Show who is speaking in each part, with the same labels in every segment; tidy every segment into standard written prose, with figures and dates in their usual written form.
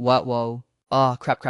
Speaker 1: What, whoa. Ah, crap.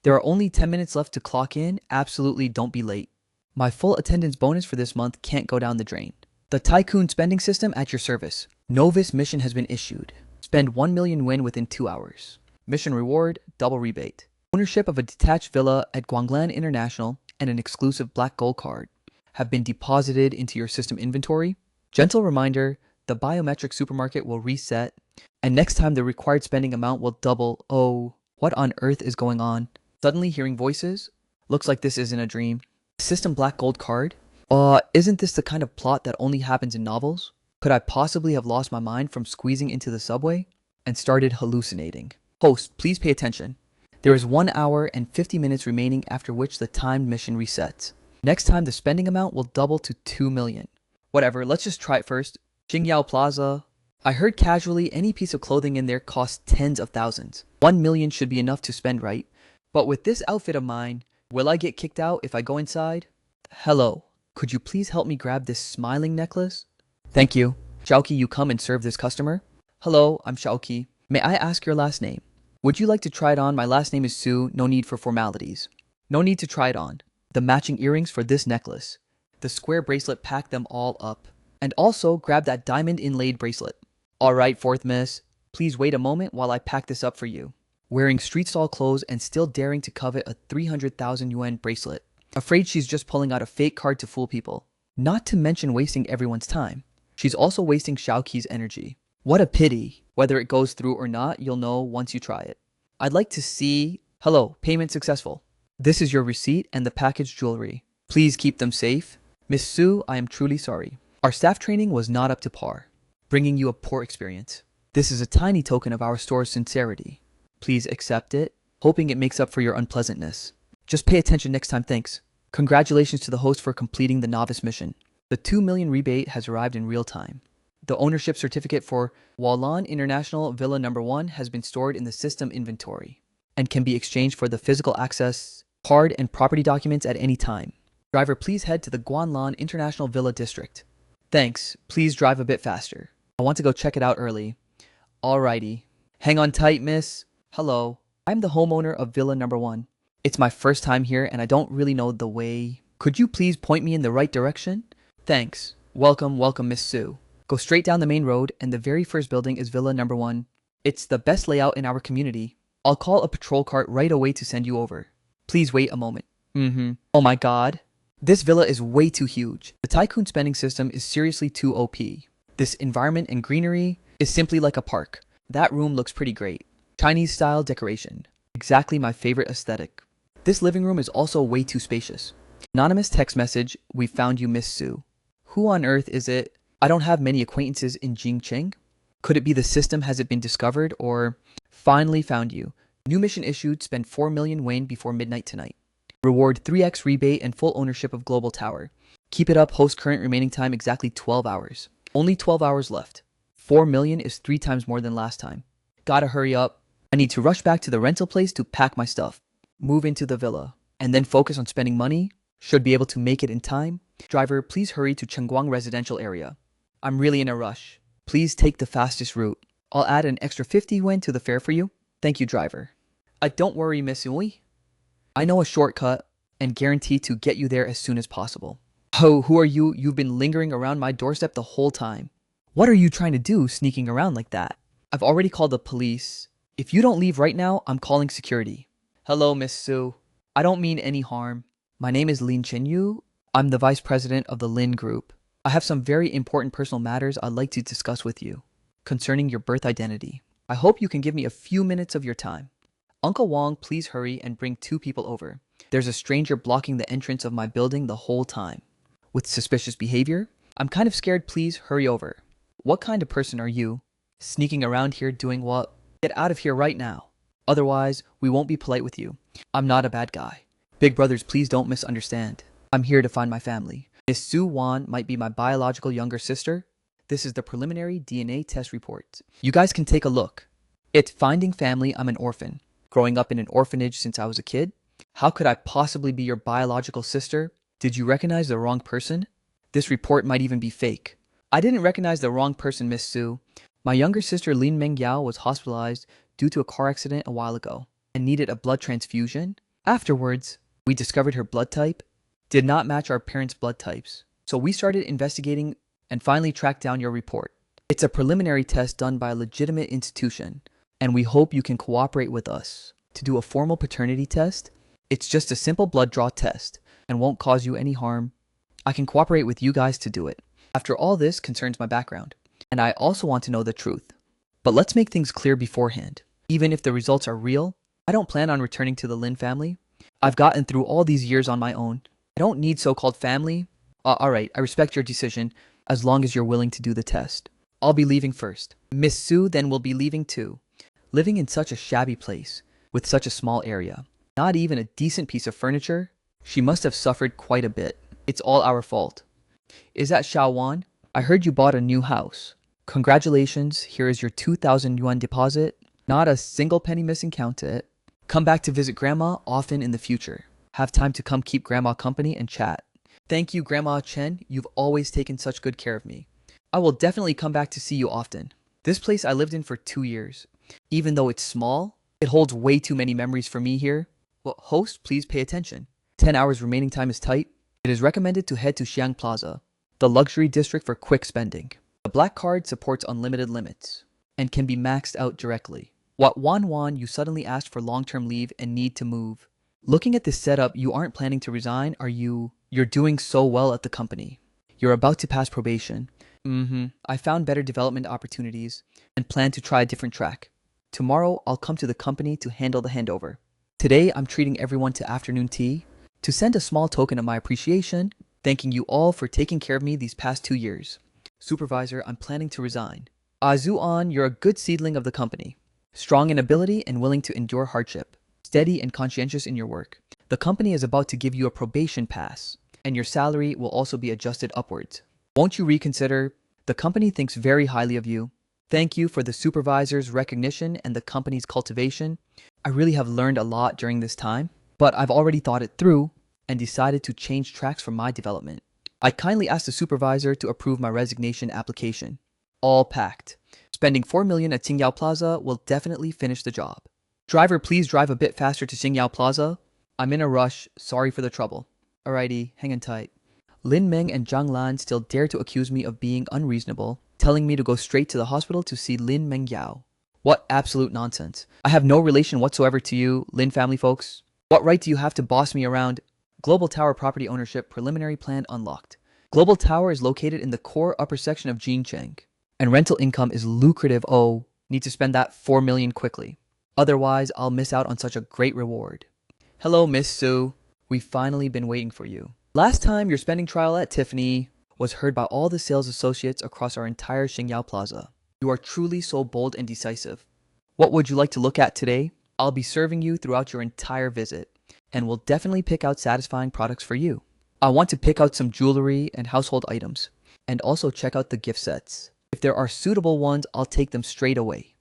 Speaker 1: There are only 10 minutes left to clock in. Absolutely don't be late. My full attendance bonus for this month can't go down the drain. The Tycoon spending system at your service. Novice mission has been issued. Spend 1 million win within 2 hours. Mission reward, double rebate. Ownership of a detached villa at Guanglan International and an exclusive black gold card have been deposited into your system inventory. Gentle reminder, the biometric supermarket will reset, and next time the required spending amount will double. Oh, what on earth is going on? Suddenly hearing voices? Looks like this isn't a dream. System black gold card? Isn't this the kind of plot that only happens in novels? Could I possibly have lost my mind from squeezing into the subway and started hallucinating? Host, please pay attention. There is 1 hour and 50 minutes remaining, after which the timed mission resets. Next time the spending amount will double to 2 million. Whatever, let's just try it first. Qingyao Plaza. I heard casually any piece of clothing in there costs tens of thousands. 1 million should be enough to spend, right? But with this outfit of mine, will I get kicked out if I go inside? Hello, could you please help me grab this smiling necklace? Thank you. Xiaoqi, you come and serve this customer? Hello, I'm Xiaoqi. May I ask your last name? Would you like to try it on? My last name is Su. No need for formalities. No need to try it on. The matching earrings for this necklace. The square bracelet, pack them all up. And also grab that diamond inlaid bracelet. Alright, fourth miss. Please wait a moment while I pack this up for you. Wearing street stall clothes and still daring to covet a 300,000 yuan bracelet. Afraid she's just pulling out a fake card to fool people. Not to mention wasting everyone's time. She's also wasting Xiaoqi's energy. What a pity. Whether it goes through or not, you'll know once you try it. I'd like to see... Hello, payment successful. This is your receipt and the packaged jewelry. Please keep them safe. Miss Su, I am truly sorry. Our staff training was not up to par, bringing you a poor experience. This is a tiny token of our store's sincerity. Please accept it, hoping it makes up for your unpleasantness. Just pay attention next time, thanks. Congratulations to the host for completing the novice mission. The 2 million rebate has arrived in real time. The ownership certificate for Guanglan International Villa No. 1 has been stored in the system inventory and can be exchanged for the physical access card and property documents at any time. Driver, please head to the Guanglan International Villa District. Thanks. Please drive a bit faster. I want to go check it out early. Alrighty. Hang on tight, miss. Hello. I'm the homeowner of Villa No. 1. It's my first time here and I don't really know the way. Could you please point me in the right direction? Thanks. Welcome, Miss Su. Go straight down the main road and the very first building is Villa No. 1. It's the best layout in our community. I'll call a patrol cart right away to send you over. Please wait a moment. Oh my god. This villa is way too huge. The Tycoon spending system is seriously too OP. This environment and greenery is simply like a park. That room looks pretty great. Chinese style decoration. Exactly my favorite aesthetic. This living room is also way too spacious. Anonymous text message, we found you, Miss Su. Who on earth is it? I don't have many acquaintances in Jingqing. Could it be the system? Has it been discovered? Or finally found you. New mission issued, spend 4 million Wayne before midnight tonight. Reward 3x rebate and full ownership of Global Tower. Keep it up, host current remaining time exactly 12 hours. Only 12 hours left. 4 million is 3 times more than last time. Gotta hurry up. I need to rush back to the rental place to pack my stuff. Move into the villa. And then focus on spending money. Should be able to make it in time. Driver, please hurry to Chengguang residential area. I'm really in a rush. Please take the fastest route. I'll add an extra 50 yuan to the fare for you. Thank you, driver. Don't worry, Miss Ui. I know a shortcut and guarantee to get you there as soon as possible. Oh, who are you? You've been lingering around my doorstep the whole time. What are you trying to do sneaking around like that? I've already called the police. If you don't leave right now, I'm calling security. Hello, Miss Su. I don't mean any harm. My name is Lin Chenyu. I'm the vice president of the Lin Group. I have some very important personal matters I'd like to discuss with you concerning your birth identity. I hope you can give me a few minutes of your time. Uncle Wong, please hurry and bring 2 people over. There's a stranger blocking the entrance of my building the whole time. With suspicious behavior? I'm kind of scared, please hurry over. What kind of person are you? Sneaking around here doing what? Get out of here right now. Otherwise, we won't be polite with you. I'm not a bad guy. Big brothers, please don't misunderstand. I'm here to find my family. Miss Su Wan might be my biological younger sister. This is the preliminary DNA test report. You guys can take a look. It's finding family. I'm an orphan. Growing up in an orphanage since I was a kid. How could I possibly be your biological sister? Did you recognize the wrong person? This report might even be fake. I didn't recognize the wrong person, Miss Su. My younger sister Lin Mengyao was hospitalized due to a car accident a while ago and needed a blood transfusion. Afterwards, we discovered her blood type did not match our parents' blood types. So we started investigating and finally tracked down your report. It's a preliminary test done by a legitimate institution, and we hope you can cooperate with us to do a formal paternity test. It's just a simple blood draw test and won't cause you any harm. I can cooperate with you guys to do it. After all, this concerns my background, and I also want to know the truth. But let's make things clear beforehand. Even if the results are real, I don't plan on returning to the Lin family. I've gotten through all these years on my own. I don't need so-called family. Alright, I respect your decision as long as you're willing to do the test. I'll be leaving first. Miss Sue then will be leaving too. Living in such a shabby place, with such a small area, not even a decent piece of furniture, she must have suffered quite a bit. It's all our fault. Is that Xiaowan? I heard you bought a new house. Congratulations, here is your 2,000 yuan deposit. Not a single penny missing, count it. Come back to visit Grandma often in the future. Have time to come keep Grandma company and chat. Thank you, Grandma Chen. You've always taken such good care of me. I will definitely come back to see you often. This place I lived in for 2 years. Even though it's small, it holds way too many memories for me here. Well, host, please pay attention. 10 hours remaining time is tight. It is recommended to head to Xiang Plaza, the luxury district for quick spending. The black card supports unlimited limits and can be maxed out directly. What Wan, you suddenly asked for long-term leave and need to move. Looking at this setup, you aren't planning to resign, are you? You're doing so well at the company. You're about to pass probation. I found better development opportunities and plan to try a different track. Tomorrow, I'll come to the company to handle the handover. Today, I'm treating everyone to afternoon tea to send a small token of my appreciation, thanking you all for taking care of me these past 2 years. Supervisor, I'm planning to resign. Zuan, you're a good seedling of the company. Strong in ability and willing to endure hardship. Steady and conscientious in your work. The company is about to give you a probation pass, and your salary will also be adjusted upwards. Won't you reconsider? The company thinks very highly of you. Thank you for the supervisor's recognition and the company's cultivation. I really have learned a lot during this time, but I've already thought it through and decided to change tracks for my development. I kindly asked the supervisor to approve my resignation application. All packed. Spending 4 million at Xingyao Plaza will definitely finish the job. Driver, please drive a bit faster to Xingyao Plaza. I'm in a rush. Sorry for the trouble. Alrighty, hang on tight. Lin Meng and Zhang Lan still dare to accuse me of being unreasonable, telling me to go straight to the hospital to see Lin Meng Yao. What absolute nonsense. I have no relation whatsoever to you, Lin family folks. What right do you have to boss me around? Global Tower property ownership preliminary plan unlocked. Global Tower is located in the core upper section of Jincheng, and rental income is lucrative. Oh, need to spend that 4 million quickly. Otherwise, I'll miss out on such a great reward. Hello, Miss Sue. We've finally been waiting for you. Last time your spending trial at Tiffany was heard by all the sales associates across our entire Xingyao Plaza. You are truly so bold and decisive. What would you like to look at today? I'll be serving you throughout your entire visit, and will definitely pick out satisfying products for you. I want to pick out some jewelry and household items, and also check out the gift sets. If there are suitable ones, I'll take them straight away.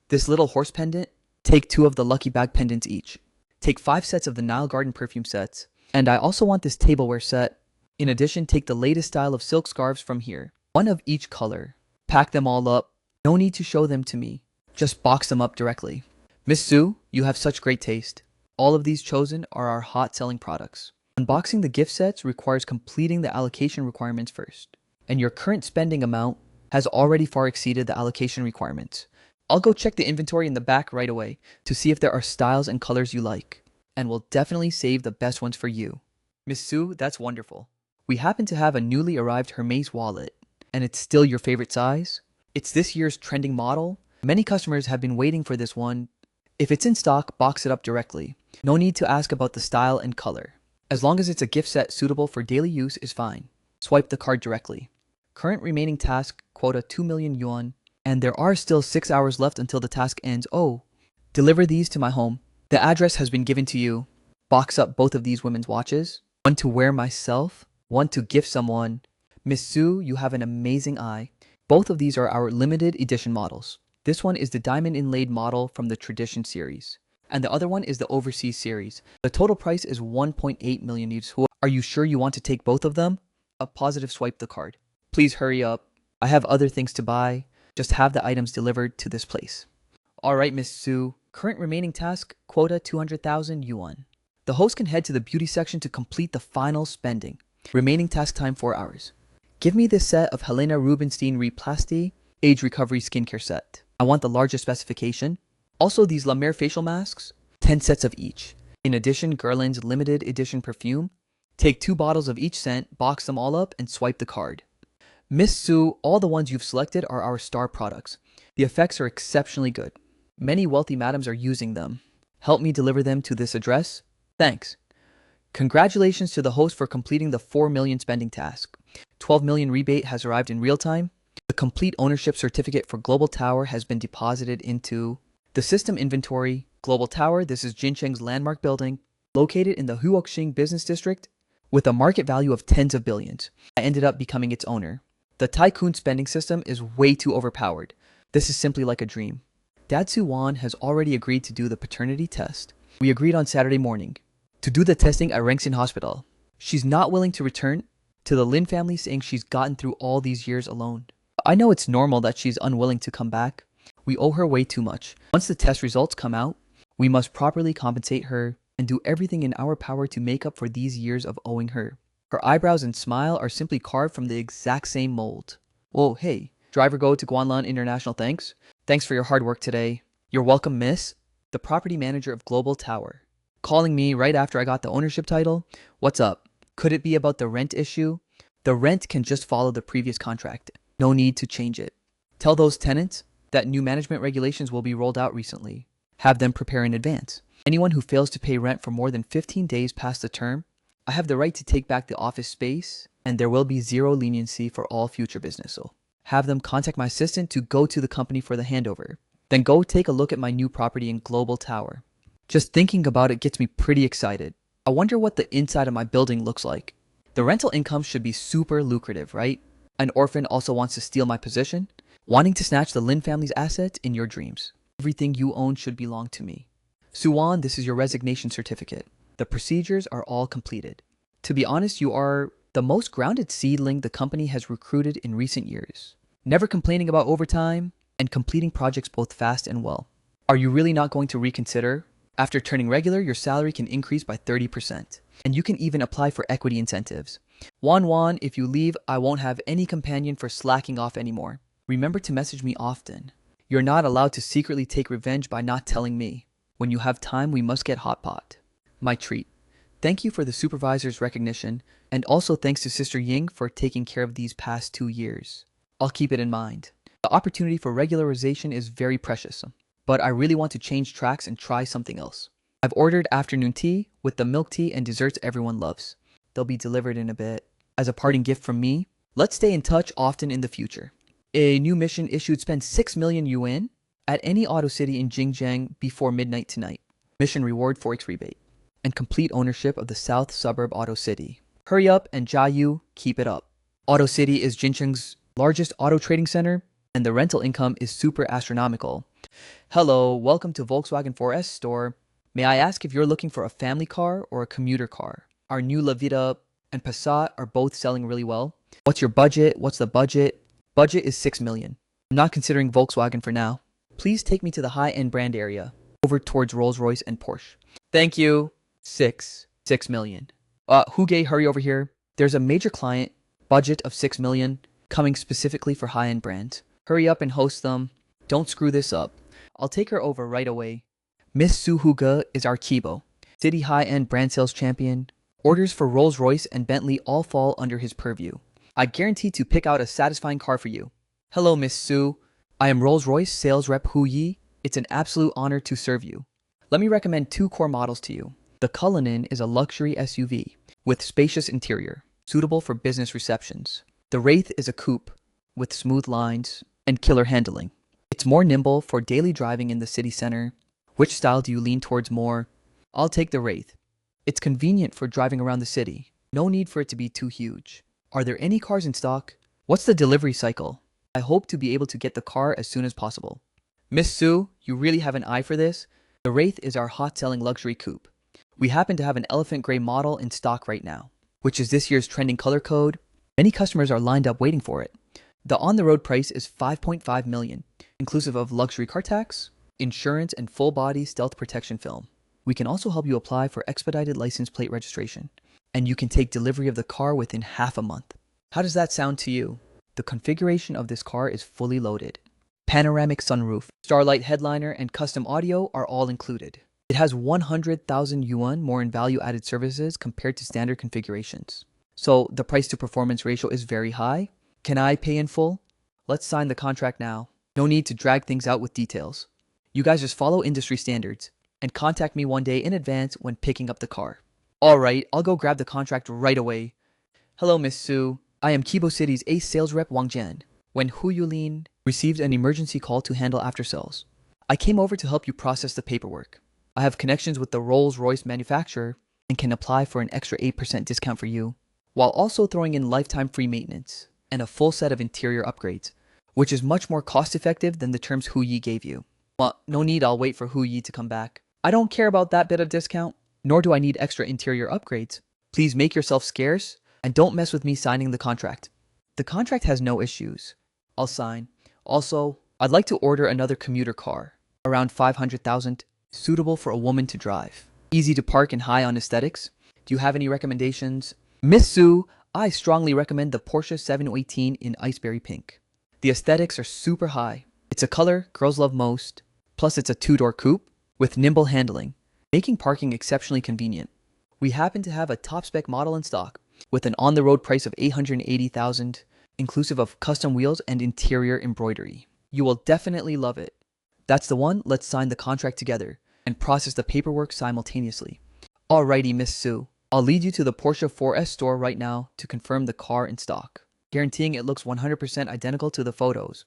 Speaker 1: This little horse pendant, take 2 of the lucky bag pendants each. Take 5 sets of the Nile Garden perfume sets, and I also want this tableware set. In addition, take the latest style of silk scarves from here, 1 of each color. Pack them all up. No need to show them to me. Just box them up directly. Miss Sue, you have such great taste. All of these chosen are our hot selling products. Unboxing the gift sets requires completing the allocation requirements first, and your current spending amount has already far exceeded the allocation requirements. I'll go check the inventory in the back right away to see if there are styles and colors you like, and will definitely save the best ones for you. Miss Sue, that's wonderful. We happen to have a newly arrived Hermes wallet, and it's still your favorite size. It's this year's trending model. Many customers have been waiting for this one. If it's in stock, box it up directly. No need to ask about the style and color. As long as it's a gift set suitable for daily use is fine. Swipe the card directly. Current remaining task, quota 2 million yuan, and there are still 6 hours left until the task ends. Oh, deliver these to my home. The address has been given to you. Box up both of these women's watches. 1 to wear myself, 1 to gift someone. Miss Sue, you have an amazing eye. Both of these are our limited edition models. This one is the diamond inlaid model from the Tradition series, and the other one is the Overseas series. The total price is 1.8 million each. Are you sure you want to take both of them? A positive swipe the card. Please hurry up. I have other things to buy. Just have the items delivered to this place. Alright, Miss Sue. Current remaining task, quota 200,000 yuan. The host can head to the beauty section to complete the final spending. Remaining task time 4 hours. Give me this set of Helena Rubinstein Replasty Age Recovery Skincare Set. I want the largest specification. Also these La Mer facial masks, 10 sets of each. In addition, Guerlain's limited edition perfume. Take 2 bottles of each scent, box them all up, and swipe the card. Miss Sue, all the ones you've selected are our star products. The effects are exceptionally good. Many wealthy madams are using them. Help me deliver them to this address. Thanks. Congratulations to the host for completing the 4 million spending task. 12 million rebate has arrived in real time. The complete ownership certificate for Global Tower has been deposited into the system inventory. Global Tower, this is Jincheng's landmark building, located in the Huoxing business district, with a market value of tens of billions. I ended up becoming its owner. The Tycoon spending system is way too overpowered. This is simply like a dream. Dad Wan has already agreed to do the paternity test. We agreed on Saturday morning to do the testing at Rengxin Hospital. She's not willing to return to the Lin family, saying she's gotten through all these years alone. I know it's normal that she's unwilling to come back. We owe her way too much. Once the test results come out, we must properly compensate her and do everything in our power to make up for these years of owing her. Her eyebrows and smile are simply carved from the exact same mold. Whoa, hey, driver go to Guanlan International, thanks. Thanks for your hard work today. You're welcome, miss. The property manager of Global Tower. Calling me right after I got the ownership title. What's up? Could it be about the rent issue? The rent can just follow the previous contract. No need to change it. Tell those tenants that new management regulations will be rolled out recently. Have them prepare in advance. Anyone who fails to pay rent for more than 15 days past the term, I have the right to take back the office space, and there will be zero leniency for all future business. So have them contact my assistant to go to the company for the handover. Then go take a look at my new property in Global Tower. Just thinking about it gets me pretty excited. I wonder what the inside of my building looks like. The rental income should be super lucrative, right? An orphan also wants to steal my position, wanting to snatch the Lin family's assets in your dreams. Everything you own should belong to me. Suwan, this is your resignation certificate. The procedures are all completed. To be honest, you are the most grounded seedling the company has recruited in recent years. Never complaining about overtime and completing projects both fast and well. Are you really not going to reconsider? After turning regular, your salary can increase by 30%. And you can even apply for equity incentives. Wan, if you leave, I won't have any companion for slacking off anymore. Remember to message me often. You're not allowed to secretly take revenge by not telling me. When you have time, we must get hot pot. My treat. Thank you for the supervisor's recognition, and also thanks to Sister Ying for taking care of these past 2 years. I'll keep it in mind. The opportunity for regularization is very precious, but I really want to change tracks and try something else. I've ordered afternoon tea with the milk tea and desserts everyone loves. They'll be delivered in a bit. As a parting gift from me, let's stay in touch often in the future. A new mission issued, spend 6 million yuan at any auto city in Jingjiang before midnight tonight. Mission reward Forex rebate. And complete ownership of the South Suburb Auto City. Hurry up and Jiayu, keep it up. Auto City is Jincheng's largest auto trading center, and the rental income is super astronomical. Hello, welcome to Volkswagen 4S store. May I ask if you're looking for a family car or a commuter car? Our new La Vida and Passat are both selling really well. What's your budget? What's the budget? Budget is 6 million. I'm not considering Volkswagen for now. Please take me to the high-end brand area, over towards Rolls-Royce and Porsche. Thank you. 6 million. Huge, hurry over here. There's a major client, budget of 6 million, coming specifically for high-end brands. Hurry up and host them. Don't screw this up. I'll take her over right away. Miss Su Huge is our Kibo, city high-end brand sales champion. Orders for Rolls-Royce and Bentley all fall under his purview. I guarantee to pick out a satisfying car for you. Hello, Miss Su. I am Rolls-Royce sales rep Hu Yi. It's an absolute honor to serve you. Let me recommend 2 core models to you. The Cullinan is a luxury SUV with spacious interior, suitable for business receptions. The Wraith is a coupe with smooth lines and killer handling. It's more nimble for daily driving in the city center. Which style do you lean towards more? I'll take the Wraith. It's convenient for driving around the city. No need for it to be too huge. Are there any cars in stock? What's the delivery cycle? I hope to be able to get the car as soon as possible. Miss Su, you really have an eye for this? The Wraith is our hot-selling luxury coupe. We happen to have an elephant gray model in stock right now, which is this year's trending color code. Many customers are lined up waiting for it. The on-the-road price is 5.5 million, inclusive of luxury car tax. insurance, and full body stealth protection film. We can also help you apply for expedited license plate registration, and you can take delivery of the car within half a month. How does that sound to you? The configuration of this car is fully loaded. Panoramic sunroof, starlight headliner, and custom audio are all included. It has 100,000 yuan more in value-added services compared to standard configurations. So the price to performance ratio is very high. Can I pay in full? Let's sign the contract now. No need to drag things out with details. You guys just follow industry standards and contact me one day in advance when picking up the car. Alright, I'll go grab the contract right away. Hello, Miss Su. I am Kibo City's ace sales rep Wang Jian. When Hu Yulin received an emergency call to handle after sales, I came over to help you process the paperwork. I have connections with the Rolls-Royce manufacturer and can apply for an extra 8% discount for you, while also throwing in lifetime free maintenance and a full set of interior upgrades, which is much more cost-effective than the terms Hu Yi gave you. Well, no need, I'll wait for Hu Yi to come back. I don't care about that bit of discount, nor do I need extra interior upgrades. Please make yourself scarce and don't mess with me signing the contract. The contract has no issues. I'll sign. Also, I'd like to order another commuter car, around 500,000, suitable for a woman to drive. Easy to park and high on aesthetics. Do you have any recommendations? Miss Su, I strongly recommend the Porsche 718 in iceberry pink. The aesthetics are super high. It's a color girls love most, plus it's a two-door coupe with nimble handling, making parking exceptionally convenient. We happen to have a top-spec model in stock with an on-the-road price of 880,000, inclusive of custom wheels and interior embroidery. You will definitely love it. That's the one. Let's sign the contract together and process the paperwork simultaneously. Alrighty, Miss Su. I'll lead you to the Porsche 4S store right now to confirm the car in stock, guaranteeing it looks 100% identical to the photos.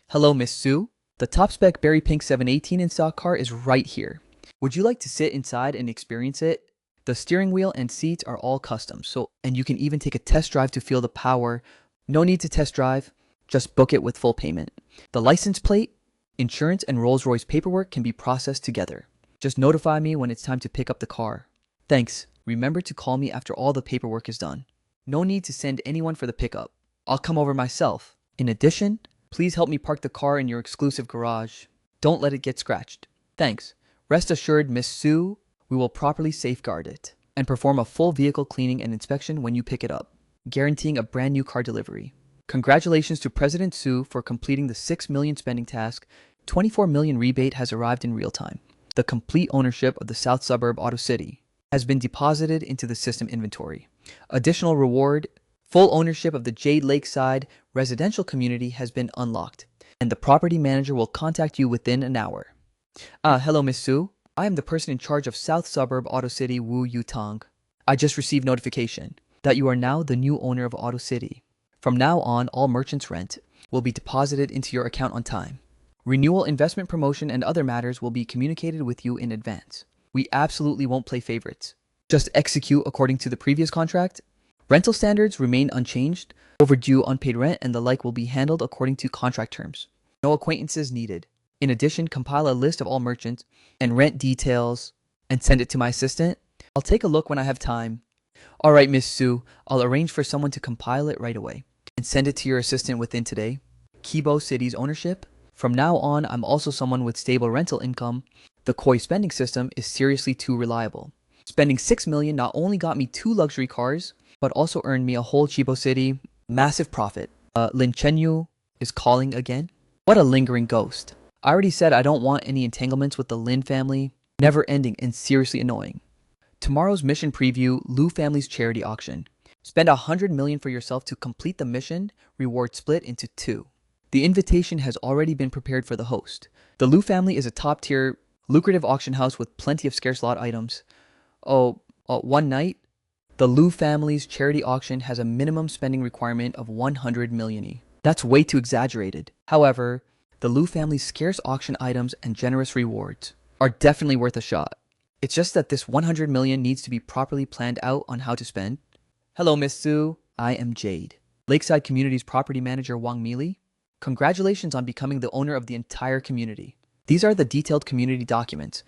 Speaker 1: Hello, Miss Su. The top-spec berry pink 718 in stock car is right here. Would you like to sit inside and experience it? The steering wheel and seats are all custom, and you can even take a test drive to feel the power. No need to test drive, just book it with full payment. The license plate, insurance, and Rolls-Royce paperwork can be processed together. Just notify me when it's time to pick up the car. Thanks. Remember to call me after all the paperwork is done. No need to send anyone for the pickup. I'll come over myself. In addition, please help me park the car in your exclusive garage. Don't let it get scratched. Thanks. Rest assured, Miss Su, we will properly safeguard it and perform a full vehicle cleaning and inspection when you pick it up, guaranteeing a brand new car delivery. Congratulations to President Su for completing the 6 million spending task. 24 million rebate has arrived in real time. The complete ownership of the South Suburb Auto City has been deposited into the system inventory. Additional reward, full ownership of the Jade Lakeside residential community has been unlocked, and the property manager will contact you within an hour. Hello, Miss Su. I am the person in charge of South Suburb Auto City Wu Yutang. I just received notification that you are now the new owner of Auto City. From now on, all merchants' rent will be deposited into your account on time. Renewal, investment promotion, and other matters will be communicated with you in advance. We absolutely won't play favorites. Just execute according to the previous contract. Rental standards remain unchanged. Overdue unpaid rent and the like will be handled according to contract terms. No acquaintances needed. In addition, compile a list of all merchants and rent details and send it to my assistant. I'll take a look when I have time. Alright, Miss Su, I'll arrange for someone to compile it right away and send it to your assistant within today. Kibo City's ownership. From now on, I'm also someone with stable rental income. The Koi spending system is seriously too reliable. Spending 6 million not only got me 2 luxury cars, but also earned me a whole Chibo City massive profit. Lin Chenyu is calling again. What a lingering ghost. I already said I don't want any entanglements with the Lin family. Never ending and seriously annoying. Tomorrow's mission preview, Lu family's charity auction. Spend 100 million for yourself to complete the mission, reward split into 2. The invitation has already been prepared for the host. The Lu family is a top-tier, lucrative auction house with plenty of scarce lot items. One night, the Lu family's charity auction has a minimum spending requirement of 100 million. That's way too exaggerated. However, the Lu family's scarce auction items and generous rewards are definitely worth a shot. It's just that this 100 million needs to be properly planned out on how to spend. Hello, Miss Su. I am Jade, Lakeside Community's property manager Wang Mili. Congratulations on becoming the owner of the entire community. These are the detailed community documents.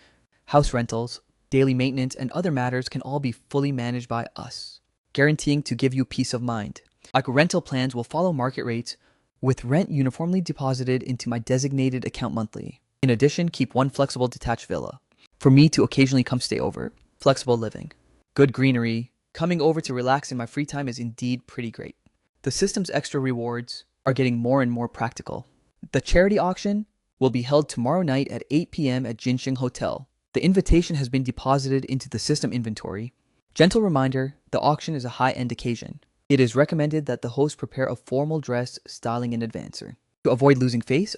Speaker 1: House rentals, daily maintenance, and other matters can all be fully managed by us, guaranteeing to give you peace of mind. Our rental plans will follow market rates, with rent uniformly deposited into my designated account monthly. In addition, keep one flexible detached villa for me to occasionally come stay over. Flexible living. Good greenery. Coming over to relax in my free time is indeed pretty great. The system's extra rewards are getting more and more practical. The charity auction will be held tomorrow night at 8 p.m. at Jinxing Hotel. The invitation has been deposited into the system inventory. Gentle reminder, the auction is a high-end occasion. It is recommended that the host prepare a formal dress styling in advance. To avoid losing face,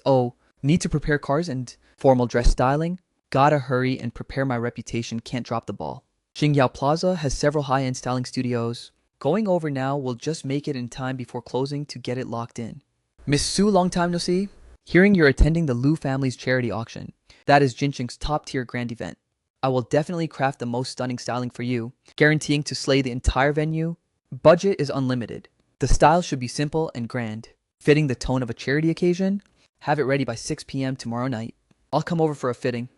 Speaker 1: need to prepare cars and formal dress styling. Gotta hurry and prepare my reputation, can't drop the ball. Xingyao Plaza has several high-end styling studios. Going over now will just make it in time before closing to get it locked in. Miss Su, long time no see. Hearing you're attending the Lu family's charity auction. That is Jinxing's top-tier grand event. I will definitely craft the most stunning styling for you, guaranteeing to slay the entire venue. Budget is unlimited. The style should be simple and grand, fitting the tone of a charity occasion. Have it ready by 6 p.m. tomorrow night. I'll come over for a fitting.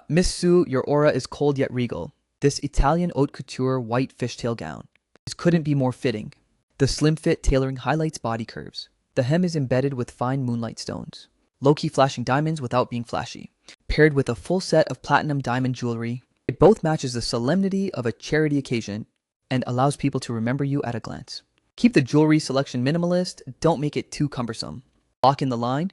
Speaker 1: Miss Su, your aura is cold yet regal. This Italian haute couture white fishtail gown. This couldn't be more fitting. The slim fit tailoring highlights body curves. The hem is embedded with fine moonlight stones. Low-key flashing diamonds without being flashy. Paired with a full set of platinum diamond jewelry. It both matches the solemnity of a charity occasion and allows people to remember you at a glance. Keep the jewelry selection minimalist, don't make it too cumbersome. Lock in the line.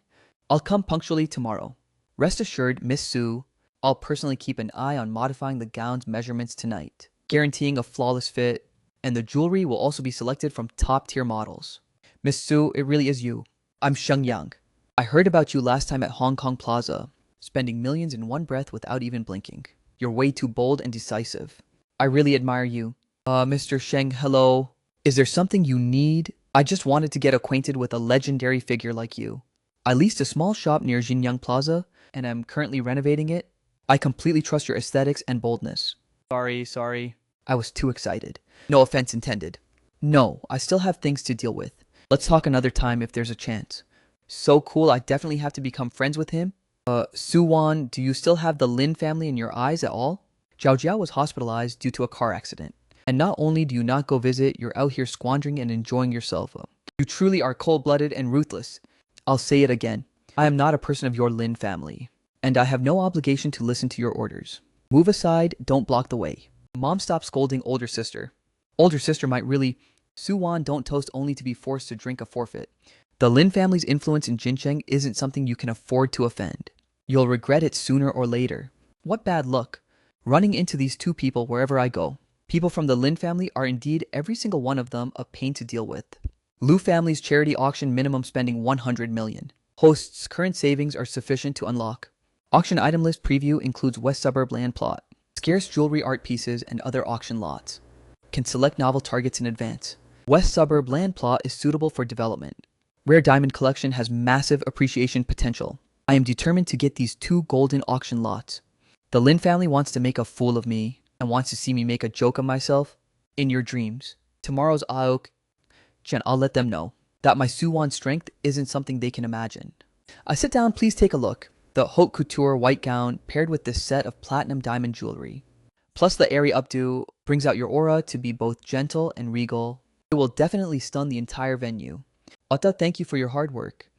Speaker 1: I'll come punctually tomorrow. Rest assured, Miss Su, I'll personally keep an eye on modifying the gown's measurements tonight, guaranteeing a flawless fit, and the jewelry will also be selected from top-tier models. Miss Su, it really is you. I'm Sheng Yang. I heard about you last time at Hong Kong Plaza, spending millions in one breath without even blinking. You're way too bold and decisive. I really admire you. Mr. Sheng, hello. Is there something you need? I just wanted to get acquainted with a legendary figure like you. I leased a small shop near Jinyang Plaza, and I'm currently renovating it. I completely trust your aesthetics and boldness. Sorry. I was too excited. No offense intended. No, I still have things to deal with. Let's talk another time if there's a chance. So cool, I definitely have to become friends with him. Suwan, do you still have the Lin family in your eyes at all? Zhao Jiao was hospitalized due to a car accident. And not only do you not go visit, you're out here squandering and enjoying yourself. You truly are cold-blooded and ruthless. I'll say it again. I am not a person of your Lin family, and I have no obligation to listen to your orders. Move aside, don't block the way. Mom, stop scolding older sister. Older sister might really... Suwan, don't toast only to be forced to drink a forfeit. The Lin family's influence in Jincheng isn't something you can afford to offend. You'll regret it sooner or later. What bad luck. Running into these two people wherever I go. People from the Lin family are indeed every single one of them a pain to deal with. Lu family's charity auction minimum spending 100 million. Host's current savings are sufficient to unlock. Auction item list preview includes West Suburb land plot, scarce jewelry art pieces, and other auction lots. Can select novel targets in advance. West Suburb land plot is suitable for development. Rare diamond collection has massive appreciation potential. I am determined to get these 2 golden auction lots. The Lin family wants to make a fool of me and wants to see me make a joke of myself. In your dreams. Tomorrow's Aok. Jen, I'll let them know that my Suwon strength isn't something they can imagine. I sit down, please take a look. The haute couture white gown paired with this set of platinum diamond jewelry. Plus the airy updo brings out your aura to be both gentle and regal. It will definitely stun the entire venue. Otta, thank you for your hard work.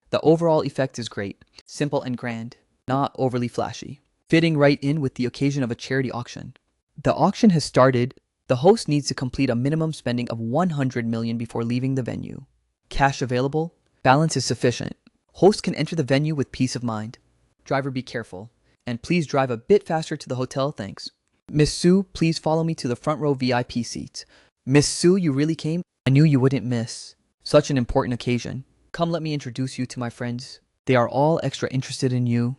Speaker 1: The overall effect is great, simple and grand, not overly flashy, fitting right in with the occasion of a charity auction. The auction has started. The host needs to complete a minimum spending of 100 million before leaving the venue. Cash available, balance is sufficient. Host can enter the venue with peace of mind. Driver, be careful, and please drive a bit faster to the hotel, thanks. Miss Su, please follow me to the front row VIP seats. Miss Su, you really came? I knew you wouldn't miss such an important occasion. Come, let me introduce you to my friends. They are all extra interested in you.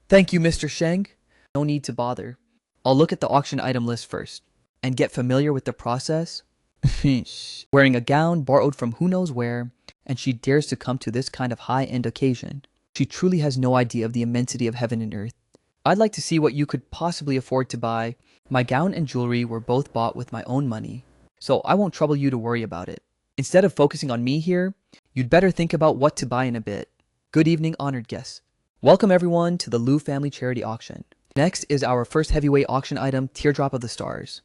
Speaker 1: Thank you, Mr. Sheng. No need to bother. I'll look at the auction item list first and get familiar with the process. Wearing a gown borrowed from who knows where, and she dares to come to this kind of high-end occasion. She truly has no idea of the immensity of heaven and earth. I'd like to see what you could possibly afford to buy. My gown and jewelry were both bought with my own money, so I won't trouble you to worry about it. Instead of focusing on me here, you'd better think about what to buy in a bit. Good evening, honored guests. Welcome everyone to the Lu Family Charity Auction. Next is our first heavyweight auction item, Teardrop of the Stars.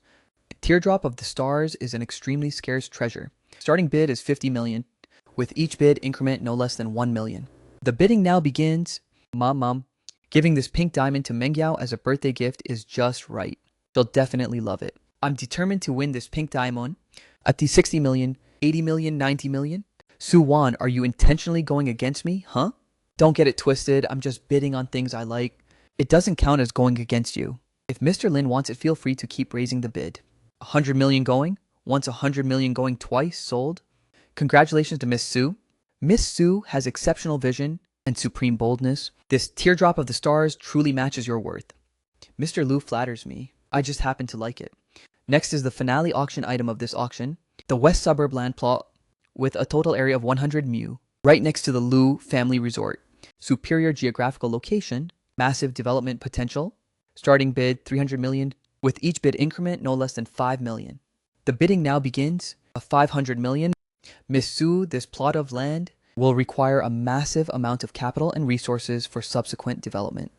Speaker 1: Teardrop of the Stars is an extremely scarce treasure. Starting bid is 50 million, with each bid increment no less than 1 million. The bidding now begins. Mom, giving this pink diamond to Mengyao as a birthday gift is just right. She'll definitely love it. I'm determined to win this pink diamond. At the 60 million, 80 million, 90 million. Su Wan, are you intentionally going against me, huh? Don't get it twisted, I'm just bidding on things I like. It doesn't count as going against you. If Mr. Lin wants it, feel free to keep raising the bid. 100 million going? Once 100 million going twice, sold. Congratulations to Miss Su. Miss Su has exceptional vision and supreme boldness. This teardrop of the stars truly matches your worth. Mr. Lu flatters me. I just happen to like it. Next is the finale auction item of this auction. The West Suburb land plot with a total area of 100 mu, right next to the Lu Family Resort. Superior geographical location, massive development potential. Starting bid 300 million, with each bid increment no less than 5 million. The bidding now begins. A 500 million. Miss Su, this plot of land will require a massive amount of capital and resources for subsequent development.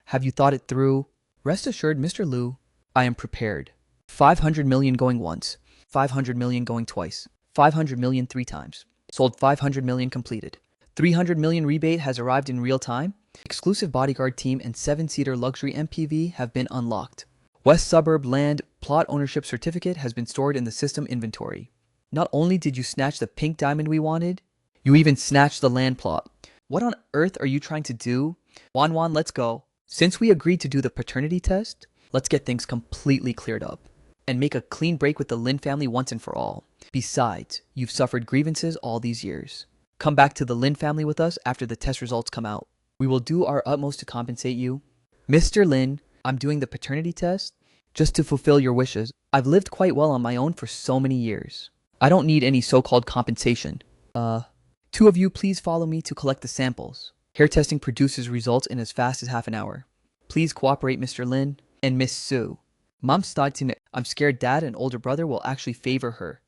Speaker 1: Have you thought it through? Rest assured, Mr. Lu, I am prepared. 500 million going once, 500 million going twice, 500 million 3 times. Sold. 500 million completed. 300 million rebate has arrived in real time. Exclusive bodyguard team and 7-seater luxury MPV have been unlocked. West Suburb land plot ownership certificate has been stored in the system inventory. Not only did you snatch the pink diamond we wanted, you even snatched the land plot. What on earth are you trying to do? Wan, let's go. Since we agreed to do the paternity test, let's get things completely cleared up and make a clean break with the Lin family once and for all. Besides, you've suffered grievances all these years. Come back to the Lin family with us after the test results come out. We will do our utmost to compensate you. Mr. Lin, I'm doing the paternity test just to fulfill your wishes. I've lived quite well on my own for so many years. I don't need any so-called compensation. Two of you please follow me to collect the samples. Hair testing produces results in as fast as half an hour. Please cooperate, Mr. Lin and Miss Su. Mom's starting. I'm scared Dad and older brother will actually favor her.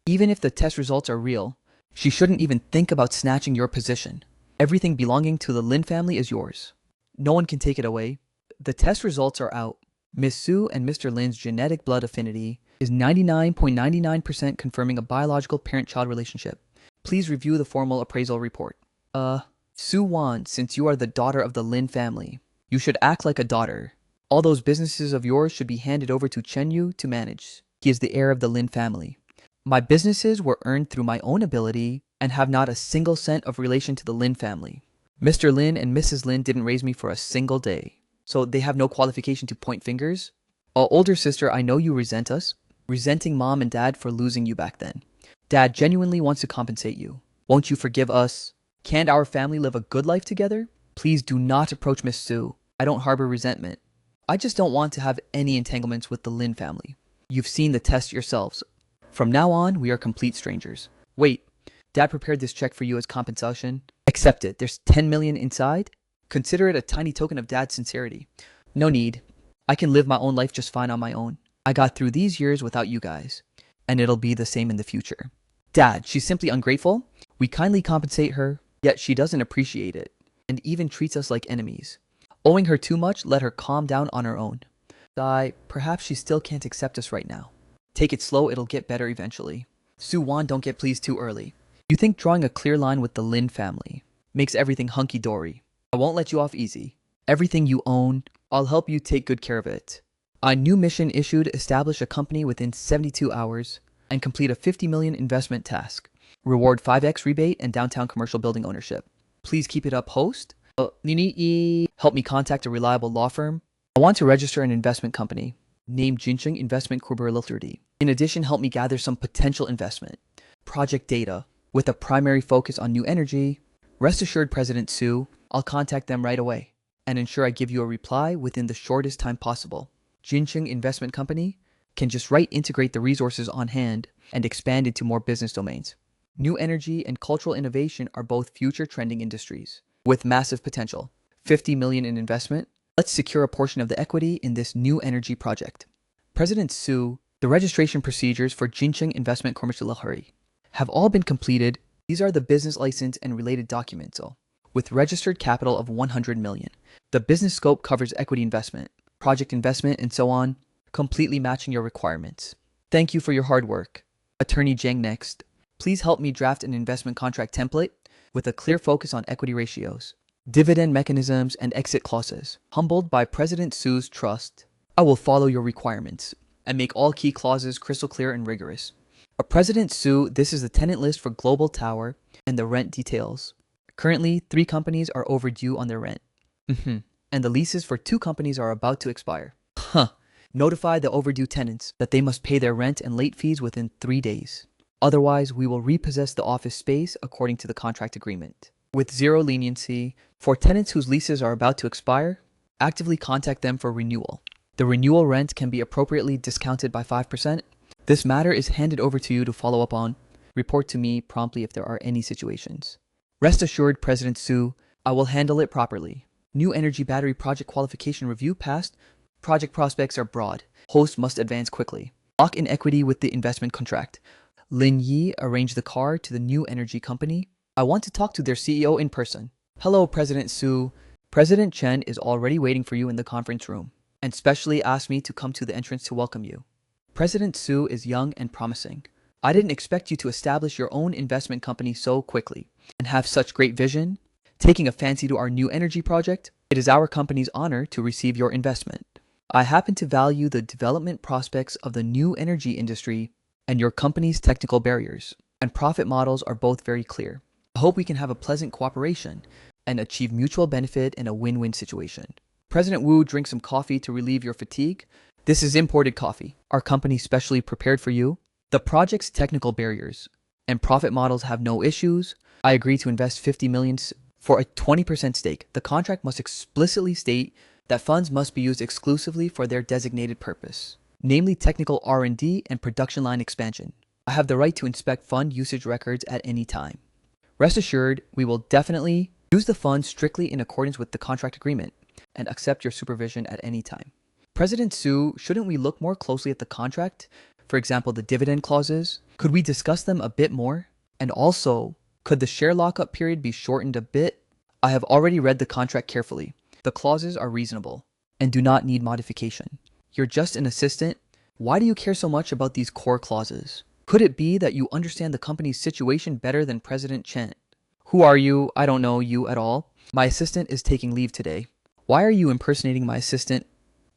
Speaker 1: Even if the test results are real, she shouldn't even think about snatching your position. Everything belonging to the Lin family is yours. No one can take it away. The test results are out. Miss Su and Mr. Lin's genetic blood affinity is 99.99% confirming a biological parent-child relationship. Please review the formal appraisal report. Su Wan, since you are the daughter of the Lin family, you should act like a daughter. All those businesses of yours should be handed over to Chen Yu to manage. He is the heir of the Lin family. My businesses were earned through my own ability and have not a single cent of relation to the Lin family. Mr. Lin and Mrs. Lin didn't raise me for a single day, so they have no qualification to point fingers. Older sister, I know you resent us, resenting Mom and Dad for losing you back then. Dad genuinely wants to compensate you. Won't you forgive us? Can't our family live a good life together? Please do not approach Miss Su. I don't harbor resentment. I just don't want to have any entanglements with the Lin family. You've seen the test yourselves. From now on, we are complete strangers. Wait, Dad prepared this check for you as compensation. Accept it. There's 10 million inside. Consider it a tiny token of Dad's sincerity. No need. I can live my own life just fine on my own. I got through these years without you guys, and it'll be the same in the future. Dad, she's simply ungrateful. We kindly compensate her, yet she doesn't appreciate it, and even treats us like enemies. Owing her too much, let her calm down on her own. Perhaps she still can't accept us right now. Take it slow, it'll get better eventually. Su Wan, don't get pleased too early. You think drawing a clear line with the Lin family makes everything hunky-dory. I won't let you off easy. Everything you own, I'll help you take good care of it. A new mission issued: establish a company within 72 hours and complete a 50 million investment task. Reward 5x rebate and downtown commercial building ownership. Please keep it up, host. Help me contact a reliable law firm. I want to register an investment company named Jincheng Investment Corporation. In addition, help me gather some potential investment. Project data with a primary focus on new energy. Rest assured, President Su, I'll contact them right away and ensure I give you a reply within the shortest time possible. Jincheng Investment Company can just integrate the resources on hand and expand into more business domains. New energy and cultural innovation are both future trending industries with massive potential. 50 million in investment. Let's secure a portion of the equity in this new energy project. President Su, the registration procedures for Jincheng Investment Corporation have all been completed. These are the business license and related documents, with registered capital of 100 million. The business scope covers equity investment, project investment, and so on, completely matching your requirements. Thank you for your hard work. Attorney Zhang next. Please help me draft an investment contract template. with a clear focus on equity ratios, dividend mechanisms, and exit clauses. Humbled by President Su's trust, I will follow your requirements and make all key clauses crystal clear and rigorous. President Su, this is the tenant list for Global Tower and the rent details. Currently, 3 companies are overdue on their rent. And the leases for 2 companies are about to expire. Notify the overdue tenants that they must pay their rent and late fees within 3 days. Otherwise, we will repossess the office space according to the contract agreement. With zero leniency, for tenants whose leases are about to expire, actively contact them for renewal. The renewal rent can be appropriately discounted by 5%. This matter is handed over to you to follow up on. Report to me promptly if there are any situations. Rest assured, President Su, I will handle it properly. New energy battery project qualification review passed. Project prospects are broad. Host must advance quickly. Lock in equity with the investment contract. Lin Yi arranged the car to the new energy company. I want to talk to their CEO in person. Hello, President Su. President Chen is already waiting for you in the conference room and specially asked me to come to the entrance to welcome you. President Su is young and promising. I didn't expect you to establish your own investment company so quickly and have such great vision. Taking a fancy to our new energy project, it is our company's honor to receive your investment. I happen to value the development prospects of the new energy industry and your company's technical barriers and profit models are both very clear. I hope we can have a pleasant cooperation and achieve mutual benefit in a win-win situation. President Wu, drink some coffee to relieve your fatigue. This is imported coffee. Our company specially prepared for you. The project's technical barriers and profit models have no issues. I agree to invest 50 million for a 20% stake. The contract must explicitly state that funds must be used exclusively for their designated purpose, namely technical R&D and production line expansion. I have the right to inspect fund usage records at any time. Rest assured, we will definitely use the funds strictly in accordance with the contract agreement and accept your supervision at any time. President Su, shouldn't we look more closely at the contract? For example, the dividend clauses? Could we discuss them a bit more? And also, could the share lockup period be shortened a bit? I have already read the contract carefully. The clauses are reasonable and do not need modification. You're just an assistant. Why do you care so much about these core clauses? Could it be that you understand the company's situation better than President Chen? Who are you? I don't know you at all. My assistant is taking leave today. Why are you impersonating my assistant?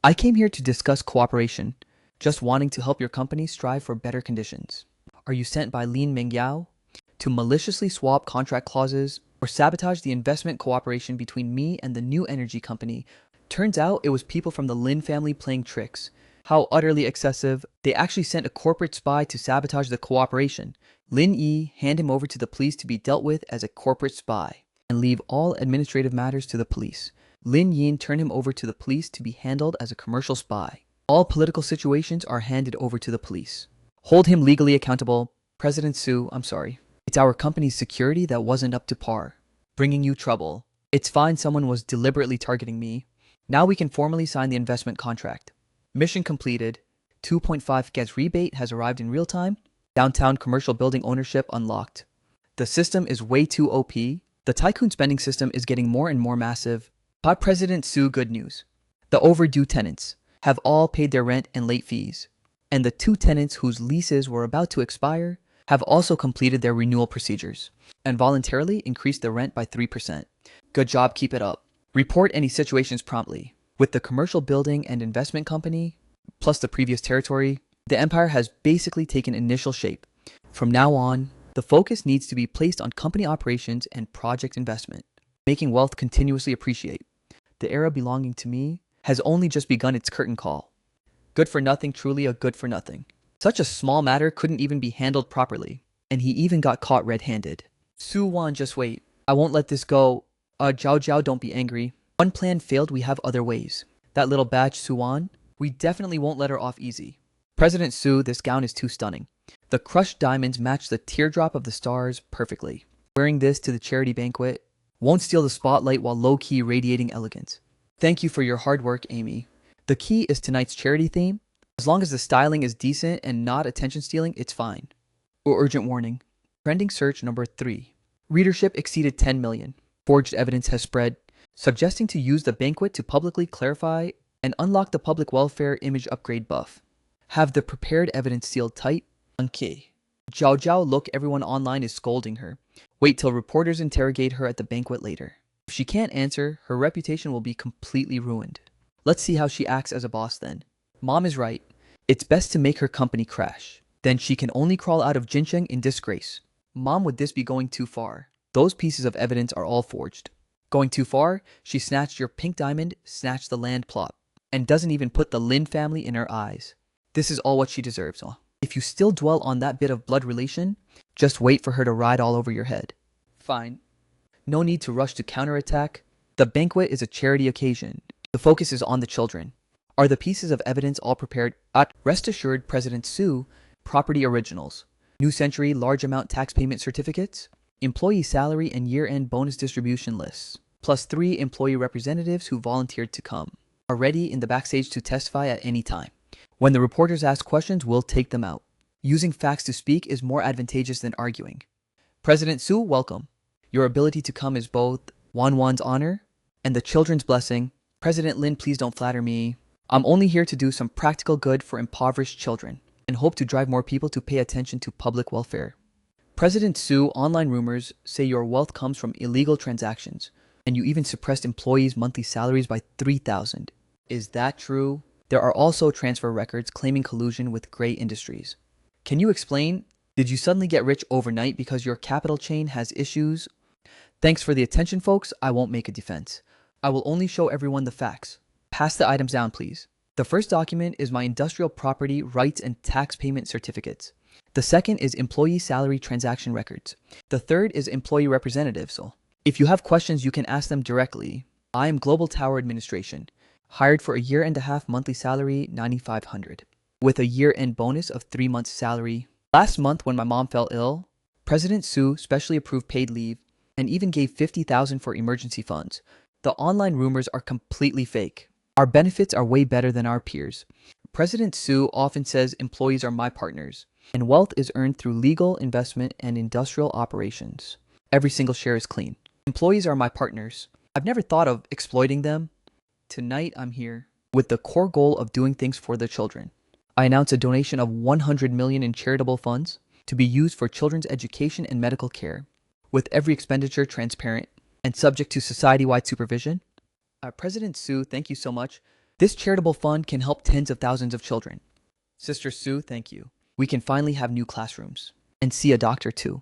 Speaker 1: I came here to discuss cooperation, just wanting to help your company strive for better conditions. Are you sent by Lin Mengyao to maliciously swap contract clauses or sabotage the investment cooperation between me and the new energy company? Turns out it was people from the Lin family playing tricks. How utterly excessive. They actually sent a corporate spy to sabotage the cooperation. Lin Yi, hand him over to the police to be dealt with as a corporate spy and leave all administrative matters to the police. Lin Yin turned him over to the police to be handled as a commercial spy. All political situations are handed over to the police. Hold him legally accountable. President Su, I'm sorry. It's our company's security that wasn't up to par, bringing you trouble. It's fine someone was deliberately targeting me. Now we can formally sign the investment contract. Mission completed. 2.5 gas rebate has arrived in real time. Downtown commercial building ownership unlocked. The system is way too OP. The Tycoon spending system is getting more and more massive. By President Su, good news. The overdue tenants have all paid their rent and late fees. And the 2 tenants whose leases were about to expire have also completed their renewal procedures and voluntarily increased the rent by 3%. Good job, keep it up. Report any situations promptly. With the commercial building and investment company, plus the previous territory, the empire has basically taken initial shape. From now on, the focus needs to be placed on company operations and project investment, making wealth continuously appreciate. The era belonging to me has only just begun its curtain call. Good for nothing, truly a good for nothing. Such a small matter couldn't even be handled properly, and he even got caught red-handed. Su Wan, just wait. I won't let this go. Zhao Zhao, don't be angry. One plan failed, we have other ways. That little batch, Su Wan, we definitely won't let her off easy. President Su, this gown is too stunning. The crushed diamonds match the teardrop of the stars perfectly. Wearing this to the charity banquet won't steal the spotlight while low-key radiating elegance. Thank you for your hard work, Amy. The key is tonight's charity theme. As long as the styling is decent and not attention-stealing, it's fine. Urgent warning. Trending search number 3. Readership exceeded 10 million. Forged evidence has spread, suggesting to use the banquet to publicly clarify and unlock the public welfare image upgrade buff. Have the prepared evidence sealed tight. Okay. Zhao Zhao, look, everyone online is scolding her. Wait till reporters interrogate her at the banquet later. If she can't answer, her reputation will be completely ruined. Let's see how she acts as a boss then. Mom is right. It's best to make her company crash. Then she can only crawl out of Jincheng in disgrace. Mom, would this be going too far? Those pieces of evidence are all forged. Going too far, she snatched your pink diamond, snatched the land plot, and doesn't even put the Lin family in her eyes. This is all what she deserves. If you still dwell on that bit of blood relation, just wait for her to ride all over your head. Fine. No need to rush to counterattack. The banquet is a charity occasion. The focus is on the children. Are the pieces of evidence all prepared? Rest assured, President Su, property originals, New Century large amount tax payment certificates, employee salary and year-end bonus distribution lists, plus 3 employee representatives who volunteered to come, are ready in the backstage to testify at any time. When the reporters ask questions, we'll take them out. Using facts to speak is more advantageous than arguing. President Su, welcome. Your ability to come is both Wanwan's honor and the children's blessing. President Lin, please don't flatter me. I'm only here to do some practical good for impoverished children and hope to drive more people to pay attention to public welfare. President Su, online rumors say your wealth comes from illegal transactions, and you even suppressed employees' monthly salaries by 3,000. Is that true? There are also transfer records claiming collusion with gray industries. Can you explain? Did you suddenly get rich overnight because your capital chain has issues? Thanks for the attention, folks. I won't make a defense. I will only show everyone the facts. Pass the items down, please. The first document is my industrial property rights and tax payment certificates. The second is employee salary transaction records. The third is employee representatives. So if you have questions, you can ask them directly. I am Global Tower Administration, hired for a year-and-a-half monthly salary, $9,500, with a year-end bonus of 3 months' salary. Last month, when my mom fell ill, President Su specially approved paid leave and even gave $50,000 for emergency funds. The online rumors are completely fake. Our benefits are way better than our peers. President Su often says employees are my partners, and wealth is earned through legal, investment, and industrial operations. Every single share is clean. Employees are my partners. I've never thought of exploiting them. Tonight, I'm here with the core goal of doing things for the children. I announce a donation of $100 million in charitable funds to be used for children's education and medical care, with every expenditure transparent and subject to society-wide supervision. President Su, thank you so much. This charitable fund can help tens of thousands of children. Sister Su, thank you. We can finally have new classrooms and see a doctor too.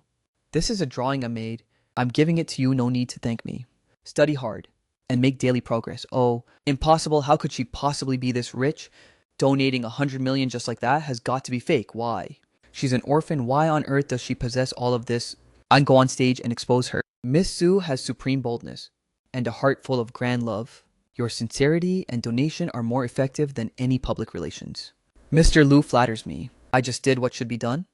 Speaker 1: This is a drawing I made. I'm giving it to you, no need to thank me. Study hard and make daily progress. Oh, impossible. How could she possibly be this rich? Donating $100 million just like that has got to be fake. Why? She's an orphan. Why on earth does she possess all of this? I'll go on stage and expose her. Miss Su has supreme boldness and a heart full of grand love. Your sincerity and donation are more effective than any public relations. Mr. Lu flatters me. I just did what should be done.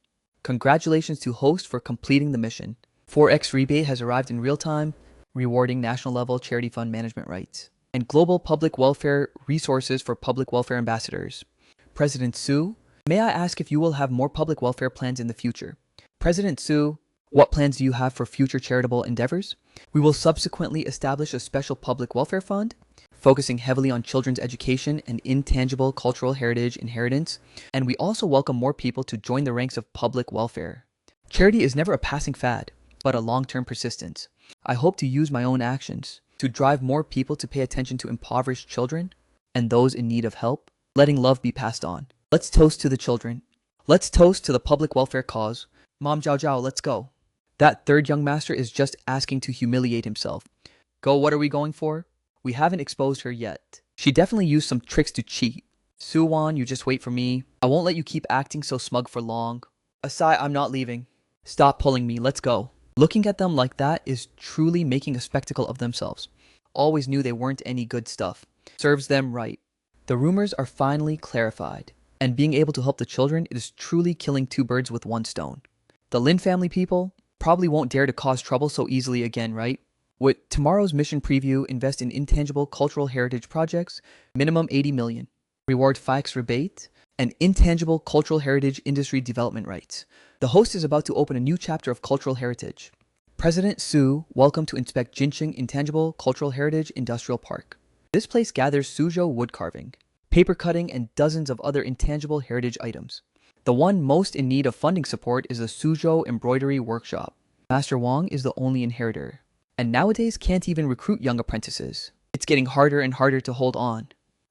Speaker 1: Congratulations to host for completing the mission. 4x rebate has arrived in real time, rewarding national level charity fund management rights and global public welfare resources for public welfare ambassadors. President Su, may I ask if you will have more public welfare plans in the future? President Su, what plans do you have for future charitable endeavors? We will subsequently establish a special public welfare fund, focusing heavily on children's education and intangible cultural heritage inheritance, and we also welcome more people to join the ranks of public welfare. Charity is never a passing fad, but a long-term persistence. I hope to use my own actions to drive more people to pay attention to impoverished children and those in need of help, letting love be passed on. Let's toast to the children. Let's toast to the public welfare cause. Mom Jiao Jiao, let's go. That third young master is just asking to humiliate himself. Go, what are we going for? We haven't exposed her yet. She definitely used some tricks to cheat. Suwon, you just wait for me. I won't let you keep acting so smug for long. Asai, I'm not leaving. Stop pulling me, let's go. Looking at them like that is truly making a spectacle of themselves. Always knew they weren't any good stuff. Serves them right. The rumors are finally clarified, and being able to help the children is truly killing 2 birds with 1 stone. The Lin family people probably won't dare to cause trouble so easily again, right? With tomorrow's mission preview, invest in intangible cultural heritage projects, minimum 80 million. Reward 5x rebate, and intangible cultural heritage industry development rights. The host is about to open a new chapter of cultural heritage. President Su, welcome to inspect Jincheng Intangible Cultural Heritage Industrial Park. This place gathers Suzhou wood carving, paper cutting, and dozens of other intangible heritage items. The one most in need of funding support is the Suzhou Embroidery Workshop. Master Wang is the only inheritor, and nowadays can't even recruit young apprentices. It's getting harder and harder to hold on.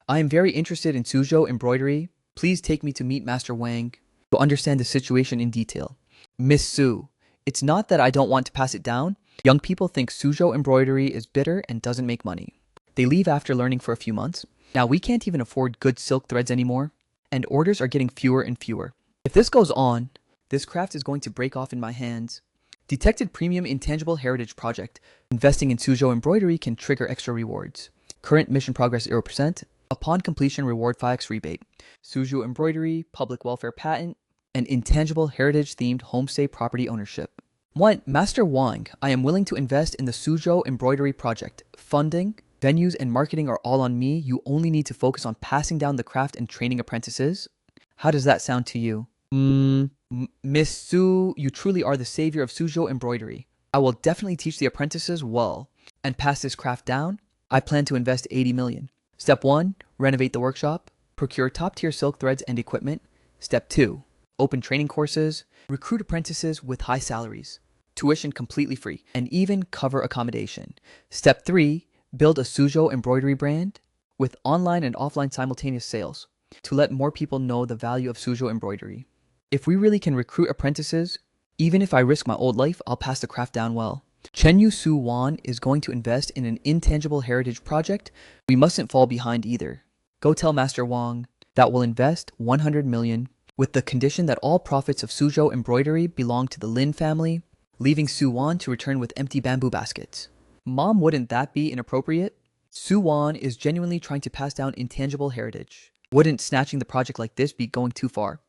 Speaker 1: I am very interested in Suzhou embroidery. Please take me to meet Master Wang to understand the situation in detail. Miss Su, it's not that I don't want to pass it down. Young people think Suzhou embroidery is bitter and doesn't make money. They leave after learning for a few months. Now we can't even afford good silk threads anymore, and orders are getting fewer and fewer. If this goes on, this craft is going to break off in my hands. Detected Premium Intangible Heritage Project. Investing in Suzhou embroidery can trigger extra rewards. Current mission progress 0%. Upon completion, reward 5x rebate. Suzhou embroidery, public welfare patent, and intangible heritage-themed homestay property ownership. 1. Master Wang, I am willing to invest in the Suzhou embroidery project. Funding, venues, and marketing are all on me. You only need to focus on passing down the craft and training apprentices. How does that sound to you? Miss Su, you truly are the savior of Suzhou embroidery. I will definitely teach the apprentices well and pass this craft down. I plan to invest 80 million. Step 1, renovate the workshop, procure top-tier silk threads and equipment. Step 2, open training courses, recruit apprentices with high salaries, tuition completely free, and even cover accommodation. Step 3, build a Suzhou embroidery brand with online and offline simultaneous sales to let more people know the value of Suzhou embroidery. If we really can recruit apprentices, even if I risk my old life, I'll pass the craft down well. Chenyu Su Wan is going to invest in an intangible heritage project. We mustn't fall behind either. Go tell Master Wang that we'll invest 100 million with the condition that all profits of Suzhou embroidery belong to the Lin family, leaving Su Wan to return with empty bamboo baskets. Mom, wouldn't that be inappropriate? Su Wan is genuinely trying to pass down intangible heritage. Wouldn't snatching the project like this be going too far?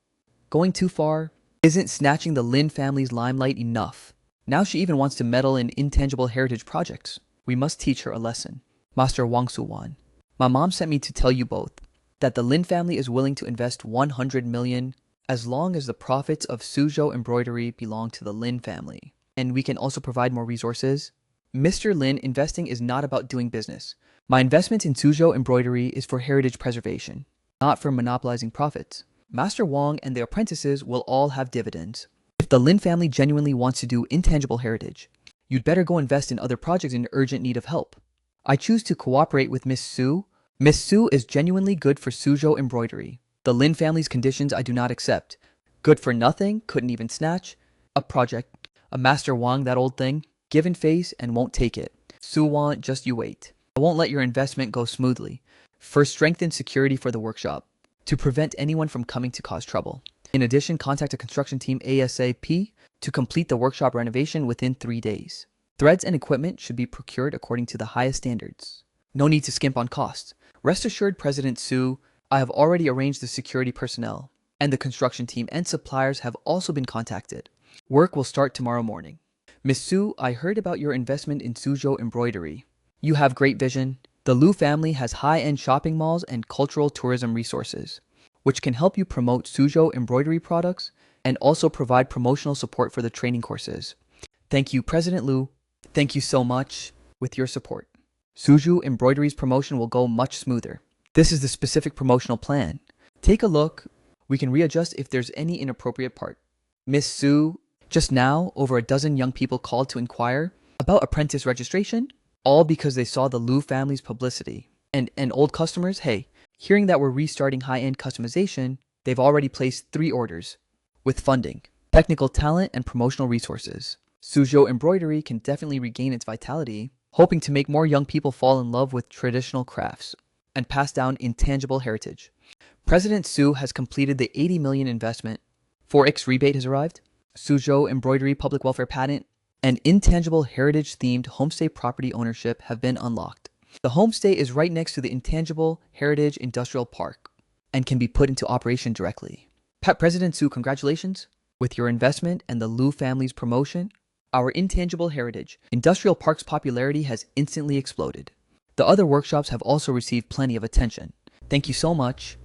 Speaker 1: Going too far? Isn't snatching the Lin family's limelight enough? Now she even wants to meddle in intangible heritage projects. We must teach her a lesson. Master Wang Su-wan, my mom sent me to tell you both that the Lin family is willing to invest 100 million as long as the profits of Suzhou embroidery belong to the Lin family. And we can also provide more resources. Mr. Lin, investing is not about doing business. My investment in Suzhou embroidery is for heritage preservation, not for monopolizing profits. Master Wang and the apprentices will all have dividends. If the Lin family genuinely wants to do intangible heritage, you'd better go invest in other projects in urgent need of help. I choose to cooperate with Miss Su. Miss Su is genuinely good for Suzhou embroidery. The Lin family's conditions I do not accept. Good for nothing, couldn't even snatch. A project. A Master Wang, that old thing. Given face and won't take it. Su Wan, just you wait. I won't let your investment go smoothly. First, strengthen security for the workshop to prevent anyone from coming to cause trouble. In addition, contact a construction team ASAP to complete the workshop renovation within 3 days. Threads and equipment should be procured according to the highest standards. No need to skimp on costs. Rest assured, President Su, I have already arranged the security personnel, and the construction team and suppliers have also been contacted. Work will start tomorrow morning. Miss Su, I heard about your investment in Suzhou embroidery. You have great vision. The Liu family has high-end shopping malls and cultural tourism resources, which can help you promote Suzhou embroidery products and also provide promotional support for the training courses. Thank you, President Liu. Thank you so much. With your support, Suzhou embroidery's promotion will go much smoother. This is the specific promotional plan. Take a look. We can readjust if there's any inappropriate part. Miss Su, just now, over a dozen young people called to inquire about apprentice registration, all because they saw the Liu family's publicity. And old customers, hey, hearing that we're restarting high-end customization, they've already placed 3 orders. With funding, technical talent, and promotional resources, Suzhou embroidery can definitely regain its vitality, hoping to make more young people fall in love with traditional crafts and pass down intangible heritage. President Su has completed the 80 million investment. 4x rebate has arrived. Suzhou embroidery public welfare patent and intangible heritage-themed homestay property ownership have been unlocked. The homestay is right next to the Intangible Heritage Industrial Park and can be put into operation directly. President Su, congratulations. With your investment and the Liu family's promotion, our Intangible Heritage Industrial Park's popularity has instantly exploded. The other workshops have also received plenty of attention. Thank you so much.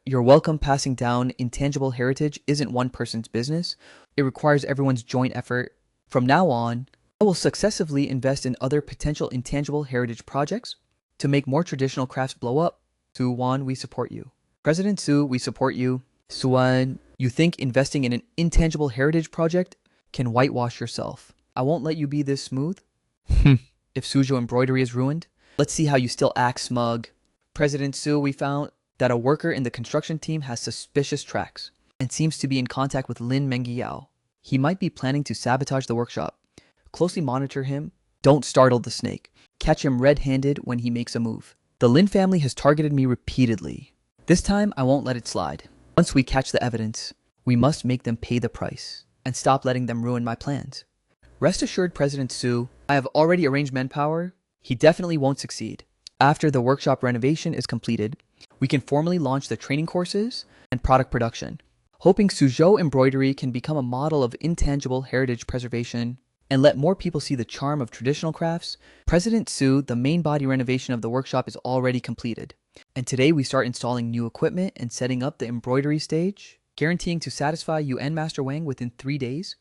Speaker 1: You're welcome. Passing down intangible heritage isn't one person's business. It requires everyone's joint effort. From now on, I will successively invest in other potential intangible heritage projects to make more traditional crafts blow up. Su Wan, we support you. President Su, we support you. Suan, you think investing in an intangible heritage project can whitewash yourself. I won't let you be this smooth. If Suzhou embroidery is ruined, let's see how you still act smug. President Su, we found that a worker in the construction team has suspicious tracks and seems to be in contact with Lin Mengyao. He might be planning to sabotage the workshop. Closely monitor him. Don't startle the snake. Catch him red-handed when he makes a move. The Lin family has targeted me repeatedly. This time, I won't let it slide. Once we catch the evidence, we must make them pay the price and stop letting them ruin my plans. Rest assured, President Su, I have already arranged manpower. He definitely won't succeed. After the workshop renovation is completed, we can formally launch the training courses and product production. Hoping Suzhou embroidery can become a model of intangible heritage preservation and let more people see the charm of traditional crafts, President Su, the main body renovation of the workshop is already completed. And today we start installing new equipment and setting up the embroidery stage, guaranteeing to satisfy you and Master Wang within 3 days.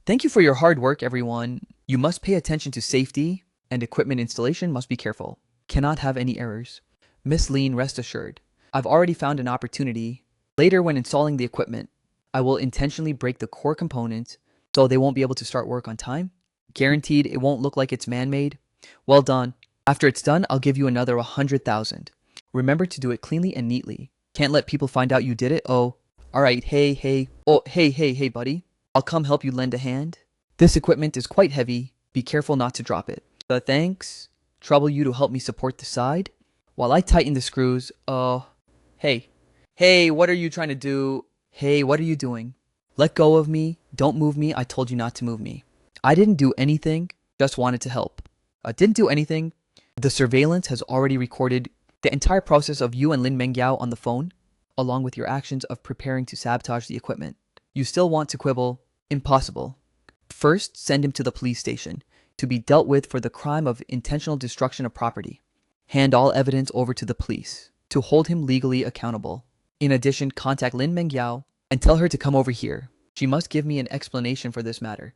Speaker 1: Thank you for your hard work, everyone. You must pay attention to safety, and equipment installation must be careful. Cannot have any errors. Miss Lean, rest assured. I've already found an opportunity. Later, when installing the equipment, I will intentionally break the core components so they won't be able to start work on time. Guaranteed it won't look like it's man-made. Well done. After it's done, I'll give you another 100,000. Remember to do it cleanly and neatly. Can't let people find out you did it. Oh, alright, hey. Oh, hey, buddy. I'll come help you lend a hand. This equipment is quite heavy. Be careful not to drop it. Thanks. Trouble you to help me support the side while I tighten the screws. Hey, what are you trying to do? Hey, what are you doing? Let go of me. Don't move me. I told you not to move me. I didn't do anything. Just wanted to help. Didn't do anything. The surveillance has already recorded the entire process of you and Lin Mengyao on the phone, along with your actions of preparing to sabotage the equipment. You still want to quibble? Impossible. First, send him to the police station to be dealt with for the crime of intentional destruction of property. Hand all evidence over to the police to hold him legally accountable. In addition, contact Lin Mengyao and tell her to come over here. She must give me an explanation for this matter.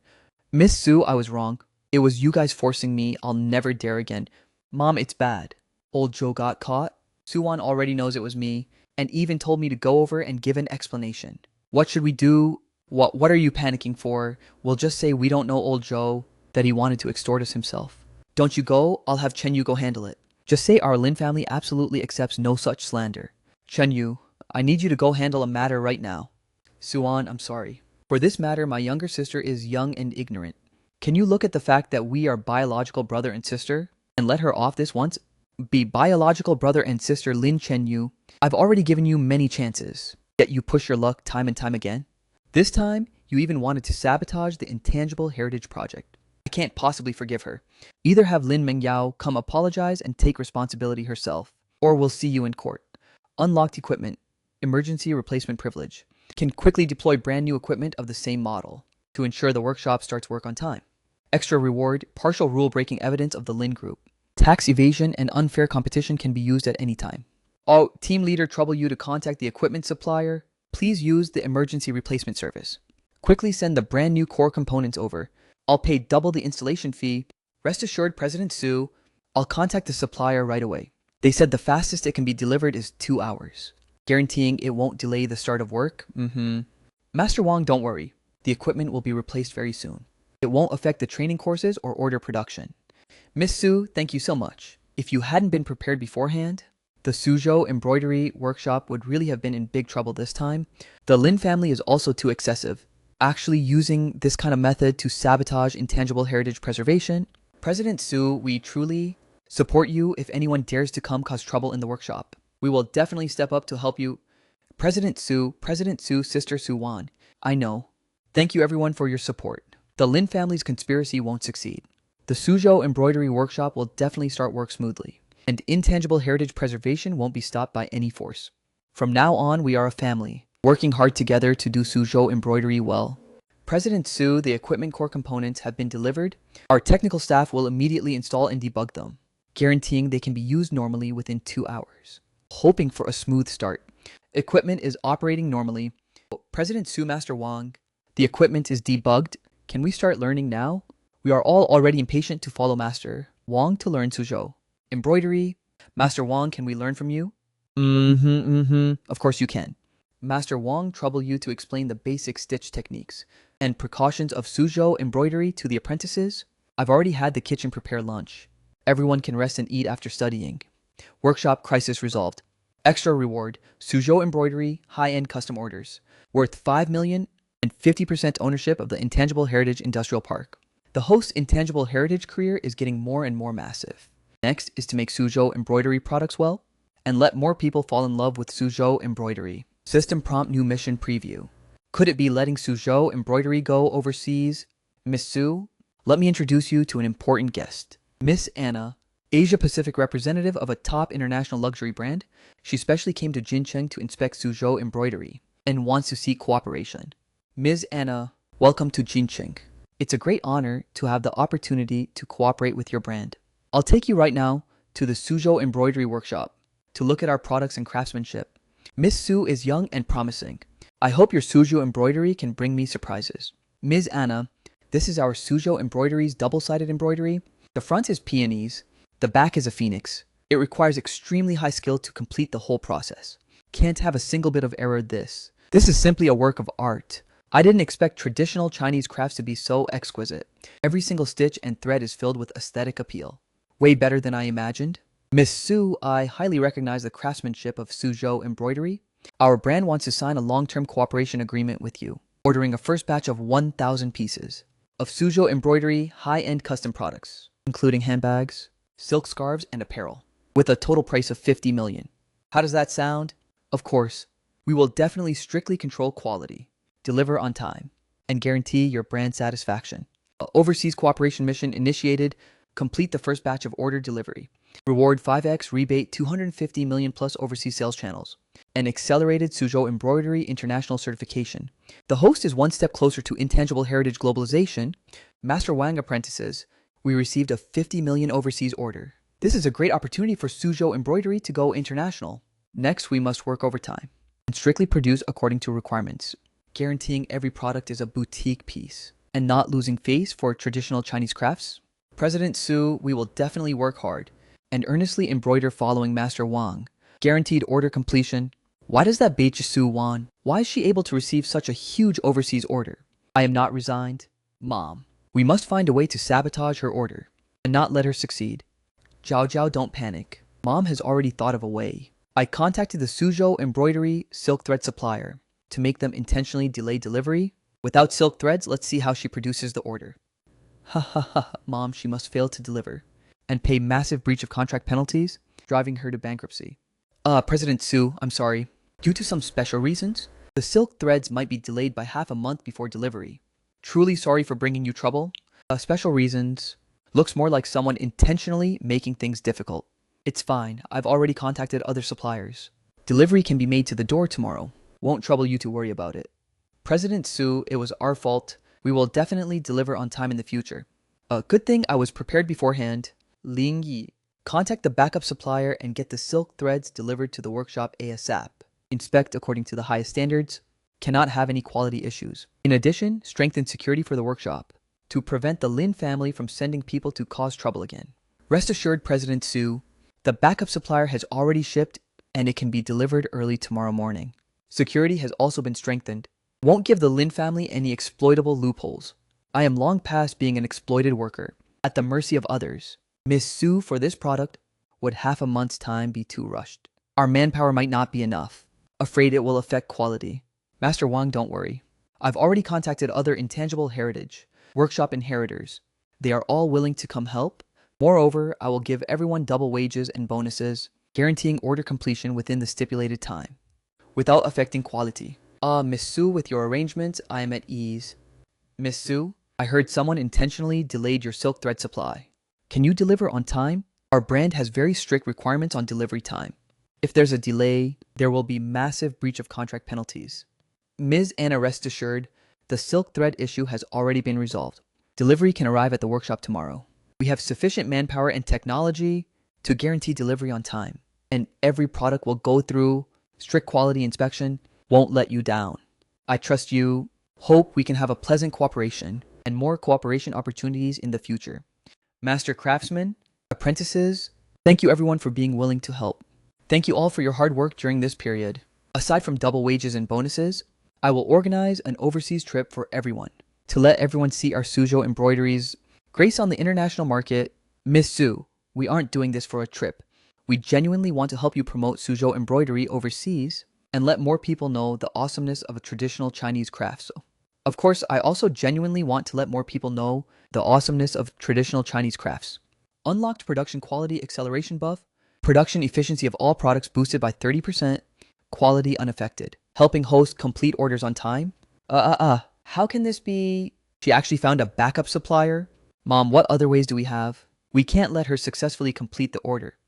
Speaker 1: Miss Su, I was wrong. It was you guys forcing me. I'll never dare again. Mom, it's bad. Old Joe got caught. Suwon already knows it was me and even told me to go over and give an explanation. What should we do? What are you panicking for? We'll just say we don't know old Joe, that he wanted to extort us himself. Don't you go, I'll have Chen Yu go handle it. Just say our Lin family absolutely accepts no such slander. Chen Yu, I need you to go handle a matter right now. Suwon, I'm sorry. For this matter, my younger sister is young and ignorant. Can you look at the fact that we are biological brother and sister and let her off this once? Be biological brother and sister Lin Chen Yu. I've already given you many chances, yet you push your luck time and time again. This time, you even wanted to sabotage the Intangible Heritage Project. I can't possibly forgive her. Either have Lin Mengyao come apologize and take responsibility herself, or we'll see you in court. Unlocked equipment, emergency replacement privilege, can quickly deploy brand new equipment of the same model to ensure the workshop starts work on time. Extra reward, partial rule-breaking evidence of the Lin Group. Tax evasion and unfair competition can be used at any time. Oh, team leader trouble you to contact the equipment supplier. Please use the emergency replacement service. Quickly send the brand new core components over. I'll pay double the installation fee. Rest assured, President Su, I'll contact the supplier right away. They said the fastest it can be delivered is 2 hours, guaranteeing it won't delay the start of work. Master Wang, don't worry. The equipment will be replaced very soon. It won't affect the training courses or order production. Miss Su, thank you so much. If you hadn't been prepared beforehand, the Suzhou embroidery workshop would really have been in big trouble this time. The Lin family is also too excessive, actually using this kind of method to sabotage intangible heritage preservation. President Su, we truly support you if anyone dares to come cause trouble in the workshop. We will definitely step up to help you. President Su, Sister Suwan. I know. Thank you everyone for your support. The Lin family's conspiracy won't succeed. The Suzhou embroidery workshop will definitely start work smoothly, and intangible heritage preservation won't be stopped by any force. From now on, we are a family, working hard together to do Suzhou embroidery well. President Su, the equipment core components have been delivered. Our technical staff will immediately install and debug them, guaranteeing they can be used normally within 2 hours. Hoping for a smooth start. Equipment is operating normally. President Su, Master Wang, the equipment is debugged. Can we start learning now? We are all already impatient to follow Master Wang to learn Suzhou embroidery. Master Wang, can we learn from you? Of course you can. Master Wang trouble you to explain the basic stitch techniques and precautions of Suzhou embroidery to the apprentices. I've already had the kitchen prepare lunch. Everyone can rest and eat after studying. Workshop crisis resolved. Extra reward, Suzhou embroidery, high-end custom orders. Worth 5 million and 50% ownership of the Intangible Heritage Industrial Park. The host's intangible heritage career is getting more and more massive. Next is to make Suzhou embroidery products well, and let more people fall in love with Suzhou embroidery. System prompt new mission preview. Could it be letting Suzhou embroidery go overseas? Miss Sue, let me introduce you to an important guest. Miss Anna, Asia Pacific representative of a top international luxury brand. She specially came to Jincheng to inspect Suzhou embroidery and wants to seek cooperation. Ms. Anna, welcome to Jincheng. It's a great honor to have the opportunity to cooperate with your brand. I'll take you right now to the Suzhou embroidery workshop to look at our products and craftsmanship. Miss Sue is young and promising. I hope your Suzhou embroidery can bring me surprises. Ms. Anna, this is our Suzhou embroidery's double-sided embroidery. The front is peonies, the back is a phoenix. It requires extremely high skill to complete the whole process. Can't have a single bit of error. This is simply a work of art. I didn't expect traditional Chinese crafts to be so exquisite. Every single stitch and thread is filled with aesthetic appeal. Way better than I imagined. Miss Sue, I highly recognize the craftsmanship of Suzhou embroidery. Our brand wants to sign a long-term cooperation agreement with you, ordering a first batch of 1,000 pieces of Suzhou embroidery high-end custom products, including handbags, silk scarves, and apparel, with a total price of 50 million. How does that sound? Of course, we will definitely strictly control quality, deliver on time, and guarantee your brand satisfaction. Overseas cooperation mission initiated. Complete the first batch of order delivery. Reward 5x rebate 250 million plus overseas sales channels. And accelerated Suzhou embroidery international certification. The host is one step closer to intangible heritage globalization. Master Wang apprentices. We received a 50 million overseas order. This is a great opportunity for Suzhou embroidery to go international. Next, we must work overtime and strictly produce according to requirements, guaranteeing every product is a boutique piece and not losing face for traditional Chinese crafts. President Su, we will definitely work hard and earnestly embroider following Master Wang. Guaranteed order completion. Why does that bitch Su Wan? Why is she able to receive such a huge overseas order? I am not resigned. Mom, we must find a way to sabotage her order and not let her succeed. Zhao Zhao, don't panic. Mom has already thought of a way. I contacted the Suzhou embroidery silk thread supplier to make them intentionally delay delivery. Without silk threads, let's see how she produces the order. Ha ha ha, Mom, she must fail to deliver and pay massive breach of contract penalties, driving her to bankruptcy. President Su, I'm sorry. Due to some special reasons, the silk threads might be delayed by half a month before delivery. Truly sorry for bringing you trouble. Special reasons. Looks more like someone intentionally making things difficult. It's fine, I've already contacted other suppliers. Delivery can be made to the door tomorrow. Won't trouble you to worry about it. President Su, it was our fault. We will definitely deliver on time in the future. Good thing I was prepared beforehand. Ling Yi, contact the backup supplier and get the silk threads delivered to the workshop ASAP. Inspect according to the highest standards. Cannot have any quality issues. In addition, strengthen security for the workshop to prevent the Lin family from sending people to cause trouble again. Rest assured, President Su, the backup supplier has already shipped and it can be delivered early tomorrow morning. Security has also been strengthened. Won't give the Lin family any exploitable loopholes. I am long past being an exploited worker, at the mercy of others. Miss Su, for this product, would half a month's time be too rushed? Our manpower might not be enough. Afraid it will affect quality. Master Wang, don't worry. I've already contacted other intangible heritage, workshop inheritors. They are all willing to come help. Moreover, I will give everyone double wages and bonuses, guaranteeing order completion within the stipulated time, without affecting quality. Miss Su, with your arrangements, I am at ease. Miss Su, I heard someone intentionally delayed your silk thread supply. Can you deliver on time? Our brand has very strict requirements on delivery time. If there's a delay, there will be massive breach of contract penalties. Ms. Anna, rest assured, the silk thread issue has already been resolved. Delivery can arrive at the workshop tomorrow. We have sufficient manpower and technology to guarantee delivery on time, and every product will go through strict quality inspection. Won't let you down. I trust you. Hope we can have a pleasant cooperation and more cooperation opportunities in the future. Master craftsmen, apprentices, thank you everyone for being willing to help. Thank you all for your hard work during this period. Aside from double wages and bonuses, I will organize an overseas trip for everyone. to let everyone see our Suzhou embroideries grace on the international market. Miss Su, we aren't doing this for a trip. We genuinely want to help you promote Suzhou embroidery overseas and let more people know the awesomeness of a traditional Chinese craft. So, of course, I also genuinely want to let more people know the awesomeness of traditional Chinese crafts. Unlocked production quality acceleration buff, production efficiency of all products boosted by 30%, quality unaffected, helping host complete orders on time. How can this be? She actually found a backup supplier? Mom, what other ways do we have? We can't let her successfully complete the order.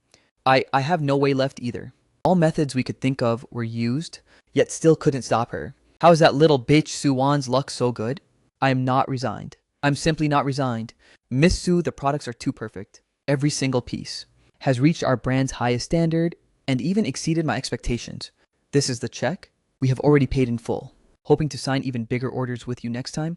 Speaker 1: I have no way left either. All methods we could think of were used, yet still couldn't stop her. How is that little bitch Suwan's luck so good? I am not resigned. I'm simply not resigned. Miss Su, the products are too perfect. Every single piece has reached our brand's highest standard and even exceeded my expectations. This is the check. We have already paid in full. Hoping to sign even bigger orders with you next time.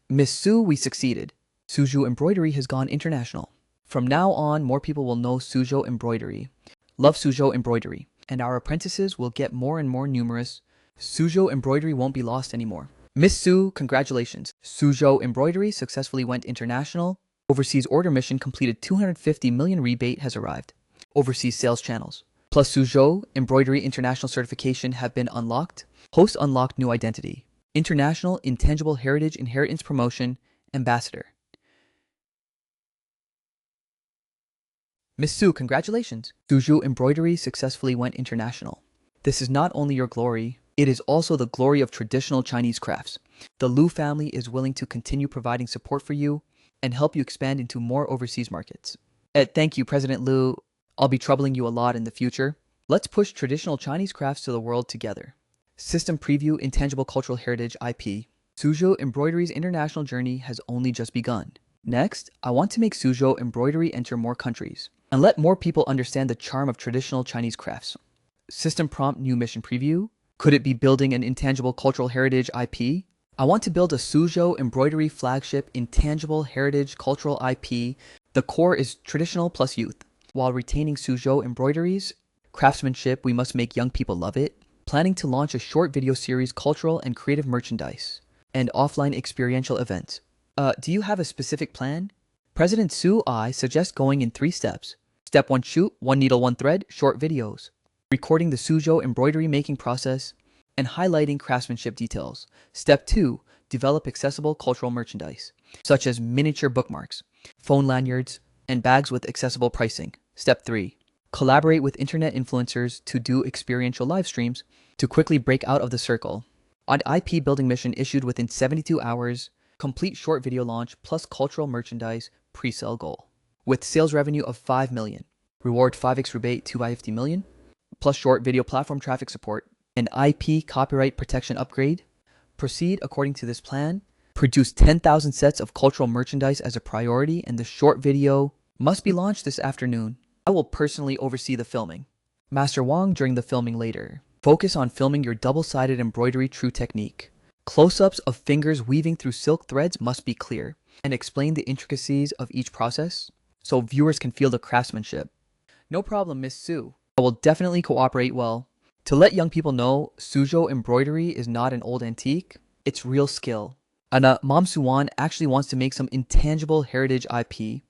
Speaker 1: Miss Su, we succeeded. Suzhou embroidery has gone international. From now on, more people will know Suzhou embroidery. Love Suzhou embroidery. And our apprentices will get more and more numerous. Suzhou embroidery won't be lost anymore. Miss Su, congratulations. Suzhou embroidery successfully went international. Overseas order mission completed 250 million rebate has arrived. Overseas sales channels. Plus Suzhou embroidery international certification have been unlocked. Host unlocked new identity. International Intangible Heritage Inheritance Promotion Ambassador. Miss Su, congratulations! Suzhou embroidery successfully went international. This is not only your glory, it is also the glory of traditional Chinese crafts. The Lu family is willing to continue providing support for you and help you expand into more overseas markets. Thank you, President Lu. I'll be troubling you a lot in the future. Let's push traditional Chinese crafts to the world together. System Preview Intangible Cultural Heritage IP. Suzhou embroidery's international journey has only just begun. Next, I want to make Suzhou embroidery enter more countries and let more people understand the charm of traditional Chinese crafts. System Prompt New Mission Preview. Could it be building an intangible cultural heritage IP? I want to build a Suzhou embroidery flagship intangible heritage cultural IP. The core is traditional plus youth. While retaining Suzhou embroideries, craftsmanship, we must make young people love it. Planning to launch a short video series, cultural and creative merchandise, and offline experiential events. Do you have a specific plan? President Su, I suggest going in 3 steps. Step 1, shoot 1 needle 1 thread short videos, recording the Suzhou embroidery making process and highlighting craftsmanship details. Step 2, develop accessible cultural merchandise, such as miniature bookmarks, phone lanyards, and bags with accessible pricing. Step 3, collaborate with internet influencers to do experiential live streams to quickly break out of the circle. On IP building mission issued within 72 hours, complete short video launch plus cultural merchandise pre-sale goal. With sales revenue of 5 million, reward 5x rebate 2 by 50 million, plus short video platform traffic support, and IP copyright protection upgrade. Proceed according to this plan. Produce 10,000 sets of cultural merchandise as a priority, and the short video must be launched this afternoon. I will personally oversee the filming. Master Wang during the filming later. Focus on filming your double-sided embroidery true technique. Close-ups of fingers weaving through silk threads must be clear, and explain the intricacies of each process so viewers can feel the craftsmanship. No problem, Miss Su. I will definitely cooperate well. To let young people know, Suzhou embroidery is not an old antique, it's real skill. And Mom Suwan actually wants to make some intangible heritage IP.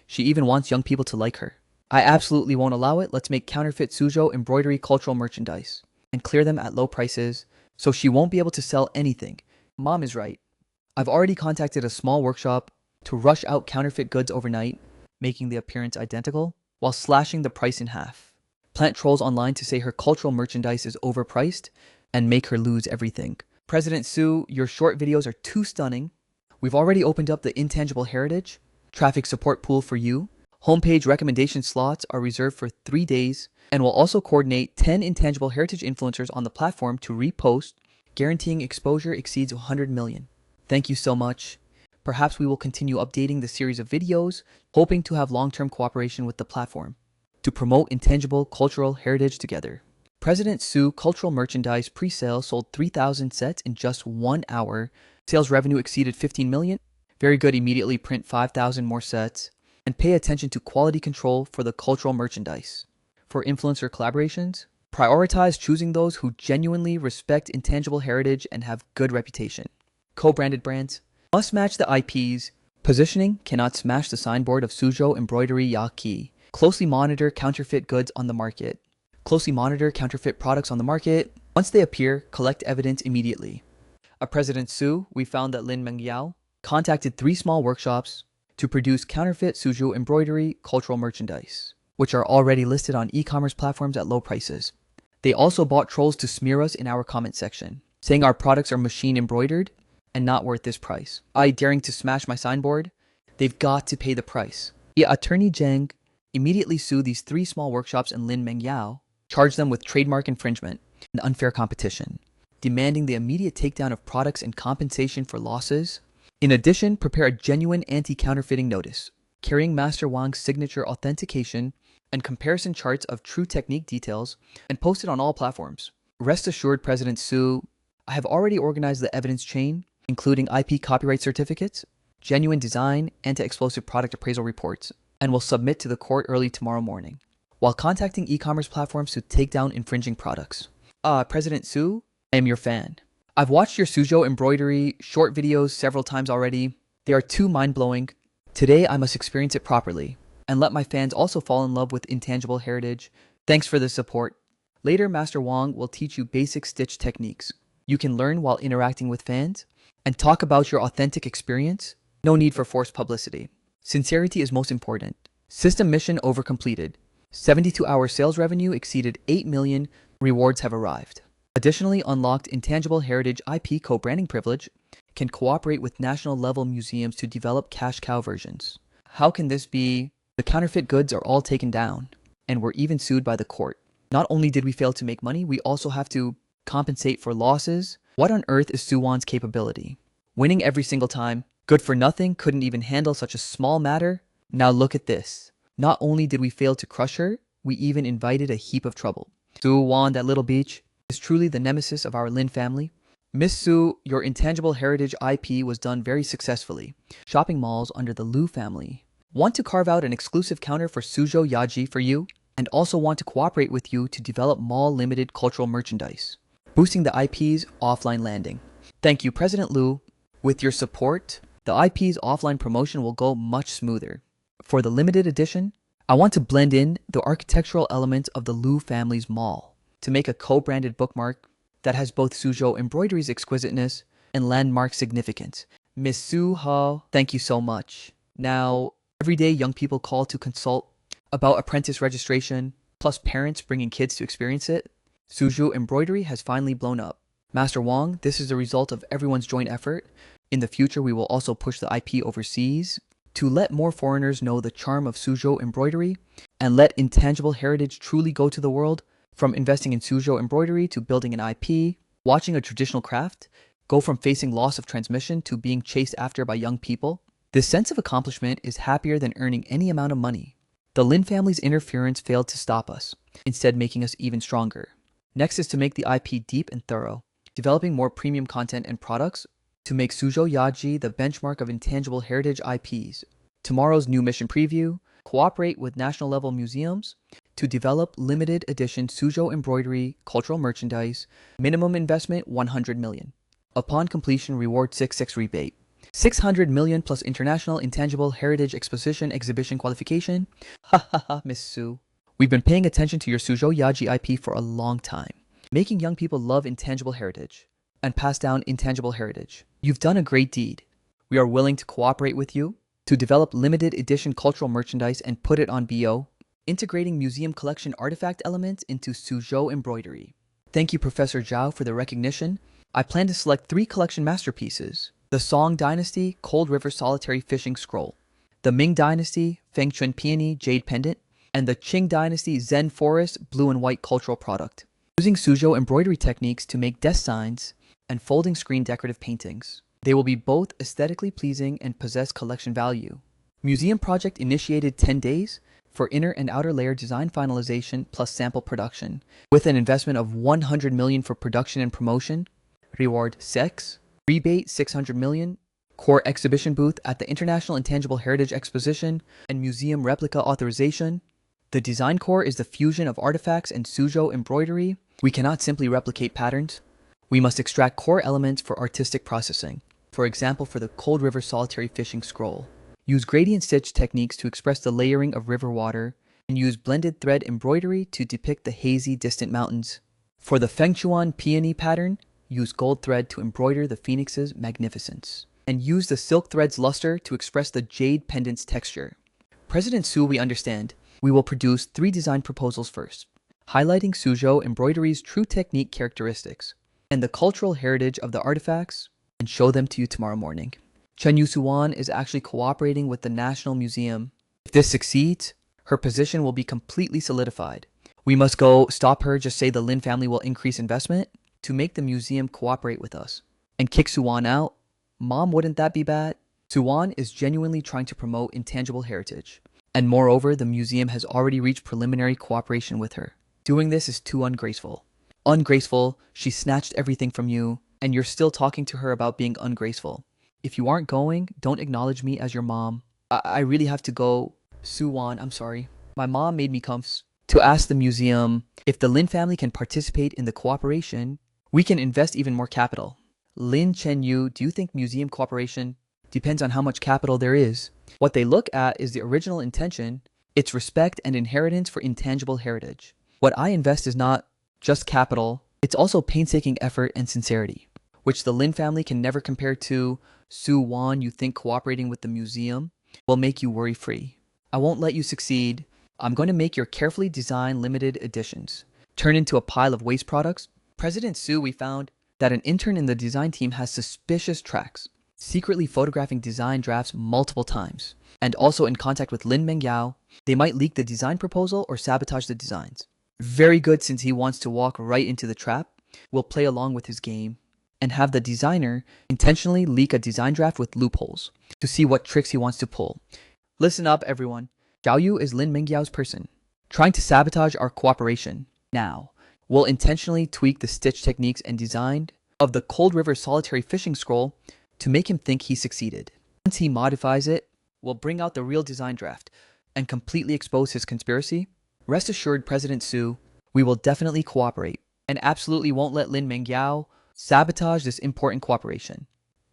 Speaker 1: She even wants young people to like her. I absolutely won't allow it. Let's make counterfeit Suzhou embroidery cultural merchandise and clear them at low prices so she won't be able to sell anything. Mom is right. I've already contacted a small workshop to rush out counterfeit goods overnight, making the appearance identical while slashing the price in half. Plant trolls online to say her cultural merchandise is overpriced and make her lose everything. President Su, your short videos are too stunning. We've already opened up the intangible heritage traffic support pool for you. Homepage recommendation slots are reserved for 3 days and will also coordinate 10 intangible heritage influencers on the platform to repost, guaranteeing exposure exceeds 100 million. Thank you so much. Perhaps we will continue updating the series of videos, hoping to have long-term cooperation with the platform to promote intangible cultural heritage together. President Su cultural merchandise pre-sale sold 3,000 sets in just 1 hour. Sales revenue exceeded 15 million. Very good, immediately print 5,000 more sets. And pay attention to quality control for the cultural merchandise. For influencer collaborations, prioritize choosing those who genuinely respect intangible heritage and have good reputation. Co-branded brands, Must match the IPs. Positioning cannot smash the signboard of Suzhou embroidery Yaki. Closely monitor counterfeit goods on the market. Closely monitor counterfeit products on the market. Once they appear, collect evidence immediately. At President Su, we found that Lin Mengyao contacted 3 small workshops to produce counterfeit Suzhou embroidery cultural merchandise, which are already listed on e-commerce platforms at low prices. They also bought trolls to smear us in our comment section, saying our products are machine embroidered and not worth this price. Daring to smash my signboard, they've got to pay the price. The attorney Zheng immediately sued these 3 small workshops and Lin Mengyao, charged them with trademark infringement and unfair competition, demanding the immediate takedown of products and compensation for losses. In addition, prepare a genuine anti-counterfeiting notice, carrying Master Wang's signature authentication and comparison charts of true technique details, and post it on all platforms. Rest assured, President Su, I have already organized the evidence chain, including IP copyright certificates, genuine design, anti-explosive product appraisal reports, and will submit to the court early tomorrow morning, while contacting e-commerce platforms to take down infringing products. President Su, I am your fan. I've watched your Suzhou embroidery short videos several times already. They are too mind-blowing. Today, I must experience it properly and let my fans also fall in love with intangible heritage. Thanks for the support. Later, Master Wang will teach you basic stitch techniques. You can learn while interacting with fans and talk about your authentic experience. No need for forced publicity. Sincerity is most important. System mission over completed. 72-hour sales revenue exceeded 8 million. Rewards have arrived. Additionally, unlocked intangible heritage IP co-branding privilege can cooperate with national-level museums to develop cash cow versions. How can this be? The counterfeit goods are all taken down, and were even sued by the court. Not only did we fail to make money, we also have to compensate for losses. What on earth is Suwon's capability? Winning every single time. Good for nothing, couldn't even handle such a small matter. Now look at this. Not only did we fail to crush her, we even invited a heap of trouble. Suwon, that little beach, is truly the nemesis of our Lin family. Miss Su, your intangible heritage IP was done very successfully. Shopping malls under the Lu family want to carve out an exclusive counter for Suzhou Yaji for you, and also want to cooperate with you to develop mall-limited cultural merchandise, boosting the IP's offline landing. Thank you, President Lu. With your support, the IP's offline promotion will go much smoother. For the limited edition, I want to blend in the architectural elements of the Lu family's mall to make a co-branded bookmark that has both Suzhou embroidery's exquisiteness and landmark significance. Miss Su Ho, thank you so much. Now, every day young people call to consult about apprentice registration, plus parents bringing kids to experience it. Suzhou embroidery has finally blown up. Master Wang, this is the result of everyone's joint effort. In the future, we will also push the IP overseas to let more foreigners know the charm of Suzhou embroidery and let intangible heritage truly go to the world. From investing in Suzhou embroidery to building an IP, watching a traditional craft go from facing loss of transmission to being chased after by young people. This sense of accomplishment is happier than earning any amount of money. The Lin family's interference failed to stop us, instead making us even stronger. Next is to make the IP deep and thorough, developing more premium content and products to make Suzhou Yaji the benchmark of intangible heritage IPs. Tomorrow's new mission preview, cooperate with national-level museums to develop limited edition Suzhou embroidery cultural merchandise, minimum investment 100 million. Upon completion, reward 6 rebate. 600 million plus international intangible heritage exhibition qualification. Ha ha ha, Miss Su. We've been paying attention to your Suzhou Yaji IP for a long time, making young people love intangible heritage and pass down intangible heritage. You've done a great deed. We are willing to cooperate with you to develop limited edition cultural merchandise and put it on BO, integrating museum collection artifact elements into Suzhou embroidery. Thank you, Professor Zhao, for the recognition. I plan to select 3 collection masterpieces: the Song Dynasty Cold River Solitary Fishing Scroll, the Ming Dynasty Fengchun Peony Jade Pendant, and the Qing Dynasty Zen Forest Blue and White Cultural Product, using Suzhou embroidery techniques to make desk signs and folding screen decorative paintings. They will be both aesthetically pleasing and possess collection value. Museum project initiated 10 days for inner and outer layer design finalization plus sample production, with an investment of 100 million for production and promotion. Reward 6. Rebate 600 million. Core exhibition booth at the International Intangible Heritage Exposition and Museum Replica Authorization. The design core is the fusion of artifacts and Suzhou embroidery. We cannot simply replicate patterns. We must extract core elements for artistic processing. for example for the Cold River Solitary Fishing Scroll. Use gradient stitch techniques to express the layering of river water, and use blended thread embroidery to depict the hazy, distant mountains. For the Fengchuan peony pattern, use gold thread to embroider the phoenix's magnificence, and use the silk thread's luster to express the jade pendant's texture. President Su, we understand. We will produce 3 design proposals first, highlighting Suzhou embroidery's true technique characteristics and the cultural heritage of the artifacts, and show them to you tomorrow morning. Chen Yusuan is actually cooperating with the National Museum. If this succeeds, her position will be completely solidified. We must go stop her, just say the Lin family will increase investment to make the museum cooperate with us, and kick Suwan out. Mom, wouldn't that be bad? Suwan is genuinely trying to promote intangible heritage, and moreover, the museum has already reached preliminary cooperation with her. Doing this is too ungraceful. Ungraceful, she snatched everything from you, and you're still talking to her about being ungraceful. If you aren't going, don't acknowledge me as your mom. I really have to go. Suwan, I'm sorry. My mom made me come to ask the museum if the Lin family can participate in the cooperation. We can invest even more capital. Lin Chen Yu, do you think museum cooperation depends on how much capital there is? What they look at is the original intention, its respect and inheritance for intangible heritage. What I invest is not just capital, it's also painstaking effort and sincerity, which the Lin family can never compare to. Su Wan, you think cooperating with the museum will make you worry-free. I won't let you succeed. I'm going to make your carefully designed limited editions turn into a pile of waste products. President Su, we found that an intern in the design team has suspicious tracks, secretly photographing design drafts multiple times, and also in contact with Lin Mengyao. They might leak the design proposal or sabotage the designs. Very good, since he wants to walk right into the trap. We'll play along with his game and have the designer intentionally leak a design draft with loopholes to see what tricks he wants to pull. Listen up, everyone. Zhao Yu is Lin Mengyao's person, trying to sabotage our cooperation. Now, we'll intentionally tweak the stitch techniques and design of the Cold River Solitary Fishing Scroll to make him think he succeeded. Once he modifies it, we'll bring out the real design draft and completely expose his conspiracy. Rest assured, President Su, we will definitely cooperate and absolutely won't let Lin Mengyao sabotage this important cooperation.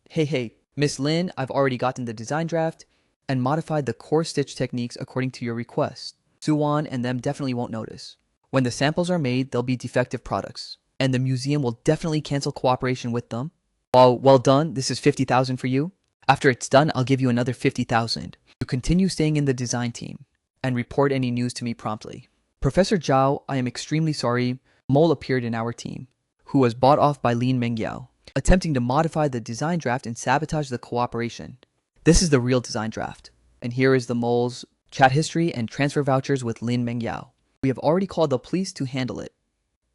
Speaker 1: Hey, Miss Lin, I've already gotten the design draft and modified the core stitch techniques according to your request. Suwan and them definitely won't notice. When the samples are made, they'll be defective products, and the museum will definitely cancel cooperation with them. Well done, this is 50,000 for you. After it's done, I'll give you another 50,000 to continue staying in the design team and report any news to me promptly. Professor Zhao, I am extremely sorry. Mole appeared in our team, who was bought off by Lin Mengyao, attempting to modify the design draft and sabotage the cooperation. This is the real design draft, and here is the mole's chat history and transfer vouchers with Lin Mengyao. We have already called the police to handle it.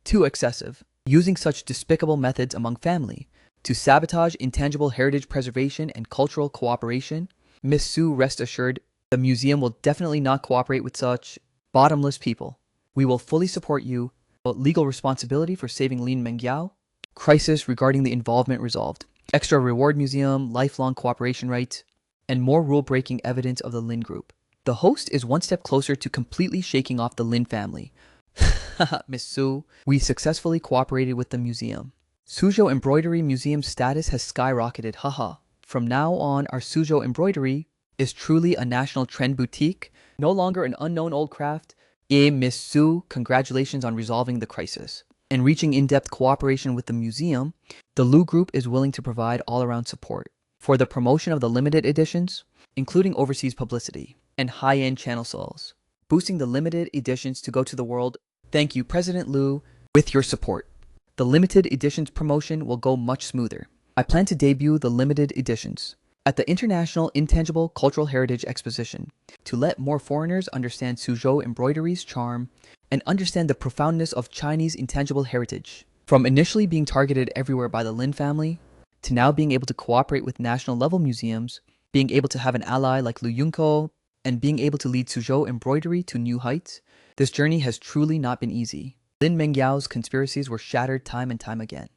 Speaker 1: Too excessive, using such despicable methods among family to sabotage intangible heritage preservation and cultural cooperation. Miss Su, rest assured, the museum will definitely not cooperate with such bottomless people. We will fully support you. Legal responsibility for saving Lin Mengyao. Crisis regarding the involvement resolved. Extra reward museum, lifelong cooperation rights, and more rule-breaking evidence of the Lin group. The host is one step closer to completely shaking off the Lin family. Miss Su, we successfully cooperated with the museum. Suzhou Embroidery Museum's status has skyrocketed, haha. From now on, our Suzhou Embroidery is truly a national trend boutique, no longer an unknown old craft. Miss Su, congratulations on resolving the crisis and reaching in-depth cooperation with the museum. The Lu Group is willing to provide all-around support for the promotion of the limited editions, including overseas publicity and high-end channel sales, boosting the limited editions to go to the world. Thank you, President Lu. With your support, the limited editions promotion will go much smoother. I plan to debut the limited editions at the International Intangible Cultural Heritage Exposition to let more foreigners understand Suzhou embroidery's charm and understand the profoundness of Chinese intangible heritage. From initially being targeted everywhere by the Lin family, to now being able to cooperate with national level museums, being able to have an ally like Lu Yunko, and being able to lead Suzhou embroidery to new heights, this journey has truly not been easy. Lin Mengyao's conspiracies were shattered time and time again,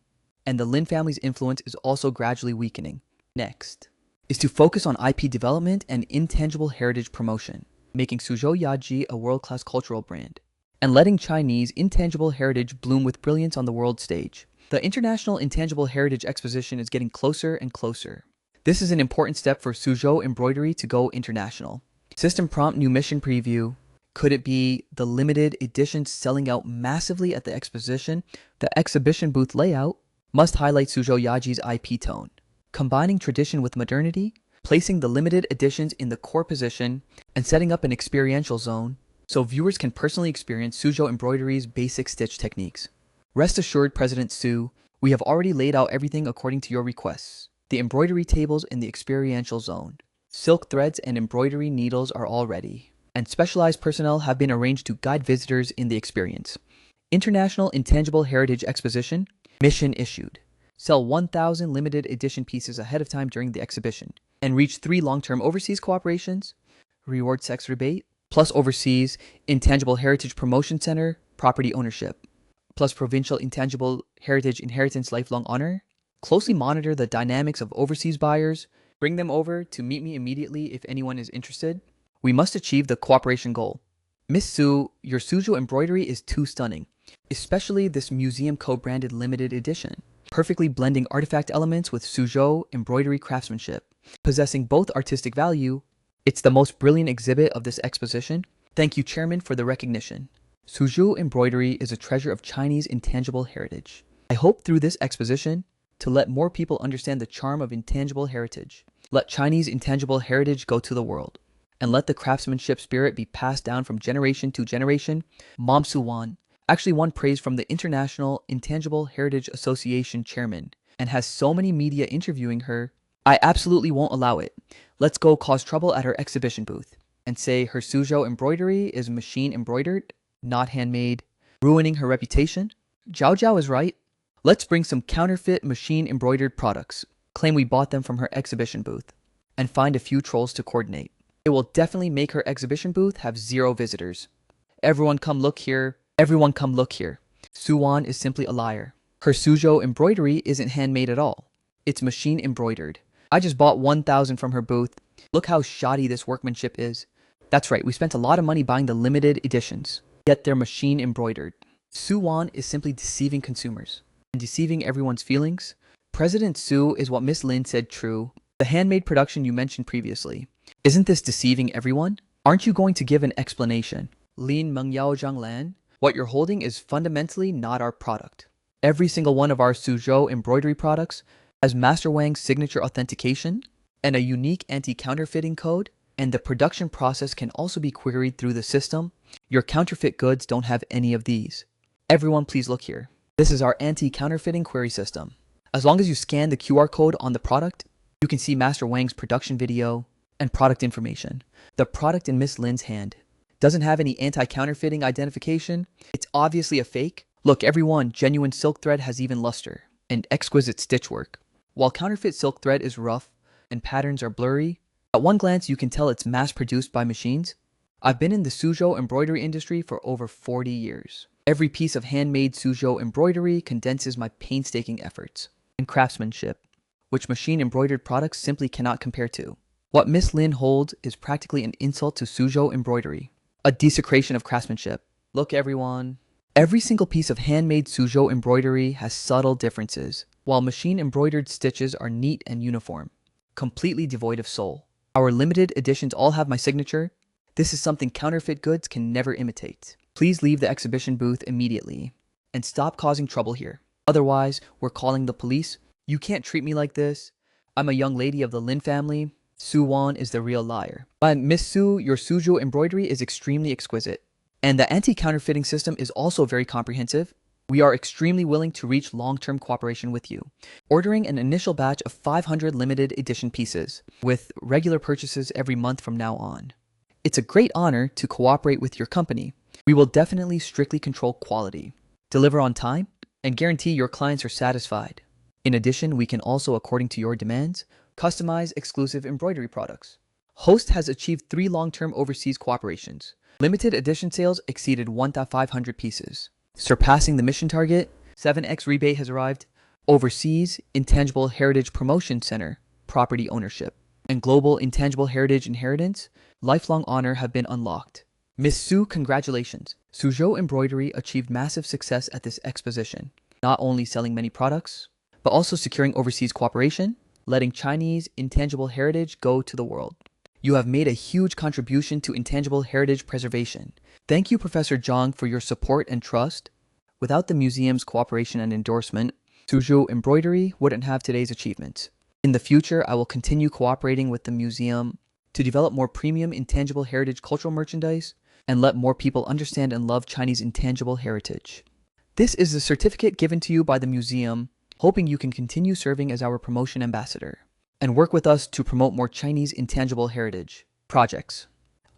Speaker 1: and the Lin family's influence is also gradually weakening. Next is to focus on IP development and intangible heritage promotion, making Suzhou Yaji a world-class cultural brand, and letting Chinese intangible heritage bloom with brilliance on the world stage. The International Intangible Heritage Exposition is getting closer and closer, This is an important step for Suzhou embroidery to go international. System prompt new mission preview. Could it be the limited editions selling out massively at the exposition? The exhibition booth layout must highlight Suzhou Yaji's IP tone, combining tradition with modernity, placing the limited editions in the core position, and setting up an experiential zone so viewers can personally experience Suzhou embroidery's basic stitch techniques. Rest assured, President Su, we have already laid out everything according to your requests. The embroidery tables in the experiential zone. Silk threads and embroidery needles are all ready, and specialized personnel have been arranged to guide visitors in the experience. International Intangible Heritage Exposition, mission issued. Sell 1,000 limited edition pieces ahead of time during the exhibition, and reach 3 long-term overseas cooperations, reward sex rebate, plus overseas Intangible Heritage Promotion Center, property ownership, plus provincial Intangible Heritage Inheritance lifelong honor. Closely monitor the dynamics of overseas buyers. Bring them over to meet me immediately if anyone is interested. We must achieve the cooperation goal. Miss Su, your Suzhou embroidery is too stunning, especially this museum co-branded limited edition, perfectly blending artifact elements with Suzhou embroidery craftsmanship, possessing both artistic value. It's the most brilliant exhibit of this exposition. Thank you, Chairman, for the recognition. Suzhou embroidery is a treasure of Chinese intangible heritage. I hope through this exposition to let more people understand the charm of intangible heritage. Let Chinese intangible heritage go to the world, and let the craftsmanship spirit be passed down from generation to generation. Mom Su-wan actually won praise from the International Intangible Heritage Association chairman and has so many media interviewing her. I absolutely won't allow it. Let's go cause trouble at her exhibition booth and say her Suzhou embroidery is machine embroidered, not handmade, ruining her reputation. Zhao Zhao is right. Let's bring some counterfeit machine embroidered products, claim we bought them from her exhibition booth, and find a few trolls to coordinate. It will definitely make her exhibition booth have 0 visitors. Everyone come look here. Everyone come look here. Su-wan is simply a liar. Her Suzhou embroidery isn't handmade at all. It's machine embroidered. I just bought 1,000 from her booth. Look how shoddy this workmanship is. That's right, we spent a lot of money buying the limited editions, yet they're machine embroidered. Su-wan is simply deceiving consumers and deceiving everyone's feelings. President Su, is what Miss Lin said true? The handmade production you mentioned previously. Isn't this deceiving everyone? Aren't you going to give an explanation? Lin Mengyao Zhanglan, what you're holding is fundamentally not our product. Every single one of our Suzhou embroidery products has Master Wang's signature authentication and a unique anti-counterfeiting code, and the production process can also be queried through the system. Your counterfeit goods don't have any of these. Everyone please look here. This is our anti-counterfeiting query system. As long as you scan the QR code on the product, you can see Master Wang's production video and product information. The product in Miss Lin's hand doesn't have any anti-counterfeiting identification. It's obviously a fake. Look, everyone, genuine silk thread has even luster and exquisite stitch work. While counterfeit silk thread is rough and patterns are blurry, at one glance you can tell it's mass-produced by machines. I've been in the Suzhou embroidery industry for over 40 years. Every piece of handmade Suzhou embroidery condenses my painstaking efforts and craftsmanship, which machine embroidered products simply cannot compare to. What Miss Lin holds is practically an insult to Suzhou embroidery, a desecration of craftsmanship. Look, everyone. Every single piece of handmade Suzhou embroidery has subtle differences, while machine embroidered stitches are neat and uniform, completely devoid of soul. Our limited editions all have my signature. This is something counterfeit goods can never imitate. Please leave the exhibition booth immediately and stop causing trouble here. Otherwise, we're calling the police. You can't treat me like this. I'm a young lady of the Lin family. Su-wan is the real liar. But Miss Su, your Suzhou embroidery is extremely exquisite. And the anti-counterfeiting system is also very comprehensive. We are extremely willing to reach long-term cooperation with you, ordering an initial batch of 500 limited edition pieces, with regular purchases every month from now on. It's a great honor to cooperate with your company. We will definitely strictly control quality, deliver on time, and guarantee your clients are satisfied. In addition, we can also, according to your demands, customize exclusive embroidery products. Host has achieved 3 long-term overseas cooperations. Limited edition sales exceeded 1,500 pieces. Surpassing the mission target, 7x rebate has arrived. Overseas Intangible Heritage Promotion Center, property ownership, and Global Intangible Heritage Inheritance, lifelong honor have been unlocked. Miss Su, congratulations. Suzhou embroidery achieved massive success at this exposition, not only selling many products, but also securing overseas cooperation. letting Chinese intangible heritage go to the world. You have made a huge contribution to intangible heritage preservation. Thank you, Professor Zhang, for your support and trust. Without the museum's cooperation and endorsement, Suzhou Embroidery wouldn't have today's achievements. In the future, I will continue cooperating with the museum to develop more premium intangible heritage cultural merchandise and let more people understand and love Chinese intangible heritage. This is the certificate given to you by the museum, hoping you can continue serving as our promotion ambassador and work with us to promote more Chinese intangible heritage projects.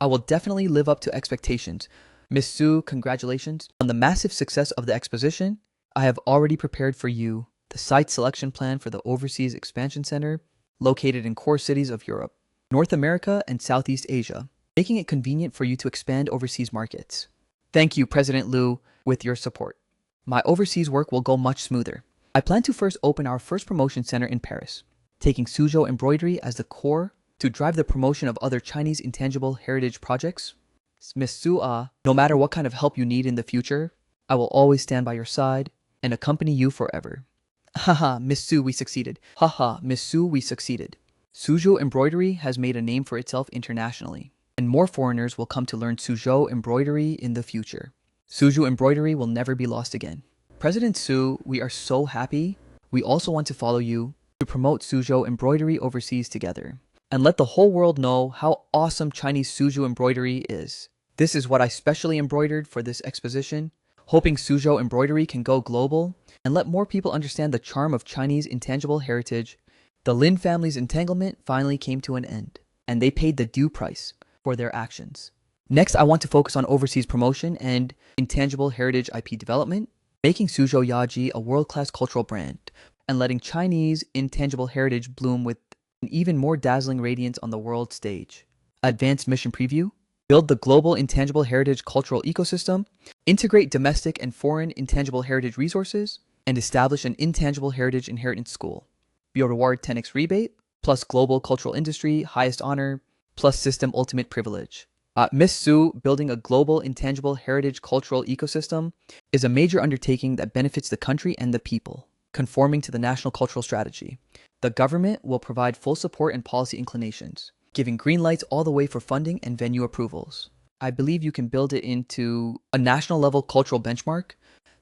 Speaker 1: I will definitely live up to expectations. Miss Su, congratulations on the massive success of the exposition. I have already prepared for you the site selection plan for the Overseas Expansion Center located in core cities of Europe, North America, and Southeast Asia, making it convenient for you to expand overseas markets. Thank you, President Liu, with your support. My overseas work will go much smoother. I plan to first open our first promotion center in Paris, taking Suzhou Embroidery as the core to drive the promotion of other Chinese intangible heritage projects. Miss Su, no matter what kind of help you need in the future, I will always stand by your side and accompany you forever. Haha, Miss Su, we succeeded. Haha, Miss Su, we succeeded. Suzhou Embroidery has made a name for itself internationally, and more foreigners will come to learn Suzhou Embroidery in the future. Suzhou Embroidery will never be lost again. President Su, we are so happy. We also want to follow you to promote Suzhou Embroidery overseas together and let the whole world know how awesome Chinese Suzhou Embroidery is. This is what I specially embroidered for this exposition, hoping Suzhou Embroidery can go global and let more people understand the charm of Chinese intangible heritage. The Lin family's entanglement finally came to an end, and they paid the due price for their actions. Next, I want to focus on overseas promotion and intangible heritage IP development, making Suzhou Yaji a world-class cultural brand, and letting Chinese intangible heritage bloom with an even more dazzling radiance on the world stage. Advanced mission preview: build the global intangible heritage cultural ecosystem, integrate domestic and foreign intangible heritage resources, and establish an intangible heritage inheritance school. Be a reward 10x rebate, plus global cultural industry, highest honor, plus system ultimate privilege. Miss Su, building a global intangible heritage cultural ecosystem is a major undertaking that benefits the country and the people, conforming to the national cultural strategy. The government will provide full support and policy inclinations, giving green lights all the way for funding and venue approvals. I believe you can build it into a national level cultural benchmark.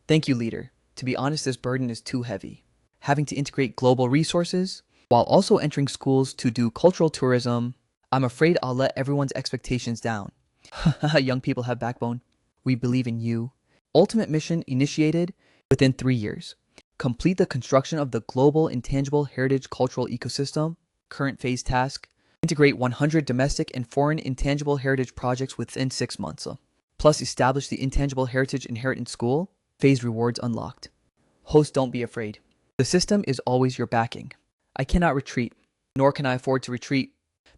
Speaker 1: Thank you, leader. To be honest, this burden is too heavy. Having to integrate global resources while also entering schools to do cultural tourism, I'm afraid I'll let everyone's expectations down. Young people have backbone. We believe in you. Ultimate mission initiated within 3 years. Complete the construction of the global intangible heritage cultural ecosystem. Current phase task: integrate 100 domestic and foreign intangible heritage projects within 6 months. Plus establish the intangible heritage inheritance school. Phase rewards unlocked. Host, don't be afraid. The system is always your backing. I cannot retreat, nor can I afford to retreat.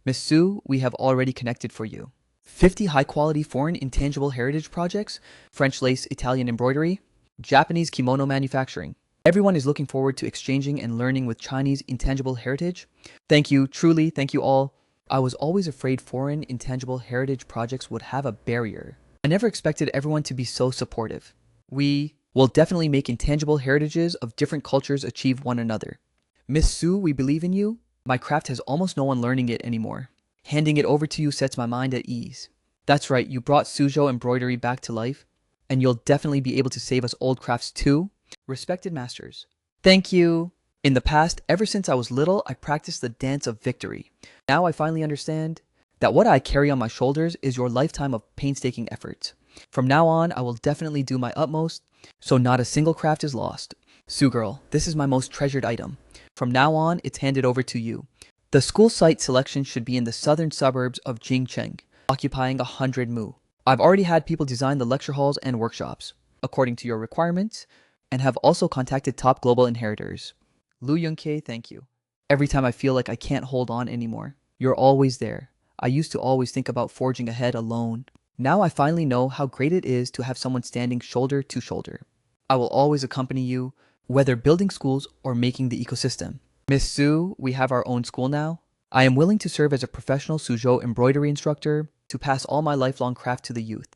Speaker 1: Miss Su, we have already connected for you. 50 high-quality foreign intangible heritage projects, French lace, Italian embroidery, Japanese kimono manufacturing. Everyone is looking forward to exchanging and learning with Chinese intangible heritage. Thank you, truly, thank you all. I was always afraid foreign intangible heritage projects would have a barrier. I never expected everyone to be so supportive. We will definitely make intangible heritages of different cultures achieve one another. Miss Su, we believe in you. My craft has almost no one learning it anymore. Handing it over to you sets my mind at ease. That's right, you brought Suzhou Embroidery back to life, and you'll definitely be able to save us old crafts too. Respected masters, thank you. In the past, ever since I was little, I practiced the dance of victory. Now I finally understand that what I carry on my shoulders is your lifetime of painstaking efforts. From now on, I will definitely do my utmost, so not a single craft is lost. Su girl, this is my most treasured item. From now on, it's handed over to you. The school site selection should be in the southern suburbs of Jingcheng, occupying 100 mu. I've already had people design the lecture halls and workshops, according to your requirements, and have also contacted top global inheritors. Lu Yunke, thank you. Every time I feel like I can't hold on anymore, you're always there. I used to always think about forging ahead alone. Now I finally know how great it is to have someone standing shoulder to shoulder. I will always accompany you, whether building schools or making the ecosystem. Miss Su, we have our own school now. I am willing to serve as a professional Suzhou embroidery instructor to pass all my lifelong craft to the youth,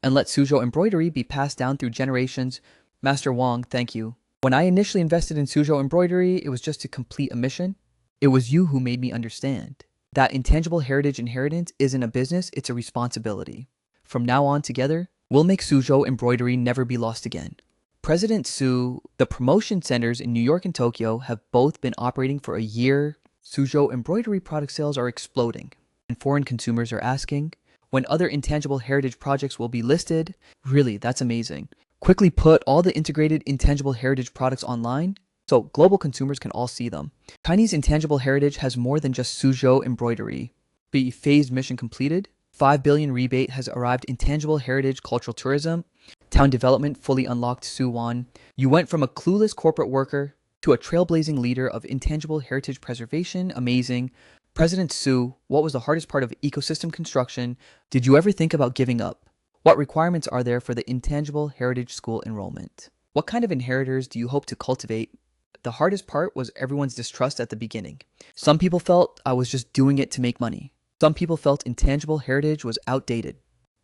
Speaker 1: and let Suzhou embroidery be passed down through generations. Master Wang, thank you. When I initially invested in Suzhou embroidery, it was just to complete a mission. It was you who made me understand that intangible heritage inheritance isn't a business, it's a responsibility. From now on, together, we'll make Suzhou embroidery never be lost again. President Su, the promotion centers in New York and Tokyo have both been operating for a year. Suzhou embroidery product sales are exploding, and foreign consumers are asking when other intangible heritage projects will be listed. Really, that's amazing. Quickly put all the integrated intangible heritage products online so global consumers can all see them. Chinese intangible heritage has more than just Suzhou embroidery. The phased mission completed. 5 billion rebate has arrived. Intangible heritage cultural tourism. Town development fully unlocked. Suwon. You went from a clueless corporate worker to a trailblazing leader of intangible heritage preservation. Amazing. President Su, what was the hardest part of ecosystem construction? Did you ever think about giving up? What requirements are there for the intangible heritage school enrollment? What kind of inheritors do you hope to cultivate? The hardest part was everyone's distrust at the beginning. Some people felt I was just doing it to make money. Some people felt intangible heritage was outdated.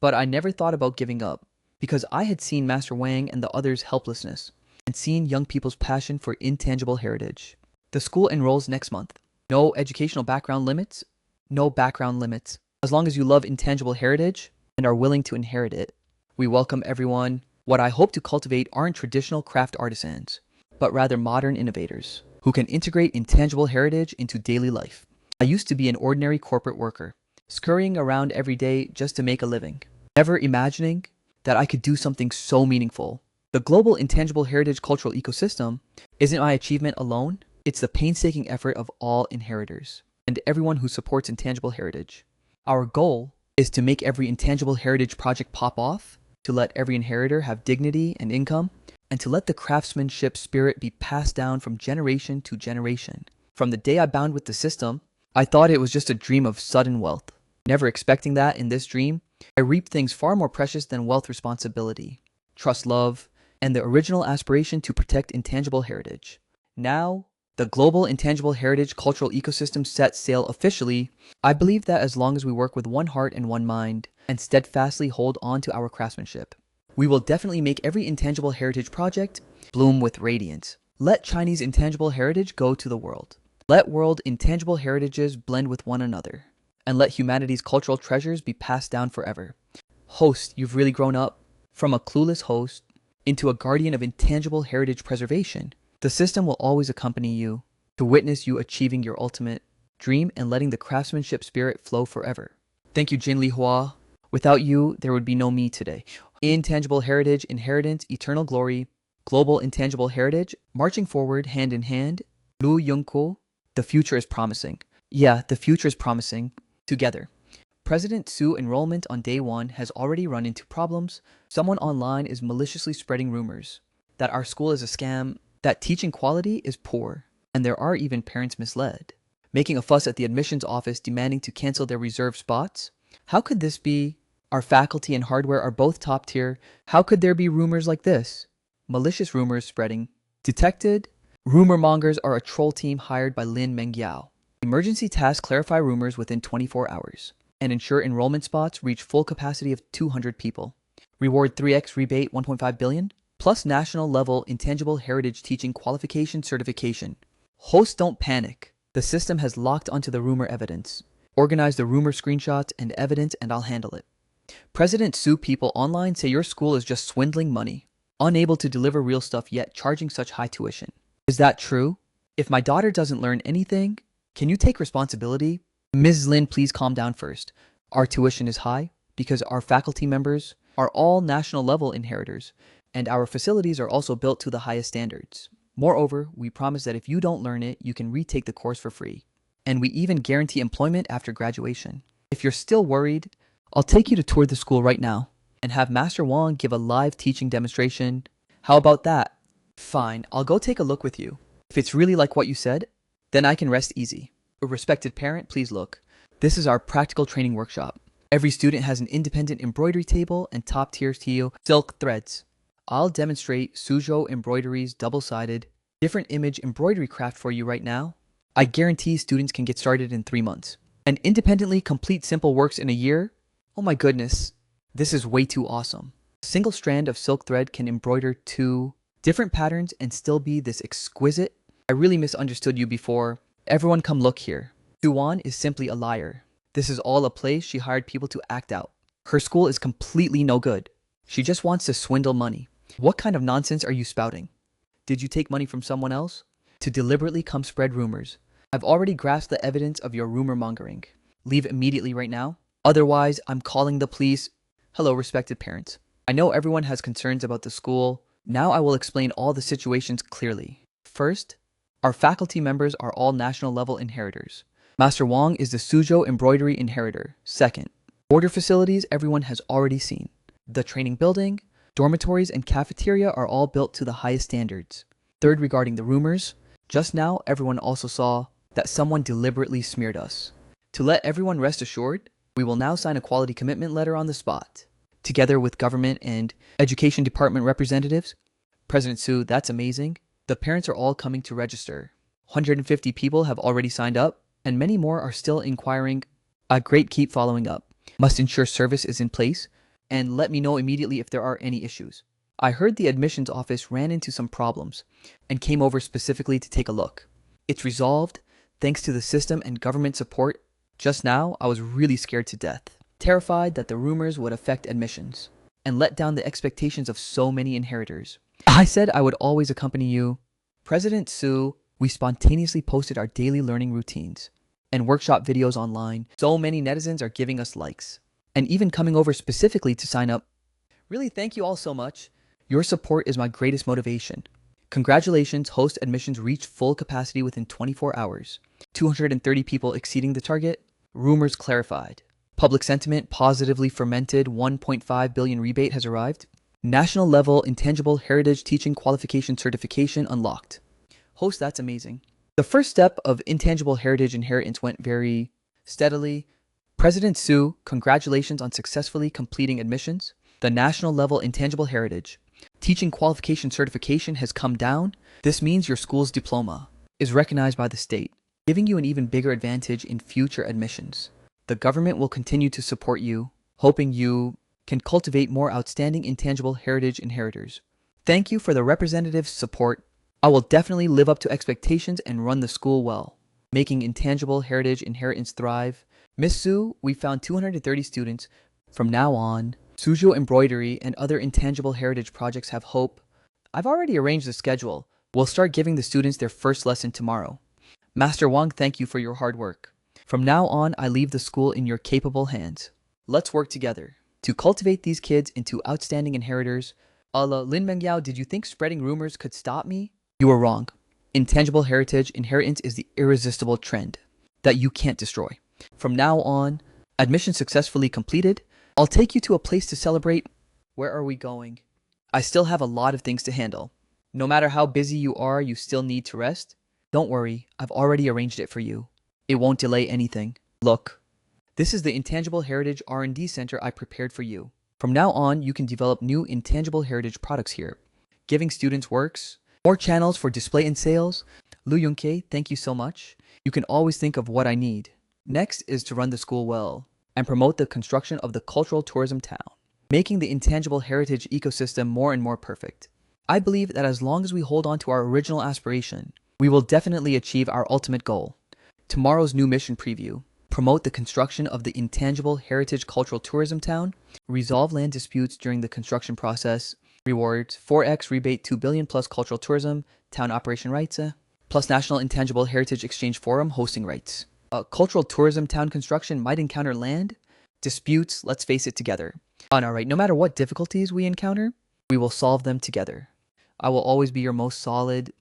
Speaker 1: But I never thought about giving up because I had seen Master Wang and the others' helplessness and seen young people's passion for intangible heritage. The school enrolls next month. No educational background limits. No background limits. As long as you love intangible heritage and are willing to inherit it. We welcome everyone. What I hope to cultivate aren't traditional craft artisans, but rather modern innovators who can integrate intangible heritage into daily life. I used to be an ordinary corporate worker, scurrying around every day just to make a living, never imagining that I could do something so meaningful. The global intangible heritage cultural ecosystem isn't my achievement alone, it's the painstaking effort of all inheritors and everyone who supports intangible heritage. Our goal is to make every intangible heritage project pop off, to let every inheritor have dignity and income, and to let the craftsmanship spirit be passed down from generation to generation. From the day I bound with the system, I thought it was just a dream of sudden wealth. Never expecting that in this dream, I reaped things far more precious than wealth: responsibility, trust, love, and the original aspiration to protect intangible heritage. Now, the global intangible heritage cultural ecosystem sets sail officially. I believe that as long as we work with one heart and one mind, and steadfastly hold on to our craftsmanship, we will definitely make every intangible heritage project bloom with radiance. Let Chinese intangible heritage go to the world. Let world intangible heritages blend with one another. And let humanity's cultural treasures be passed down forever. Host, you've really grown up. From a clueless host into a guardian of intangible heritage preservation. The system will always accompany you to witness you achieving your ultimate dream and letting the craftsmanship spirit flow forever. Thank you, Jin Li Hua. Without you, there would be no me today. Intangible heritage, inheritance, eternal glory, global intangible heritage, marching forward hand in hand. Lu Yongko, the future is promising. Yeah, the future is promising. Together. President Su enrollment on day one has already run into problems. Someone online is maliciously spreading rumors that our school is a scam, that teaching quality is poor, and there are even parents misled, making a fuss at the admissions office demanding to cancel their reserved spots. How could this be? Our faculty and hardware are both top tier. How could there be rumors like this? Malicious rumors spreading. Detected. Rumor mongers are a troll team hired by Lin Mengyao. Emergency task: clarify rumors within 24 hours and ensure enrollment spots reach full capacity of 200 people. Reward 3x rebate 1.5 billion plus national level intangible heritage teaching qualification certification. Hosts, don't panic. The system has locked onto the rumor evidence. Organize the rumor screenshots and evidence and I'll handle it. President Su, people online say your school is just swindling money, unable to deliver real stuff yet charging such high tuition. Is that true? If my daughter doesn't learn anything, can you take responsibility? Ms. Lin, please calm down first. Our tuition is high because our faculty members are all national level inheritors, and our facilities are also built to the highest standards. Moreover, we promise that if you don't learn it, you can retake the course for free. And we even guarantee employment after graduation. If you're still worried, I'll take you to tour the school right now and have Master Wang give a live teaching demonstration. How about that? Fine, I'll go take a look with you. If it's really like what you said, then I can rest easy. A respected parent, please look. This is our practical training workshop. Every student has an independent embroidery table and top-tier steel silk threads. I'll demonstrate Suzhou embroidery's double-sided, different image embroidery craft for you right now. I guarantee students can get started in 3 months and independently complete simple works in a year. Oh my goodness, this is way too awesome. A single strand of silk thread can embroider 2 different patterns and still be this exquisite. I really misunderstood you before. Everyone come look here. Suwon is simply a liar. This is all a play she hired people to act out. Her school is completely no good. She just wants to swindle money. What kind of nonsense are you spouting? Did you take money from someone else? To deliberately come spread rumors. I've already grasped the evidence of your rumor mongering. Leave immediately right now. Otherwise, I'm calling the police. Hello, respected parents. I know everyone has concerns about the school. Now I will explain all the situations clearly. First, our faculty members are all national level inheritors. Master Wong is the Suzhou embroidery inheritor. Second, border facilities everyone has already seen. The training building, dormitories, and cafeteria are all built to the highest standards. Third, regarding the rumors, just now everyone also saw that someone deliberately smeared us. To let everyone rest assured, we will now sign a quality commitment letter on the spot. Together with government and education department representatives. President Su, that's amazing. The parents are all coming to register. 150 people have already signed up, and many more are still inquiring. Great, keep following up. Must ensure service is in place, and let me know immediately if there are any issues. I heard the admissions office ran into some problems, and came over specifically to take a look. It's resolved, thanks to the system and government support. Just now, I was really scared to death, terrified that the rumors would affect admissions, and let down the expectations of so many inheritors. I said I would always accompany you. President Su, we spontaneously posted our daily learning routines and workshop videos online. So many netizens are giving us likes, and even coming over specifically to sign up. Really, thank you all so much. Your support is my greatest motivation. Congratulations, host admissions reached full capacity within 24 hours. 230 people exceeding the target. Rumors clarified. Public sentiment positively fermented. 1.5 billion rebate has arrived. National level intangible heritage teaching qualification certification unlocked. Host, that's amazing. The first step of intangible heritage inheritance went very steadily. President Su, congratulations on successfully completing admissions. The national level intangible heritage teaching qualification certification has come down. This means your school's diploma is recognized by the state, giving you an even bigger advantage in future admissions. The government will continue to support you, hoping you can cultivate more outstanding intangible heritage inheritors. Thank you for the representative's support. I will definitely live up to expectations and run the school well, making intangible heritage inheritance thrive. Miss Su, we found 230 students. From now on, Suzhou embroidery and other intangible heritage projects have hope. I've already arranged the schedule. We'll start giving the students their first lesson tomorrow. Master Wang, thank you for your hard work. From now on, I leave the school in your capable hands. Let's work together to cultivate these kids into outstanding inheritors. Lin Mengyao, did you think spreading rumors could stop me? You were wrong. Intangible heritage inheritance is the irresistible trend that you can't destroy. From now on, admission successfully completed. I'll take you to a place to celebrate. Where are we going? I still have a lot of things to handle. No matter how busy you are, you still need to rest. Don't worry, I've already arranged it for you. It won't delay anything. Look, this is the Intangible Heritage R&D Center I prepared for you. From now on, you can develop new intangible heritage products here, giving students works, more channels for display and sales. Lu Yunke, thank you so much. You can always think of what I need. Next is to run the school well and promote the construction of the cultural tourism town, making the intangible heritage ecosystem more and more perfect. I believe that as long as we hold on to our original aspiration, we will definitely achieve our ultimate goal. Tomorrow's new mission preview: promote the construction of the intangible heritage cultural tourism town, resolve land disputes during the construction process, rewards 4x rebate 2 billion plus cultural tourism, town operation rights, plus national intangible heritage exchange forum hosting rights. Cultural tourism town construction might encounter land disputes. Let's face it together. Alright, no matter what difficulties we encounter, we will solve them together. I will always be your most solid.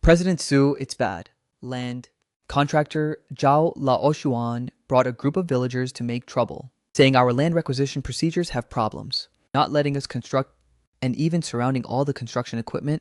Speaker 1: President Su, it's bad. Land. Contractor Zhao Laoshuan brought a group of villagers to make trouble, saying our land requisition procedures have problems, not letting us construct, and even surrounding all the construction equipment.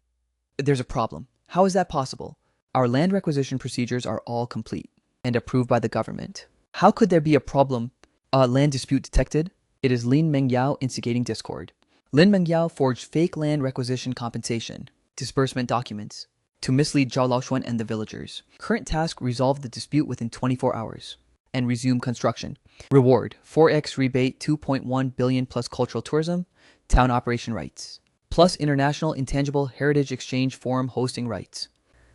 Speaker 1: There's a problem. How is that possible? Our land requisition procedures are all complete and approved by the government. How could there be a problem? Land dispute detected. It is Lin Mengyao instigating discord. Lin Mengyao forged fake land requisition compensation disbursement documents to mislead Zhao Laoshuan and the villagers. Current task: resolve the dispute within 24 hours and resume construction. Reward: 4x rebate 2.1 billion plus cultural tourism, town operation rights, plus international intangible heritage exchange forum hosting rights.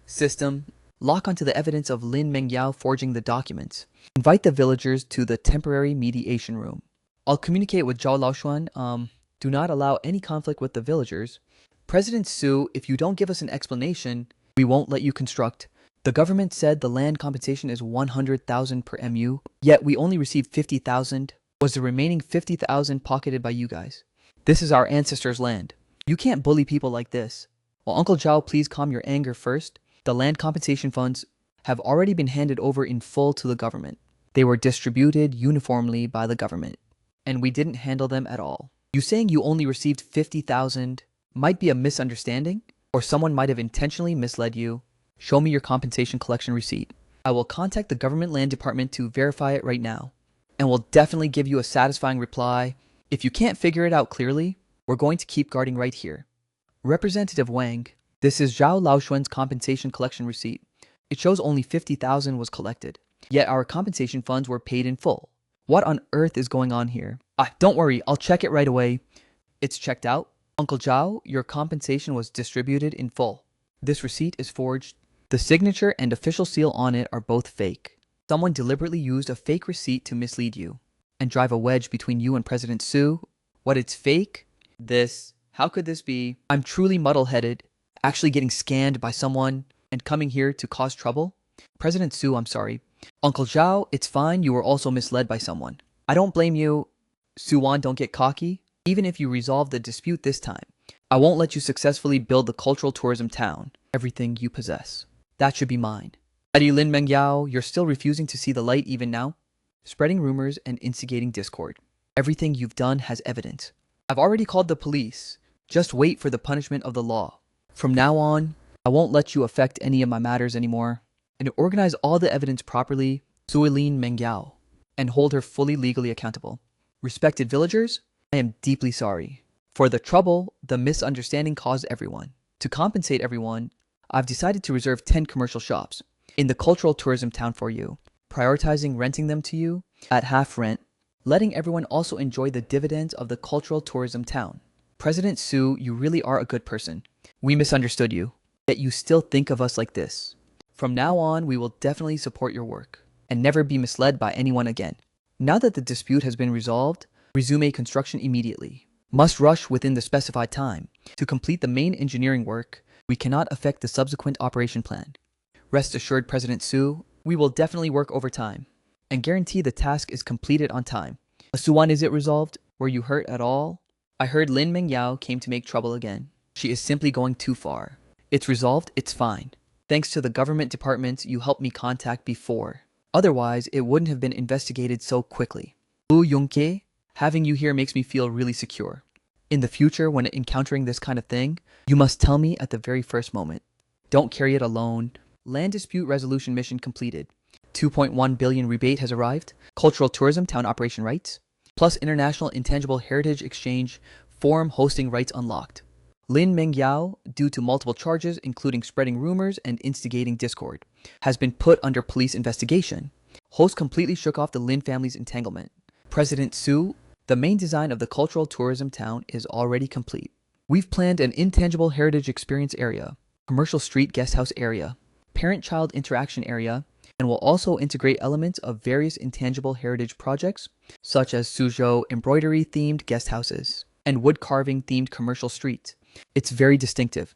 Speaker 1: System: Lock onto the evidence of Lin Mengyao forging the documents. Invite the villagers to the temporary mediation room. I'll communicate with Zhao Laoshuan. Do not allow any conflict with the villagers. President Su, if you don't give us an explanation, we won't let you construct. The government said the land compensation is 100,000 per MU, yet we only received 50,000. Was the remaining 50,000 pocketed by you guys? This is our ancestors' land. You can't bully people like this. Well, Uncle Zhao, please calm your anger first. The land compensation funds have already been handed over in full to the government. They were distributed uniformly by the government, and we didn't handle them at all. You saying you only received 50,000 might be a misunderstanding, or someone might have intentionally misled you. Show me your compensation collection receipt. I will contact the government land department to verify it right now, and will definitely give you a satisfying reply. If you can't figure it out clearly, we're going to keep guarding right here. Representative Wang, this is Zhao Laoshuan's compensation collection receipt. It shows only 50,000 was collected, yet our compensation funds were paid in full. What on earth is going on here? Don't worry, I'll check it right away. It's checked out. Uncle Zhao, your compensation was distributed in full. This receipt is forged. The signature and official seal on it are both fake. Someone deliberately used a fake receipt to mislead you and drive a wedge between you and President Su. What, it's fake? How could this be? I'm truly muddle-headed, actually getting scanned by someone and coming here to cause trouble? President Su, I'm sorry. Uncle Zhao, it's fine, you were also misled by someone. I don't blame you. Suwan, don't get cocky. Even if you resolve the dispute this time, I won't let you successfully build the cultural tourism town. Everything you possess. That should be mine. Eddie Lin Mengyao, you're still refusing to see the light even now? Spreading rumors and instigating discord. Everything you've done has evidence. I've already called the police. Just wait for the punishment of the law. From now on, I won't let you affect any of my matters anymore. And to organize all the evidence properly, Suilin Mengyao, and hold her fully legally accountable. Respected villagers, I am deeply sorry for the trouble the misunderstanding caused everyone. To compensate everyone, I've decided to reserve 10 commercial shops in the cultural tourism town for you, prioritizing renting them to you at half rent, letting everyone also enjoy the dividends of the cultural tourism town. President Su, you really are a good person. We misunderstood you, yet you still think of us like this. From now on, we will definitely support your work and never be misled by anyone again. Now that the dispute has been resolved, resume construction immediately. Must rush within the specified time. To complete the main engineering work, we cannot affect the subsequent operation plan. Rest assured, President Su, we will definitely work overtime and guarantee the task is completed on time. Suwan, is it resolved? Were you hurt at all? I heard Lin Mengyao came to make trouble again. She is simply going too far. It's resolved, it's fine. Thanks to the government departments you helped me contact before. Otherwise, it wouldn't have been investigated so quickly. Lu Yongke, having you here makes me feel really secure. In the future, when encountering this kind of thing, you must tell me at the very first moment. Don't carry it alone. Land dispute resolution mission completed. 2.1 billion rebate has arrived. Cultural tourism town operation rights. Plus international intangible heritage exchange forum hosting rights unlocked. Lin Mengyao, due to multiple charges including spreading rumors and instigating discord, has been put under police investigation. Host completely shook off the Lin family's entanglement. President Su, the main design of the cultural tourism town is already complete. We've planned an intangible heritage experience area, commercial street guesthouse area, parent-child interaction area, and will also integrate elements of various intangible heritage projects, such as Suzhou embroidery-themed guesthouses and wood-carving-themed commercial streets. It's very distinctive.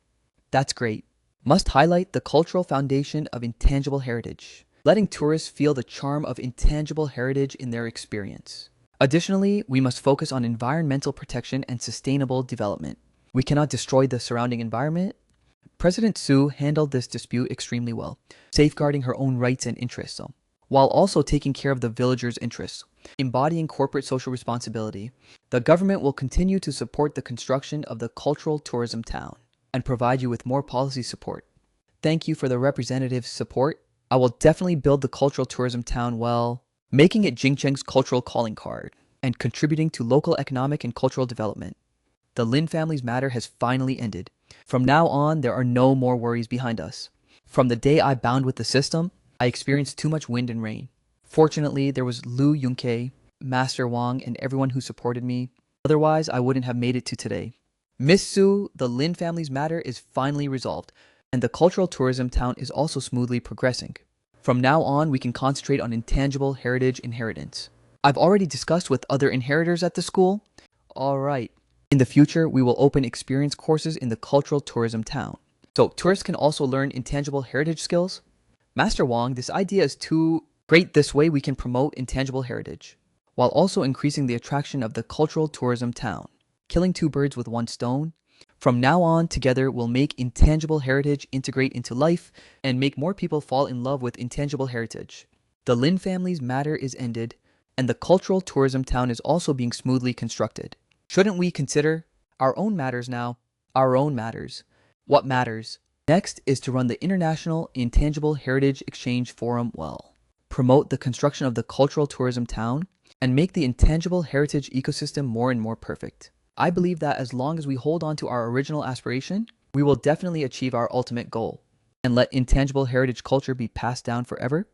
Speaker 1: That's great. Must highlight the cultural foundation of intangible heritage, letting tourists feel the charm of intangible heritage in their experience. Additionally, we must focus on environmental protection and sustainable development. We cannot destroy the surrounding environment. President Su handled this dispute extremely well, safeguarding her own rights and interests, while also taking care of the villagers' interests. Embodying corporate social responsibility, the government will continue to support the construction of the cultural tourism town and provide you with more policy support. Thank you for the representative's support. I will definitely build the cultural tourism town well, making it Jingcheng's cultural calling card and contributing to local economic and cultural development. The Lin family's matter has finally ended. From now on, there are no more worries behind us. From the day I bound with the system, I experienced too much wind and rain. Fortunately, there was Lu Yongke, Master Wang, and everyone who supported me. Otherwise, I wouldn't have made it to today. Miss Su, the Lin family's matter is finally resolved. and the cultural tourism town is also smoothly progressing. From now on, we can concentrate on intangible heritage inheritance. I've already discussed with other inheritors at the school. Alright. In the future, we will open experience courses in the cultural tourism town. So tourists can also learn intangible heritage skills. Master Wong, this idea is too great. This way we can promote intangible heritage, while also increasing the attraction of the cultural tourism town. Killing two birds with one stone. From now on, together we'll make intangible heritage integrate into life and make more people fall in love with intangible heritage. The Lin family's matter is ended, and the cultural tourism town is also being smoothly constructed. Shouldn't we consider our own matters now? Our own matters. What matters? Next is to run the International Intangible Heritage Exchange Forum well. Promote the construction of the cultural tourism town and make the intangible heritage ecosystem more and more perfect. I believe that as long as we hold on to our original aspiration, we will definitely achieve our ultimate goal and let intangible heritage culture be passed down forever.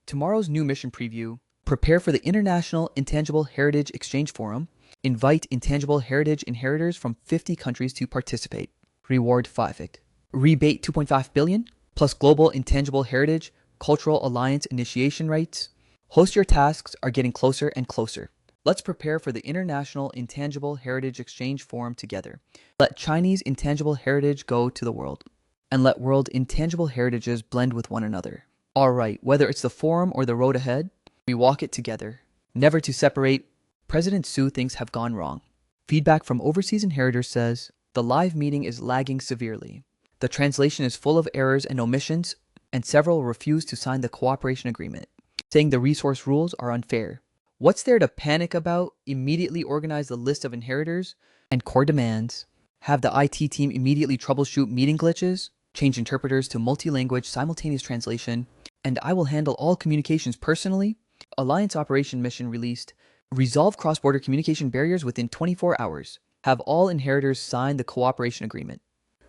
Speaker 1: Tomorrow's new mission preview: prepare for the International Intangible Heritage Exchange Forum. Invite intangible heritage inheritors from 50 countries to participate. Reward 5. Rebate 2.5 billion plus global intangible heritage cultural alliance initiation rights. Host your tasks are getting closer and closer. Let's prepare for the International Intangible Heritage Exchange Forum together. Let Chinese intangible heritage go to the world, and let world intangible heritages blend with one another. Alright, whether it's the forum or the road ahead, we walk it together, never to separate. President Su things have gone wrong. Feedback from overseas inheritors says the live meeting is lagging severely. The translation is full of errors and omissions, and several refuse to sign the cooperation agreement, saying the resource rules are unfair. What's there to panic about? Immediately organize the list of inheritors and core demands. Have the IT team immediately troubleshoot meeting glitches, change interpreters to multi-language simultaneous translation, and I will handle all communications personally. Alliance Operation Mission released: resolve cross-border communication barriers within 24 hours. Have all inheritors sign the cooperation agreement.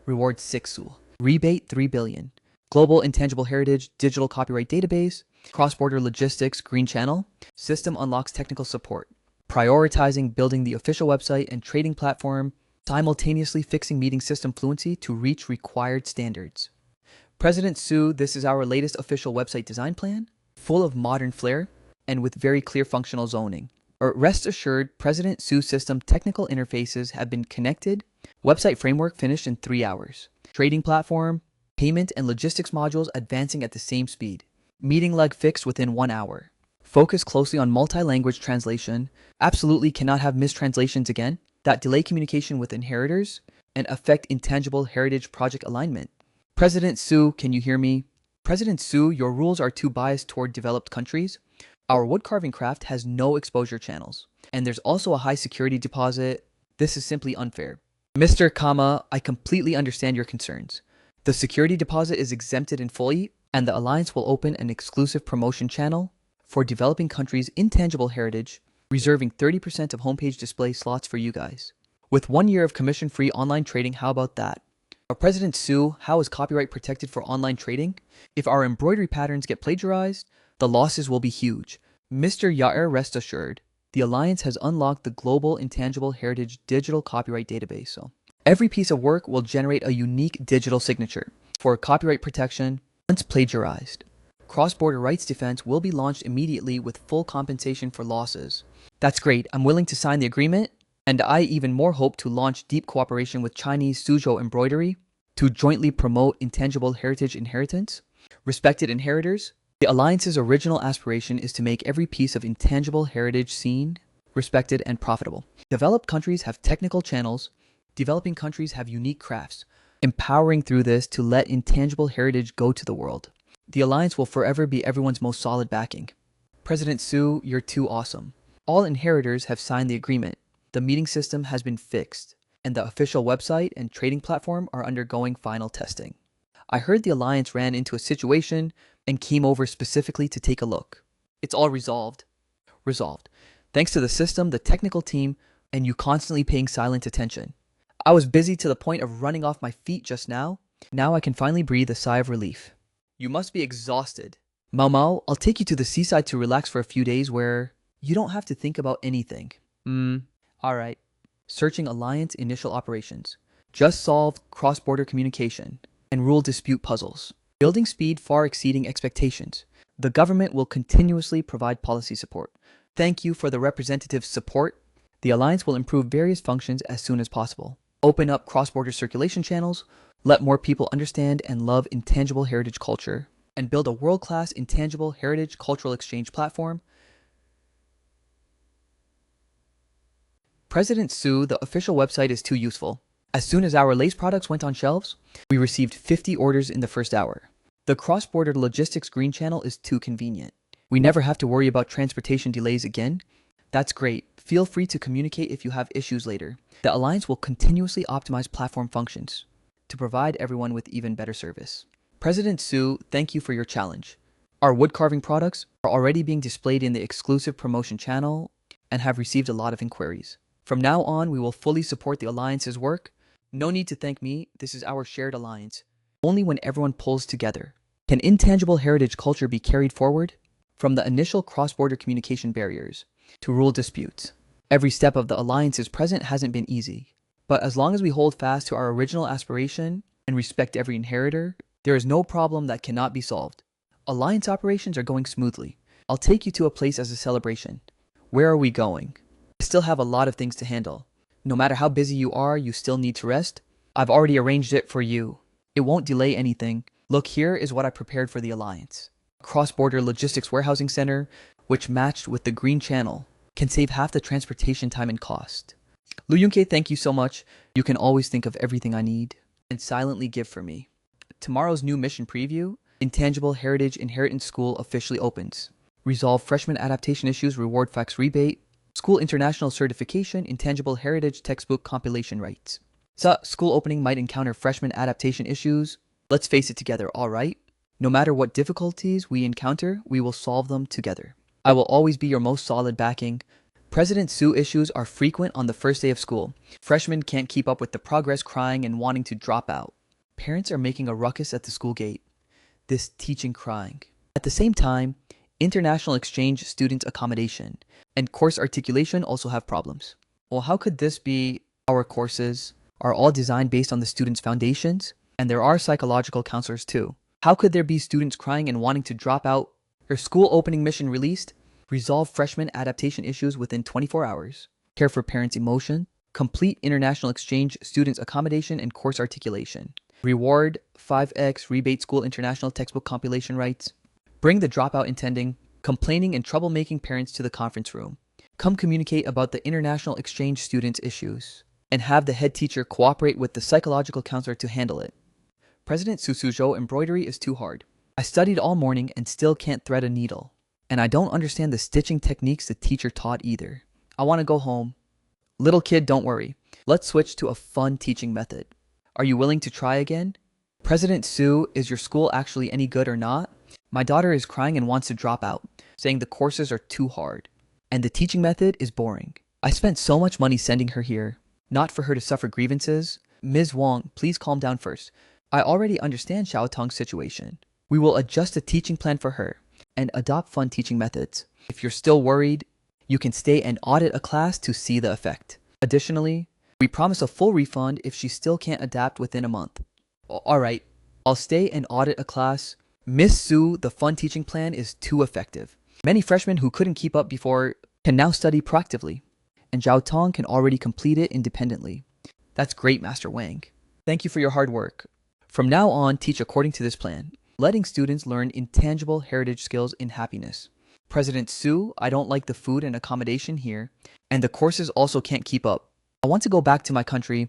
Speaker 1: Reward 6. Rebate 3 billion. Global Intangible Heritage Digital Copyright Database. Cross-border logistics Green Channel. System unlocks technical support. Prioritizing building the official website and trading platform. Simultaneously fixing meeting system fluency to reach required standards. President Su, this is our latest official website design plan, full of modern flair and with very clear functional zoning. Rest assured, President Su's system technical interfaces have been connected. Website framework finished in 3 hours. Trading platform, payment and logistics modules advancing at the same speed. Meeting leg fixed within 1 hour. Focus closely on multi-language translation. Absolutely cannot have mistranslations again that delay communication with inheritors and affect intangible heritage project alignment. President Su, can you hear me? President Su, your rules are too biased toward developed countries. Our woodcarving craft has no exposure channels, and there's also a high security deposit. This is simply unfair. Mr. Kama, I completely understand your concerns. The security deposit is exempted in fully, and the Alliance will open an exclusive promotion channel for developing countries' intangible heritage, reserving 30% of homepage display slots for you guys. With 1 year of commission-free online trading, how about that? President Su, how is copyright protected for online trading? If our embroidery patterns get plagiarized, the losses will be huge. Mr. Yair, rest assured, the Alliance has unlocked the Global Intangible Heritage Digital Copyright Database. So every piece of work will generate a unique digital signature for copyright protection once plagiarized. Cross-border rights defense will be launched immediately with full compensation for losses. That's great. I'm willing to sign the agreement, and I even more hope to launch deep cooperation with Chinese Suzhou embroidery to jointly promote intangible heritage inheritance. Respected inheritors, the Alliance's original aspiration is to make every piece of intangible heritage seen, respected, and profitable. Developed countries have technical channels. Developing countries have unique crafts. Empowering through this to let intangible heritage go to the world. The Alliance will forever be everyone's most solid backing. President Su, you're too awesome. All inheritors have signed the agreement. The meeting system has been fixed, and the official website and trading platform are undergoing final testing. I heard the Alliance ran into a situation and came over specifically to take a look. It's all resolved. Resolved. Thanks to the system, the technical team, and you constantly paying silent attention. I was busy to the point of running off my feet just now. Now I can finally breathe a sigh of relief. You must be exhausted. Mao Mao, I'll take you to the seaside to relax for a few days where you don't have to think about anything. Alright. Searching Alliance initial operations. Just solved cross-border communication. and rule dispute puzzles. Building speed far exceeding expectations. The government will continuously provide policy support. Thank you for the representative's support. The Alliance will improve various functions as soon as possible. Open up cross-border circulation channels, let more people understand and love intangible heritage culture, and build a world-class intangible heritage cultural exchange platform. President Su, the official website is too useful. As soon as our lace products went on shelves, we received 50 orders in the first hour. The cross-border logistics green channel is too convenient. We never have to worry about transportation delays again. That's great. Feel free to communicate if you have issues later. The Alliance will continuously optimize platform functions to provide everyone with even better service. President Su, thank you for your challenge. Our wood carving products are already being displayed in the exclusive promotion channel and have received a lot of inquiries. From now on, we will fully support the Alliance's work. No need to thank me, this is our shared alliance. Only when everyone pulls together can intangible heritage culture be carried forward. From the initial cross-border communication barriers to rule disputes. Every step of the Alliance's present hasn't been easy. But as long as we hold fast to our original aspiration and respect every inheritor, there is no problem that cannot be solved. Alliance operations are going smoothly. I'll take you to a place as a celebration. Where are we going? I still have a lot of things to handle. No matter how busy you are, you still need to rest. I've already arranged it for you. It won't delay anything. Look, here is what I prepared for the Alliance. A cross-border logistics warehousing center, which matched with the green channel, can save half the transportation time and cost. Lu Yunke, thank you so much. You can always think of everything I need and silently give for me. Tomorrow's new mission preview, Intangible Heritage Inheritance School officially opens. Resolve freshman adaptation issues, reward fax rebate. School International Certification, Intangible Heritage Textbook Compilation Rights. School opening might encounter freshman adaptation issues. Let's face it together, alright? No matter what difficulties we encounter, we will solve them together. I will always be your most solid backing. President Su issues are frequent on the first day of school. Freshmen can't keep up with the progress, crying and wanting to drop out. Parents are making a ruckus at the school gate. This teaching crying. At the same time, international exchange student accommodation and course articulation also have problems. Well, how could this be? Our courses are all designed based on the students' foundations, and there are psychological counselors too. How could there be students crying and wanting to drop out? Her school opening mission released. Resolve freshman adaptation issues within 24 hours. Care for parents' emotion. Complete international exchange students accommodation and course articulation. Reward 5x rebate school international textbook compilation rights. Bring the dropout intending, complaining and troublemaking parents to the conference room. Come communicate about the international exchange students' issues. And have the head teacher cooperate with the psychological counselor to handle it. President Susuzhou, embroidery is too hard. I studied all morning and still can't thread a needle. And I don't understand the stitching techniques the teacher taught either. I want to go home. Little kid, don't worry. Let's switch to a fun teaching method. Are you willing to try again? President Su, is your school actually any good or not? My daughter is crying and wants to drop out, saying the courses are too hard. And the teaching method is boring. I spent so much money sending her here, not for her to suffer grievances. Ms. Wong, please calm down first. I already understand Xiao Tong's situation. We will adjust a teaching plan for her and adopt fun teaching methods. If you're still worried, you can stay and audit a class to see the effect. Additionally, we promise a full refund if she still can't adapt within a month. Alright, I'll stay and audit a class. Miss Su, the fun teaching plan is too effective. Many freshmen who couldn't keep up before can now study proactively, and Xiao Tong can already complete it independently. That's great, Master Wang. Thank you for your hard work. From now on, teach according to this plan, letting students learn intangible heritage skills in happiness. President Su, I don't like the food and accommodation here, and the courses also can't keep up. I want to go back to my country.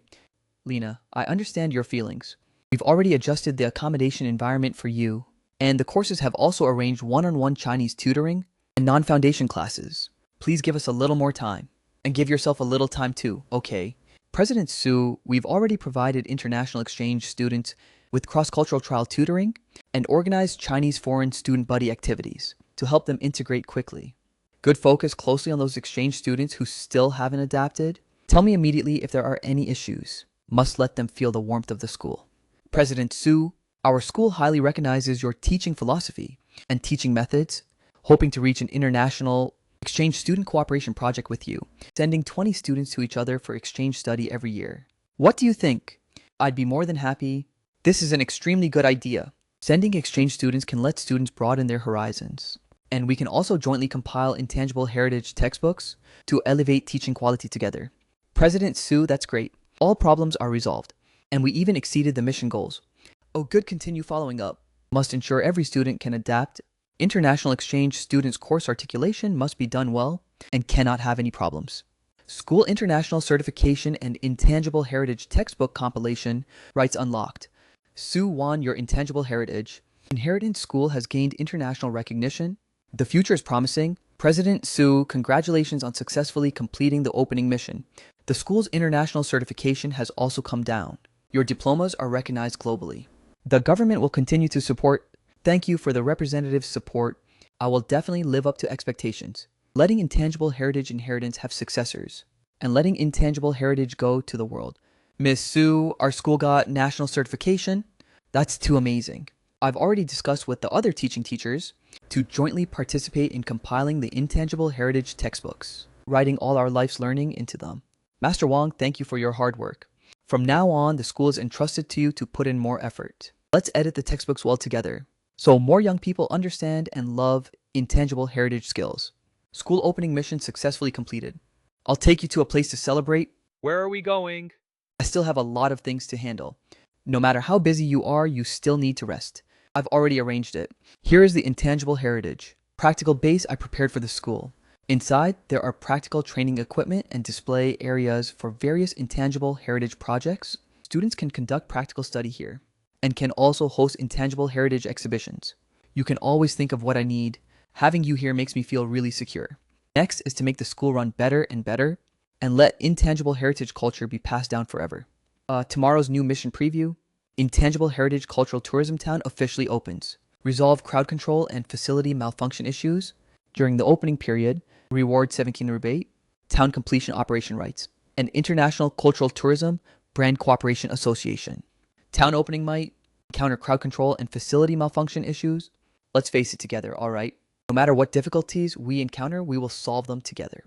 Speaker 1: Lena, I understand your feelings. We've already adjusted the accommodation environment for you, and the courses have also arranged one-on-one Chinese tutoring and non-foundation classes. Please give us a little more time, and give yourself a little time too, okay? President Su, we've already provided international exchange students with cross-cultural trial tutoring and organized Chinese foreign student buddy activities to help them integrate quickly. Good focus closely on those exchange students who still haven't adapted. Tell me immediately if there are any issues. Must let them feel the warmth of the school. President Su, our school highly recognizes your teaching philosophy and teaching methods, hoping to reach an international exchange student cooperation project with you, sending 20 students to each other for exchange study every year. What do you think? I'd be more than happy. This is an extremely good idea. Sending exchange students can let students broaden their horizons. And we can also jointly compile intangible heritage textbooks to elevate teaching quality together. President Sue, that's great. All problems are resolved. And we even exceeded the mission goals. Oh, good, continue following up. Must ensure every student can adapt. International exchange students' course articulation must be done well and cannot have any problems. School international certification and intangible heritage textbook compilation rights unlocked. Sue won your intangible heritage. Inheritance School has gained international recognition. The future is promising. President Sue, congratulations on successfully completing the opening mission. The school's international certification has also come down. Your diplomas are recognized globally. The government will continue to support. Thank you for the representative's support. I will definitely live up to expectations. Letting intangible heritage inheritance have successors, and letting intangible heritage go to the world. Miss Sue, our school got national certification. That's too amazing. I've already discussed with the other teaching teachers to jointly participate in compiling the intangible heritage textbooks, writing all our life's learning into them. Master Wong, thank you for your hard work. From now on, the school is entrusted to you to put in more effort. Let's edit the textbooks well together, so more young people understand and love intangible heritage skills. School opening mission successfully completed. I'll take you to a place to celebrate. Where are we going? I still have a lot of things to handle. No matter how busy you are, you still need to rest. I've already arranged it. Here is the intangible heritage practical base I prepared for the school. Inside, there are practical training equipment and display areas for various intangible heritage projects. Students can conduct practical study here and can also host intangible heritage exhibitions. You can always think of what I need. Having you here makes me feel really secure. Next is to make the school run better and better and let intangible heritage culture be passed down forever. Tomorrow's new mission preview. Intangible Heritage Cultural Tourism Town officially opens. Resolve crowd control and facility malfunction issues during the opening period. Reward 17 rebate. Town completion operation rights. And International Cultural Tourism Brand Cooperation Association. Town opening might encounter crowd control and facility malfunction issues. Let's face it together, alright? No matter what difficulties we encounter, we will solve them together.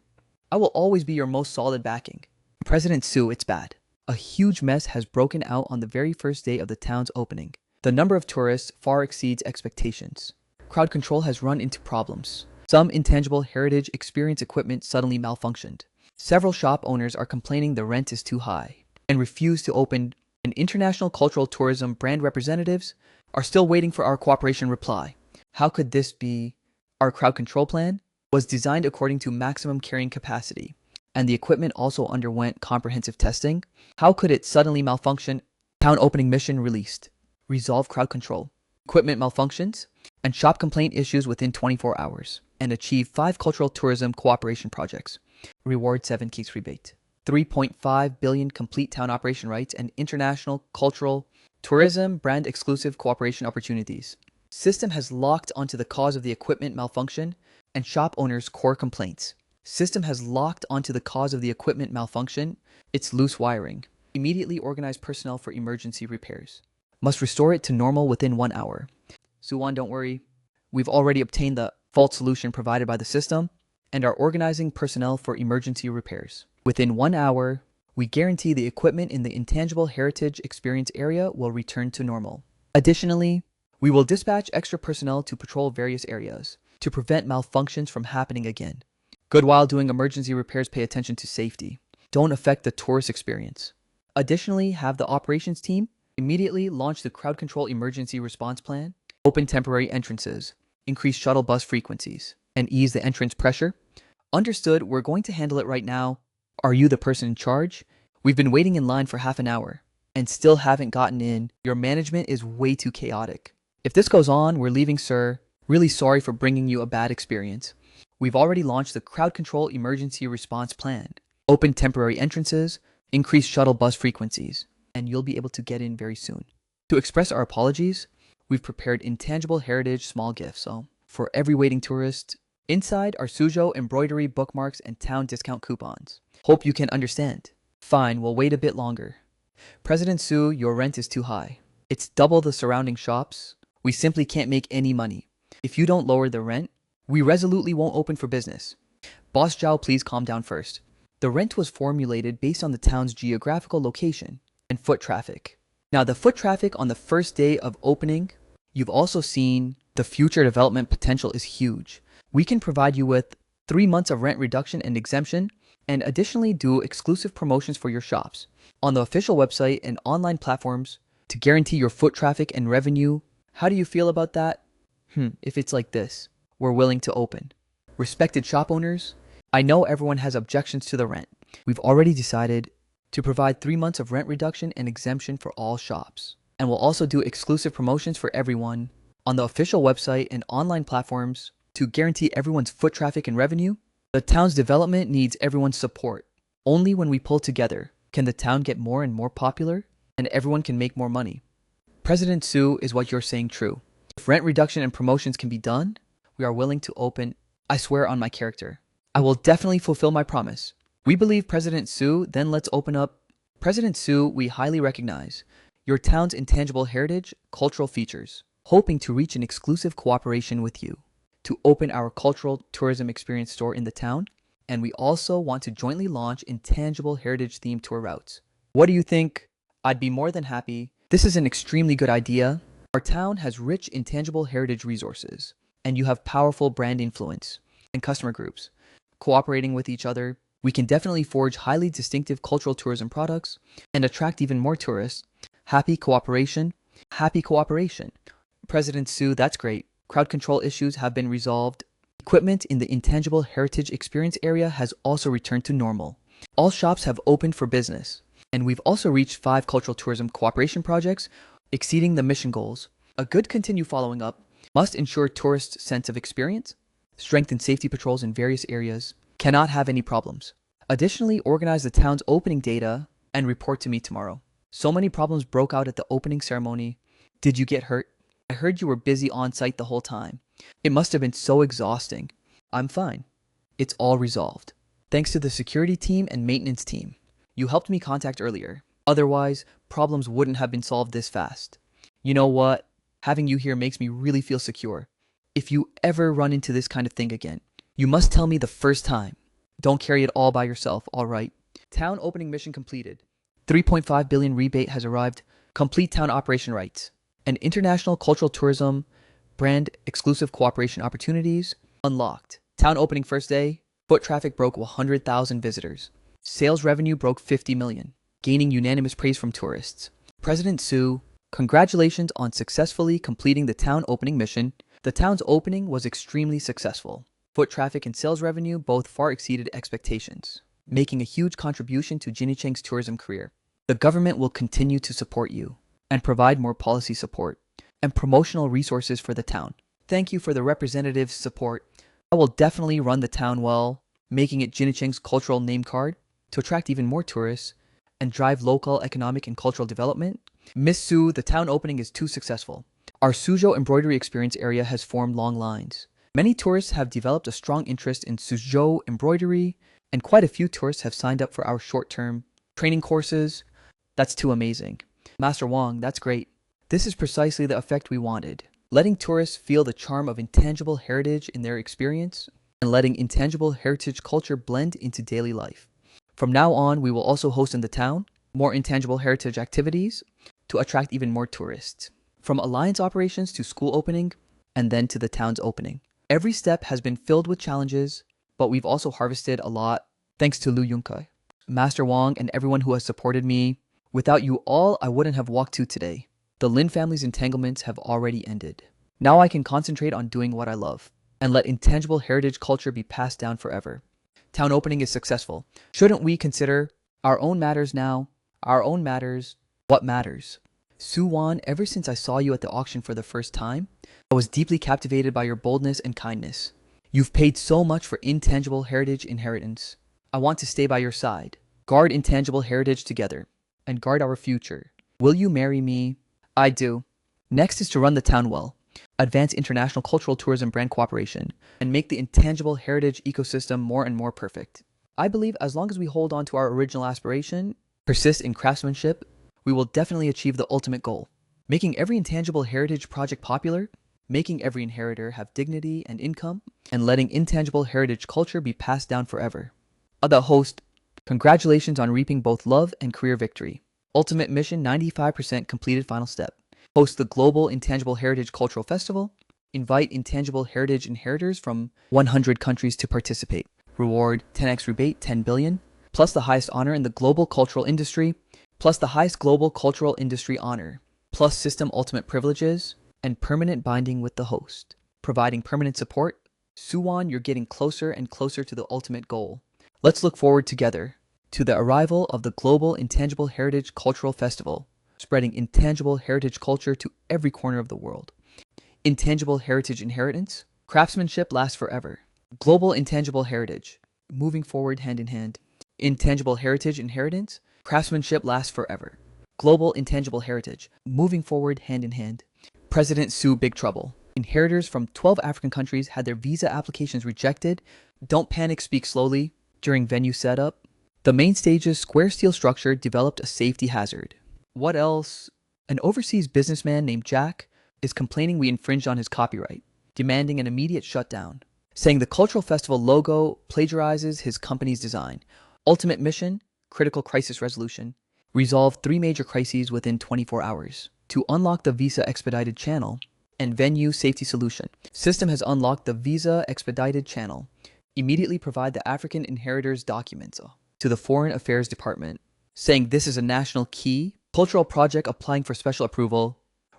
Speaker 1: I will always be your most solid backing. President Sue, it's bad. A huge mess has broken out on the very first day of the town's opening. The number of tourists far exceeds expectations. Crowd control has run into problems. Some intangible heritage experience equipment suddenly malfunctioned. Several shop owners are complaining the rent is too high and refuse to open, and international cultural tourism brand representatives are still waiting for our cooperation reply. How could this be? Our crowd control plan was designed according to maximum carrying capacity, and the equipment also underwent comprehensive testing. How could it suddenly malfunction? Town opening mission released. Resolve crowd control, equipment malfunctions, and shop complaint issues within 24 hours, and achieve 5 cultural tourism cooperation projects. Reward 7 case rebate. 3.5 billion complete town operation rights and international cultural tourism brand exclusive cooperation opportunities. System has locked onto the cause of the equipment malfunction and shop owners' core complaints. System has locked onto the cause of the equipment malfunction, its loose wiring. Immediately organize personnel for emergency repairs. Must restore it to normal within 1 hour. Suwon, don't worry. We've already obtained the fault solution provided by the system and are organizing personnel for emergency repairs. Within 1 hour, we guarantee the equipment in the intangible heritage experience area will return to normal. Additionally, we will dispatch extra personnel to patrol various areas to prevent malfunctions from happening again. Good, while doing emergency repairs, pay attention to safety. Don't affect the tourist experience. Additionally, have the operations team immediately launch the crowd control emergency response plan, open temporary entrances, increase shuttle bus frequencies, and ease the entrance pressure. Understood, we're going to handle it right now. Are you the person in charge? We've been waiting in line for half an hour and still haven't gotten in. Your management is way too chaotic. If this goes on, we're leaving, sir. Really sorry for bringing you a bad experience. We've already launched the crowd control emergency response plan. Open temporary entrances, increase shuttle bus frequencies, and you'll be able to get in very soon. To express our apologies, we've prepared intangible heritage small gifts. So for every waiting tourist, inside are Suzhou embroidery bookmarks and town discount coupons. Hope you can understand. Fine, we'll wait a bit longer. President Sue, your rent is too high. It's double the surrounding shops. We simply can't make any money. If you don't lower the rent, we resolutely won't open for business. Boss Zhao, please calm down first. The rent was formulated based on the town's geographical location and foot traffic. Now, the foot traffic on the first day of opening, you've also seen the future development potential is huge. We can provide you with 3 months of rent reduction and exemption, and additionally do exclusive promotions for your shops on the official website and online platforms to guarantee your foot traffic and revenue. How do you feel about that? If it's like this, we're willing to open. Respected shop owners, I know everyone has objections to the rent. We've already decided to provide 3 months of rent reduction and exemption for all shops. And we'll also do exclusive promotions for everyone on the official website and online platforms to guarantee everyone's foot traffic and revenue. The town's development needs everyone's support. Only when we pull together can the town get more and more popular and everyone can make more money. President Sue, is what you're saying true? If rent reduction and promotions can be done, we are willing to open. I swear on my character. I will definitely fulfill my promise. We believe President Sue, then let's open up. President Sue, we highly recognize your town's intangible heritage, cultural features, hoping to reach an exclusive cooperation with you to open our cultural tourism experience store in the town, and we also want to jointly launch intangible heritage themed tour routes. What do you think? I'd be more than happy. This is an extremely good idea. Our town has rich intangible heritage resources, and you have powerful brand influence and customer groups. Cooperating with each other, we can definitely forge highly distinctive cultural tourism products and attract even more tourists. Happy cooperation. Happy cooperation. President Sue, that's great. Crowd control issues have been resolved. Equipment in the intangible heritage experience area has also returned to normal. All shops have opened for business, and we've also reached 5 cultural tourism cooperation projects, exceeding the mission goals. A good continue following up must ensure tourists' sense of experience, strengthen safety patrols in various areas, cannot have any problems. Additionally, organize the town's opening data and report to me tomorrow. So many problems broke out at the opening ceremony. Did you get hurt? I heard you were busy on site the whole time. It must have been so exhausting. I'm fine. It's all resolved. Thanks to the security team and maintenance team. You helped me contact earlier. Otherwise, problems wouldn't have been solved this fast. You know what? Having you here makes me really feel secure. If you ever run into this kind of thing again, you must tell me the first time. Don't carry it all by yourself, all right? Town opening mission completed. 3.5 billion rebate has arrived. Complete town operation rights. And international cultural tourism, brand exclusive cooperation opportunities unlocked. Town opening first day, foot traffic broke 100,000 visitors. Sales revenue broke 50 million, gaining unanimous praise from tourists. President Sue, congratulations on successfully completing the town opening mission. The town's opening was extremely successful. Foot traffic and sales revenue both far exceeded expectations, making a huge contribution to Jinicheng's tourism career. The government will continue to support you and provide more policy support and promotional resources for the town. Thank you for the representative's support. I will definitely run the town well, making it Jinicheng's cultural name card to attract even more tourists and drive local economic and cultural development. Miss Sue, the town opening is too successful. Our Suzhou embroidery experience area has formed long lines. Many tourists have developed a strong interest in Suzhou embroidery, and quite a few tourists have signed up for our short-term training courses. That's too amazing. Master Wang, that's great. This is precisely the effect we wanted. Letting tourists feel the charm of intangible heritage in their experience and letting intangible heritage culture blend into daily life. From now on, we will also host in the town more intangible heritage activities to attract even more tourists. From alliance operations to school opening and then to the town's opening. Every step has been filled with challenges, but we've also harvested a lot thanks to Lu Yunkai, Master Wang, and everyone who has supported me. Without you all, I wouldn't have walked to today. The Lin family's entanglements have already ended. Now I can concentrate on doing what I love and let intangible heritage culture be passed down forever. Town opening is successful. Shouldn't we consider our own matters now? Our own matters. What matters? Su Wan, ever since I saw you at the auction for the first time, I was deeply captivated by your boldness and kindness. You've paid so much for intangible heritage inheritance. I want to stay by your side. Guard intangible heritage together. And guard our future. Will you marry me? I do. Next is to run the town well, advance international cultural tourism brand cooperation, and make the intangible heritage ecosystem more and more perfect. I believe as long as we hold on to our original aspiration, persist in craftsmanship, we will definitely achieve the ultimate goal. Making every intangible heritage project popular, making every inheritor have dignity and income, and letting intangible heritage culture be passed down forever. The host, congratulations on reaping both love and career victory. Ultimate mission 95% completed final step. Host the Global Intangible Heritage Cultural Festival. Invite intangible heritage inheritors from 100 countries to participate. Reward 10x rebate 10 billion, plus the highest honor in the global cultural industry, plus the highest global cultural industry honor, plus system ultimate privileges, and permanent binding with the host. Providing permanent support. Suwon, you're getting closer and closer to the ultimate goal. Let's look forward together to the arrival of the Global Intangible Heritage Cultural Festival, spreading intangible heritage culture to every corner of the world. Intangible heritage inheritance. Craftsmanship lasts forever. Global intangible heritage. Moving forward hand in hand. Intangible heritage inheritance. Craftsmanship lasts forever. Global intangible heritage. Moving forward hand in hand. President Sue big trouble. Inheritors from 12 African countries had their visa applications rejected. Don't panic, speak slowly. During venue setup, the main stage's square steel structure developed a safety hazard. What else? An overseas businessman named Jack is complaining we infringed on his copyright, demanding an immediate shutdown, saying the cultural festival logo plagiarizes his company's design. Ultimate mission, critical crisis resolution. Resolve 3 major crises within 24 hours. To unlock the visa expedited channel and venue safety solution. System has unlocked the visa expedited channel. Immediately provide the African inheritors documents to the Foreign Affairs Department, saying this is a national key. Cultural project applying for special approval.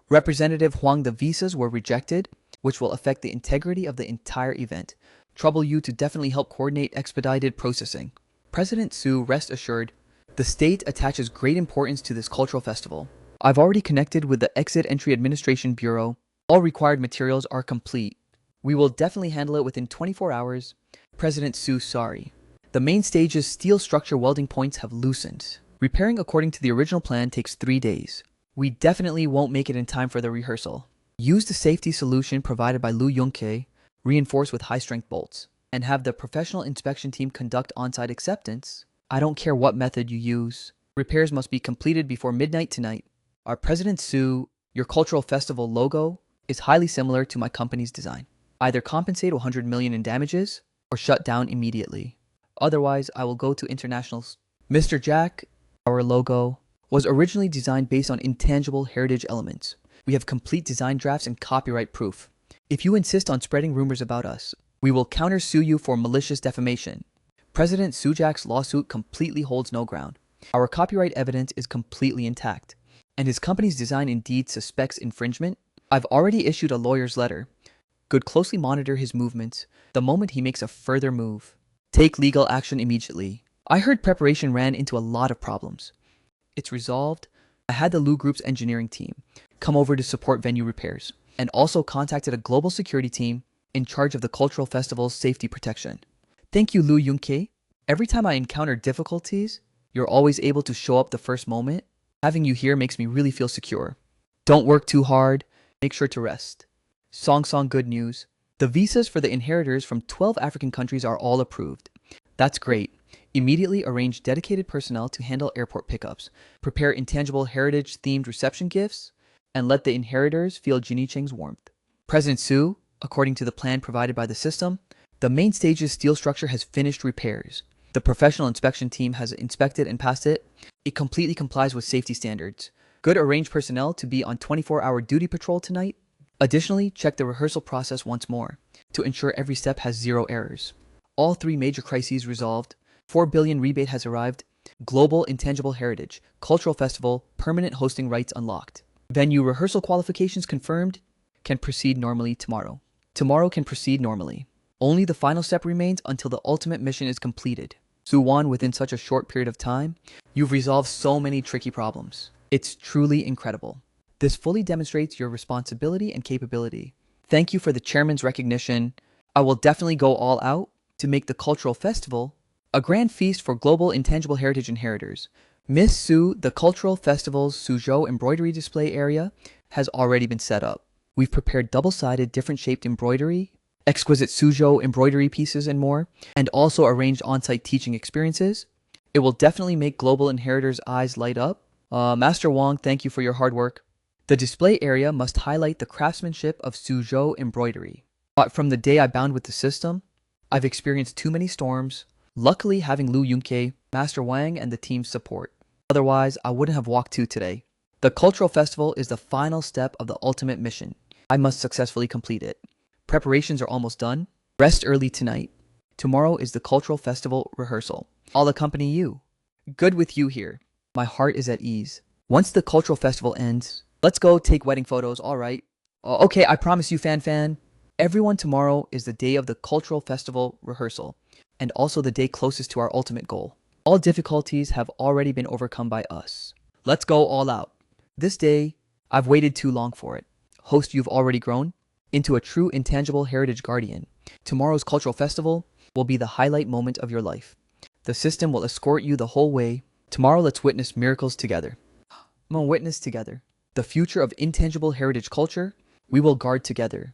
Speaker 1: Representative Huang, the visas were rejected, which will affect the integrity of the entire event. Trouble you to definitely help coordinate expedited processing. President Sue, rest assured, the state attaches great importance to this cultural festival. I've already connected with the Exit Entry Administration Bureau. All required materials are complete. We will definitely handle it within 24 hours. President Sue, sorry. The main stage's steel structure welding points have loosened. Repairing according to the original plan takes 3 days. We definitely won't make it in time for the rehearsal. Use the safety solution provided by Lu Yongke, reinforced with high-strength bolts, and have the professional inspection team conduct on-site acceptance. I don't care what method you use. Repairs must be completed before midnight tonight. Our President Sue, your cultural festival logo is highly similar to my company's design. Either compensate 100 million in damages or shut down immediately. Otherwise, I will go to internationals. Mr. Jack, our logo was originally designed based on intangible heritage elements. We have complete design drafts and copyright proof. If you insist on spreading rumors about us, we will counter-sue you for malicious defamation. President Sujak's lawsuit completely holds no ground. Our copyright evidence is completely intact, and his company's design indeed suspects infringement. I've already issued a lawyer's letter. Could closely monitor his movements the moment he makes a further move. Take legal action immediately. I heard preparation ran into a lot of problems. It's resolved. I had the Lu Group's engineering team come over to support venue repairs, and also contacted a global security team in charge of the cultural festival's safety protection. Thank you, Lu Yongke. Every time I encounter difficulties, you're always able to show up the first moment. Having you here makes me really feel secure. Don't work too hard. Make sure to rest. Song good news. The visas for the inheritors from 12 African countries are all approved. That's great. Immediately arrange dedicated personnel to handle airport pickups, prepare intangible heritage-themed reception gifts, and let the inheritors feel Ginny Cheng's warmth. President Sue, according to the plan provided by the system, the main stage's steel structure has finished repairs. The professional inspection team has inspected and passed it. It completely complies with safety standards. Good arrange personnel to be on 24-hour duty patrol tonight. Additionally, check the rehearsal process once more to ensure every step has 0 errors. All 3 major crises resolved. 4 billion rebate has arrived. Global Intangible Heritage Cultural Festival permanent hosting rights unlocked. Venue rehearsal qualifications confirmed. Can proceed normally tomorrow. Tomorrow can proceed normally. Only the final step remains until the ultimate mission is completed. Suwon, within such a short period of time, you've resolved so many tricky problems. It's truly incredible. This fully demonstrates your responsibility and capability. Thank you for the chairman's recognition. I will definitely go all out to make the cultural festival a grand feast for global intangible heritage inheritors. Miss Sue, the cultural festival's Suzhou embroidery display area has already been set up. We've prepared double-sided, different-shaped embroidery, exquisite Suzhou embroidery pieces and more, and also arranged on-site teaching experiences. It will definitely make global inheritors' eyes light up. Master Wang, thank you for your hard work. The display area must highlight the craftsmanship of Suzhou embroidery. But from the day I bound with the system, I've experienced too many storms. Luckily, having Lu Yongke, Master Wang, and the team's support. Otherwise, I wouldn't have walked to today. The cultural festival is the final step of the ultimate mission. I must successfully complete it. Preparations are almost done. Rest early tonight. Tomorrow is the cultural festival rehearsal. I'll accompany you. Good with you here. My heart is at ease. Once the cultural festival ends, let's go take wedding photos, all right? Okay, I promise you, fan. Everyone, tomorrow is the day of the cultural festival rehearsal, and also the day closest to our ultimate goal. All difficulties have already been overcome by us. Let's go all out. This day, I've waited too long for it. Host, you've already grown into a true intangible heritage guardian. Tomorrow's cultural festival will be the highlight moment of your life. The system will escort you the whole way. Tomorrow, let's witness miracles together. I'm gonna witness together. The future of intangible heritage culture, we will guard together.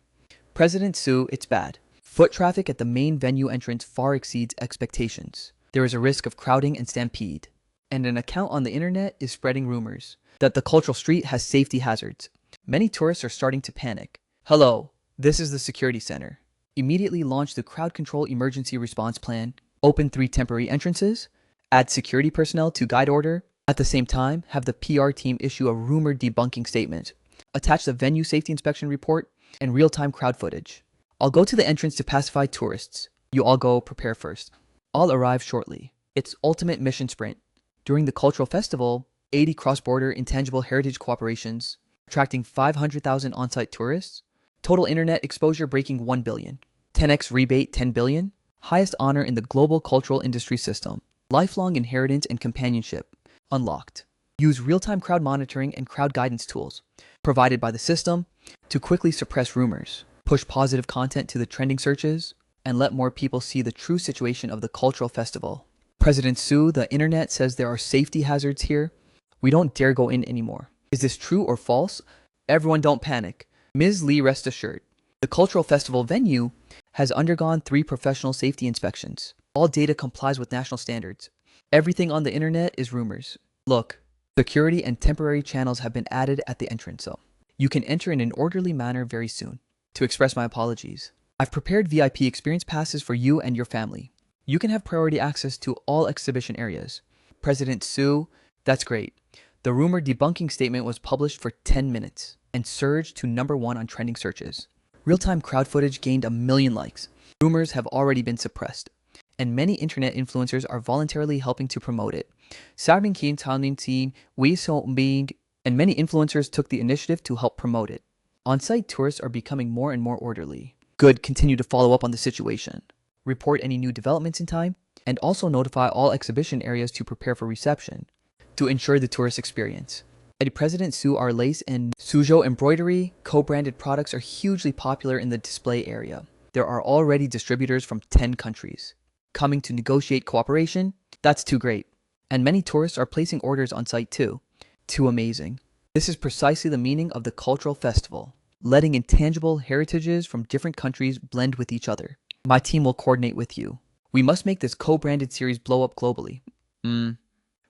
Speaker 1: President Su, it's bad. Foot traffic at the main venue entrance far exceeds expectations. There is a risk of crowding and stampede. And an account on the internet is spreading rumors that the cultural street has safety hazards. Many tourists are starting to panic. Hello, this is the security center. Immediately launch the crowd control emergency response plan. Open 3 temporary entrances. Add security personnel to guide order. At the same time, have the PR team issue a rumor debunking statement. Attach the venue safety inspection report and real-time crowd footage. I'll go to the entrance to pacify tourists. You all go prepare first. I'll arrive shortly. It's ultimate mission sprint. During the cultural festival, 80 cross-border intangible heritage cooperations, attracting 500,000 on-site tourists, total internet exposure breaking 1 billion, 10x rebate 10 billion, highest honor in the global cultural industry system, lifelong inheritance and companionship, unlocked. Use real-time crowd monitoring and crowd guidance tools provided by the system to quickly suppress rumors, push positive content to the trending searches, and let more people see the true situation of the cultural festival. President Su, the internet says there are safety hazards here. We don't dare go in anymore. Is this true or false? Everyone don't panic. Ms. Lee, rest assured. The cultural festival venue has undergone 3 professional safety inspections. All data complies with national standards. Everything on the internet is rumors. Look, security and temporary channels have been added at the entrance, so you can enter in an orderly manner very soon. To express my apologies, I've prepared VIP experience passes for you and your family. You can have priority access to all exhibition areas. President Su, that's great. The rumor debunking statement was published for 10 minutes and surged to #1 on trending searches. Real-time crowd footage gained 1 million likes. Rumors have already been suppressed, and many internet influencers are voluntarily helping to promote it. And many influencers took the initiative to help promote it. On-site tourists are becoming more and more orderly. Good, continue to follow up on the situation. Report any new developments in time, and also notify all exhibition areas to prepare for reception to ensure the tourist experience. At President Su, our lace and Suzhou embroidery co-branded products are hugely popular in the display area. There are already distributors from 10 countries coming to negotiate cooperation. That's too great. And many tourists are placing orders on site too. Too amazing. This is precisely the meaning of the cultural festival, letting intangible heritages from different countries blend with each other. My team will coordinate with you. We must make this co-branded series blow up globally.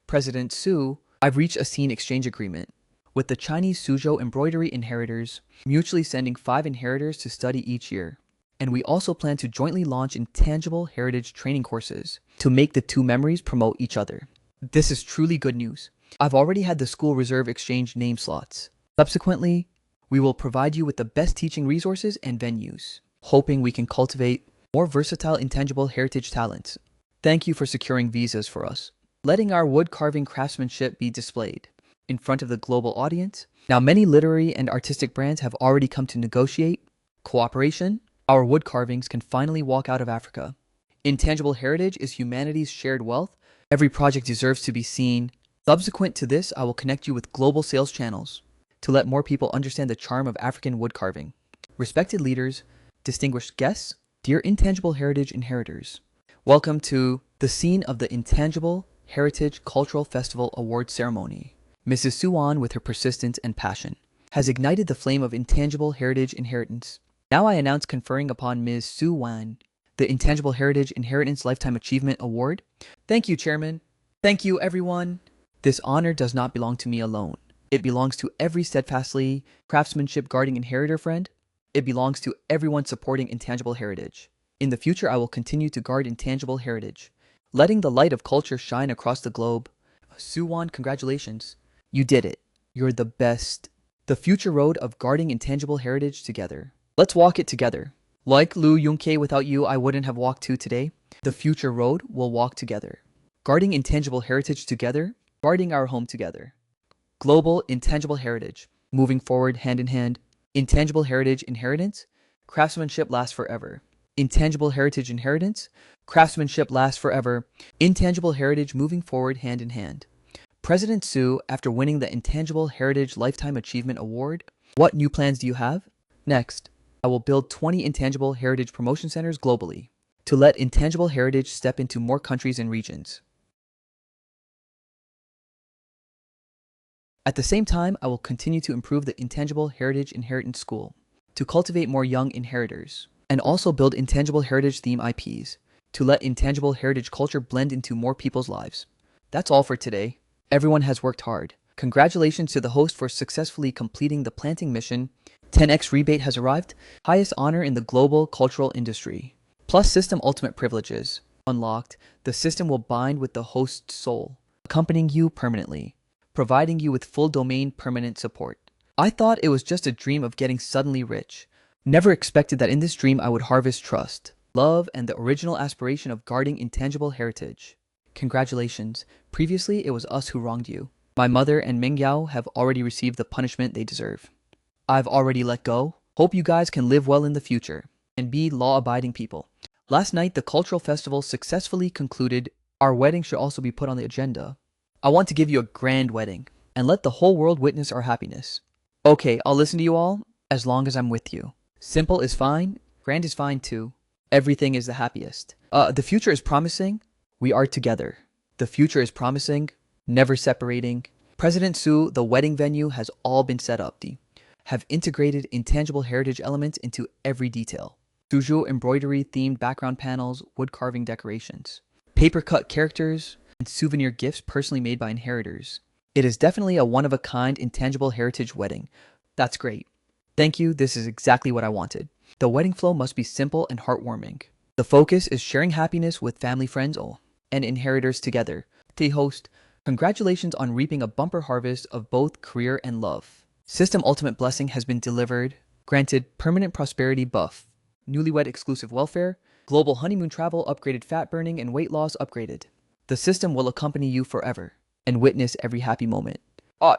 Speaker 1: President Su, I've reached a scene exchange agreement with the Chinese Suzhou embroidery inheritors, mutually sending 5 inheritors to study each year. And we also plan to jointly launch intangible heritage training courses to make the 2 memories promote each other. This is truly good news. I've already had the school reserve exchange name slots. Subsequently, we will provide you with the best teaching resources and venues, hoping we can cultivate more versatile intangible heritage talents. Thank you for securing visas for us, letting our wood carving craftsmanship be displayed in front of the global audience. Now, many literary and artistic brands have already come to negotiate cooperation. Our wood carvings can finally walk out of Africa. Intangible heritage is humanity's shared wealth. Every project deserves to be seen. Subsequent to this, I will connect you with global sales channels to let more people understand the charm of African wood carving. Respected leaders, distinguished guests, dear intangible heritage inheritors, welcome to the scene of the Intangible Heritage Cultural Festival Award Ceremony. Mrs. Suwan, with her persistence and passion, has ignited the flame of intangible heritage inheritance. Now I announce conferring upon Ms. Suwan the Intangible Heritage Inheritance Lifetime Achievement Award. Thank you, Chairman. Thank you, everyone. This honor does not belong to me alone. It belongs to every steadfastly craftsmanship guarding inheritor friend. It belongs to everyone supporting intangible heritage. In the future, I will continue to guard intangible heritage, letting the light of culture shine across the globe. Suwon, congratulations. You did it. You're the best. The future road of guarding intangible heritage together. Let's walk it together. Like Lu Yunke, without you, I wouldn't have walked to today. The future road will walk together. Guarding intangible heritage together, guarding our home together. Global intangible heritage, moving forward hand in hand. Intangible heritage inheritance, craftsmanship lasts forever. Intangible heritage inheritance, craftsmanship lasts forever. Intangible heritage moving forward hand in hand. President Su, after winning the Intangible Heritage Lifetime Achievement Award, what new plans do you have? Next, I will build 20 intangible heritage promotion centers globally to let intangible heritage step into more countries and regions. At the same time, I will continue to improve the Intangible Heritage Inheritance School to cultivate more young inheritors, and also build intangible heritage theme IPs to let intangible heritage culture blend into more people's lives. That's all for today. Everyone has worked hard. Congratulations to the host for successfully completing the planting mission. 10x rebate has arrived, highest honor in the global cultural industry. Plus system ultimate privileges. Unlocked, the system will bind with the host's soul, accompanying you permanently, providing you with full domain permanent support. I thought it was just a dream of getting suddenly rich. Never expected that in this dream I would harvest trust, love, and the original aspiration of guarding intangible heritage. Congratulations. Previously, it was us who wronged you. My mother and Mingyao have already received the punishment they deserve. I've already let go. Hope you guys can live well in the future and be law-abiding people. Last night, the cultural festival successfully concluded. Our wedding should also be put on the agenda. I want to give you a grand wedding and let the whole world witness our happiness. Okay, I'll listen to you all as long as I'm with you. Simple is fine. Grand is fine too. Everything is the happiest. The future is promising. We are together. The future is promising. Never separating. President Su, the wedding venue has all been set up. Have integrated intangible heritage elements into every detail. Suzhou embroidery themed background panels, wood carving decorations, paper cut characters, and souvenir gifts personally made by inheritors. It is definitely a one-of-a-kind intangible heritage wedding. That's great. Thank you, this is exactly what I wanted. The wedding flow must be simple and heartwarming. The focus is sharing happiness with family, friends, and inheritors together. The host, congratulations on reaping a bumper harvest of both career and love. System ultimate blessing has been delivered. Granted permanent prosperity buff. Newlywed exclusive welfare. Global honeymoon travel upgraded, fat burning and weight loss upgraded. The system will accompany you forever and witness every happy moment.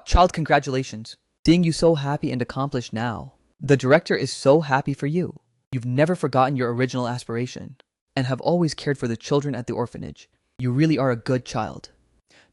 Speaker 1: Child, congratulations. Seeing you so happy and accomplished now. The director is so happy for you. You've never forgotten your original aspiration and have always cared for the children at the orphanage. You really are a good child.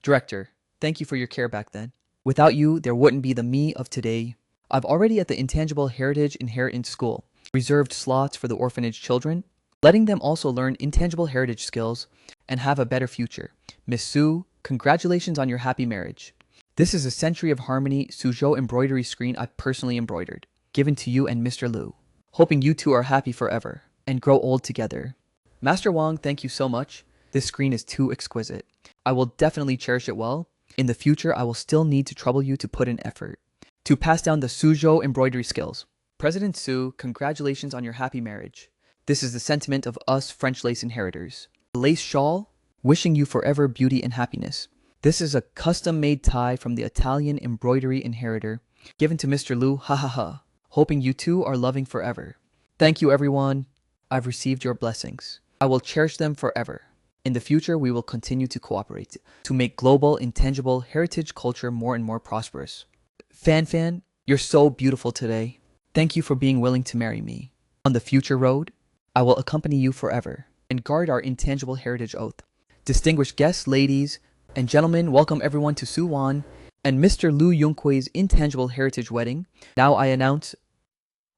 Speaker 1: Director, thank you for your care back then. Without you, there wouldn't be the me of today. I've already at the Intangible Heritage Inheritance School reserved slots for the orphanage children, letting them also learn intangible heritage skills and have a better future. Miss Su, congratulations on your happy marriage. This is a Century of Harmony Suzhou embroidery screen I personally embroidered, given to you and Mr. Liu. Hoping you two are happy forever and grow old together. Master Wang, thank you so much. This screen is too exquisite. I will definitely cherish it well. In the future, I will still need to trouble you to put in effort to pass down the Suzhou embroidery skills. President Su, congratulations on your happy marriage. This is the sentiment of us French lace inheritors. The lace shawl, wishing you forever beauty and happiness. This is a custom-made tie from the Italian embroidery inheritor, given to Mr. Liu, ha ha ha. Hoping you two are loving forever. Thank you, everyone. I've received your blessings. I will cherish them forever. In the future, we will continue to cooperate to make global, intangible heritage culture more and more prosperous. Fan, you're so beautiful today. Thank you for being willing to marry me. On the future road, I will accompany you forever and guard our intangible heritage oath. Distinguished guests, ladies and gentlemen, welcome everyone to Suwon and Mr. Liu Yongkui's intangible heritage wedding. Now I announce,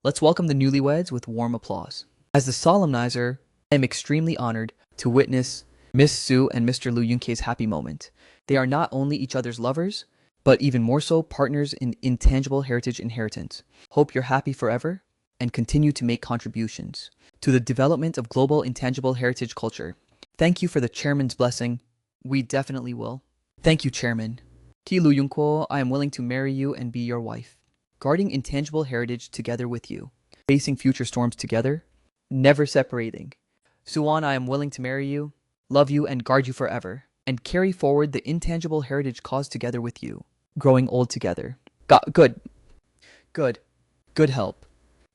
Speaker 1: let's welcome the newlyweds with warm applause. As the solemnizer, I am extremely honored to witness Miss Su and Mr. Liu Yunke's happy moment. They are not only each other's lovers, but even more so partners in intangible heritage inheritance. Hope you're happy forever and continue to make contributions to the development of global intangible heritage culture. Thank you for the chairman's blessing. We definitely will. Thank you, Chairman. Ti Lu Yunkuo, I am willing to marry you and be your wife, guarding intangible heritage together with you, facing future storms together, never separating. Suwon, I am willing to marry you, love you, and guard you forever. and carry forward the intangible heritage cause together with you, growing old together. Good, good, good help.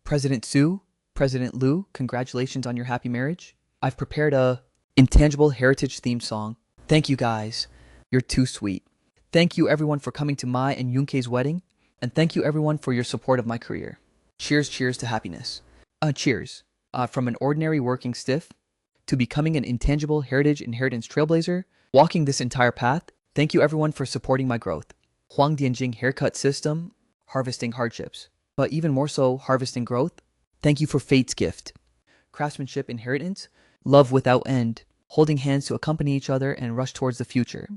Speaker 1: President Sue, President Lou, congratulations on your happy marriage. I've prepared a intangible heritage theme song. Thank you guys. You're too sweet. Thank you everyone for coming to my and Yunkei's wedding, and thank you everyone for your support of my career. Cheers, cheers to happiness. Cheers. From an ordinary working stiff to becoming an intangible heritage inheritance trailblazer, walking this entire path, thank you everyone for supporting my growth. Huang Dianjing haircut system, harvesting hardships, but even more so, harvesting growth. Thank you for fate's gift. Craftsmanship inheritance, love without end, holding hands to accompany each other and rush towards the future.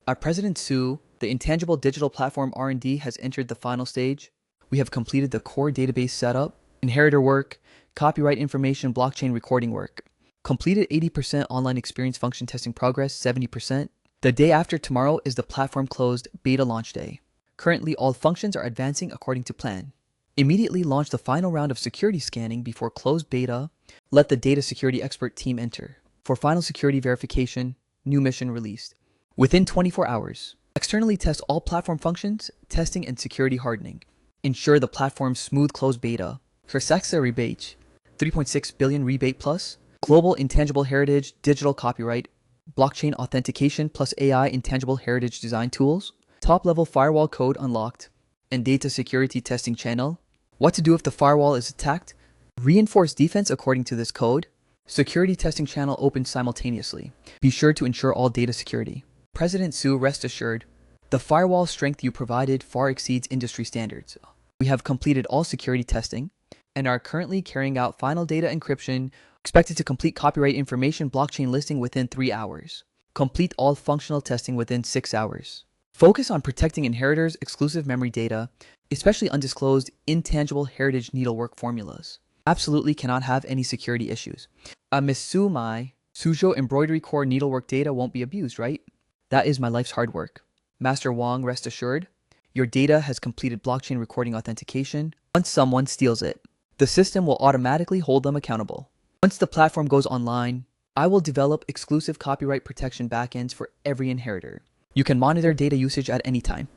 Speaker 1: Our President Sue, the intangible digital platform R&D has entered the final stage. We have completed the core database setup, inheritor work, copyright information, blockchain recording work. Completed 80% online experience function testing progress, 70%. The day after tomorrow is the platform closed beta launch day. Currently, all functions are advancing according to plan. Immediately launch the final round of security scanning before closed beta. Let the data security expert team enter. For final security verification, new mission released. Within 24 hours, externally test all platform functions, testing and security hardening. Ensure the platform's smooth closed beta. Versaxa rebate, 3.6 billion rebate plus, global intangible heritage, digital copyright, blockchain authentication plus AI intangible heritage design tools, top-level firewall code unlocked, and data security testing channel. What to do if the firewall is attacked? Reinforce defense according to this code. Security testing channel opened simultaneously. Be sure to ensure all data security. President Sue, rest assured, the firewall strength you provided far exceeds industry standards. We have completed all security testing and are currently carrying out final data encryption, expected to complete copyright information blockchain listing within 3 hours. Complete all functional testing within 6 hours. Focus on protecting inheritors' exclusive memory data, especially undisclosed intangible heritage needlework formulas. Absolutely cannot have any security issues. Miss Sue, my Suzhou embroidery core needlework data won't be abused, right? That is my life's hard work. Master Wang, rest assured, your data has completed blockchain recording authentication. Once someone steals it, the system will automatically hold them accountable. Once the platform goes online, I will develop exclusive copyright protection backends for every inheritor. You can monitor data usage at any time.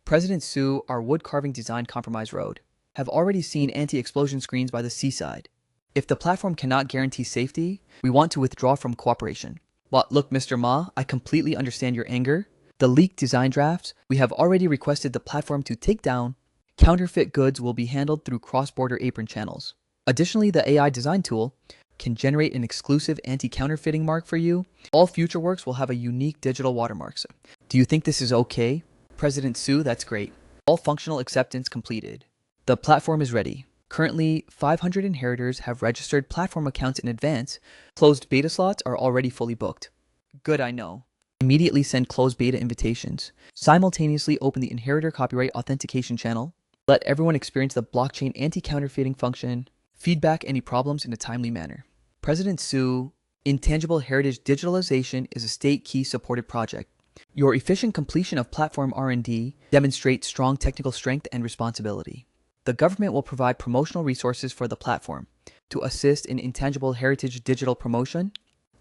Speaker 1: President Sue, our wood carving design compromise road, have already seen anti-explosion screens by the seaside. If the platform cannot guarantee safety, we want to withdraw from cooperation. But look, Mr. Ma, I completely understand your anger. The leaked design drafts, we have already requested the platform to take down. Counterfeit goods will be handled through cross-border apron channels. Additionally, the AI design tool can generate an exclusive anti-counterfeiting mark for you. All future works will have a unique digital watermarks. Do you think this is okay? President Sue, that's great. All functional acceptance completed. The platform is ready. Currently, 500 inheritors have registered platform accounts in advance. Closed beta slots are already fully booked. Good, I know. Immediately send closed beta invitations. Simultaneously open the inheritor copyright authentication channel. Let everyone experience the blockchain anti-counterfeiting function. Feedback any problems in a timely manner. President Sue, Intangible Heritage Digitalization is a state key supported project. Your efficient completion of platform R&D demonstrates strong technical strength and responsibility. The government will provide promotional resources for the platform to assist in intangible heritage digital promotion.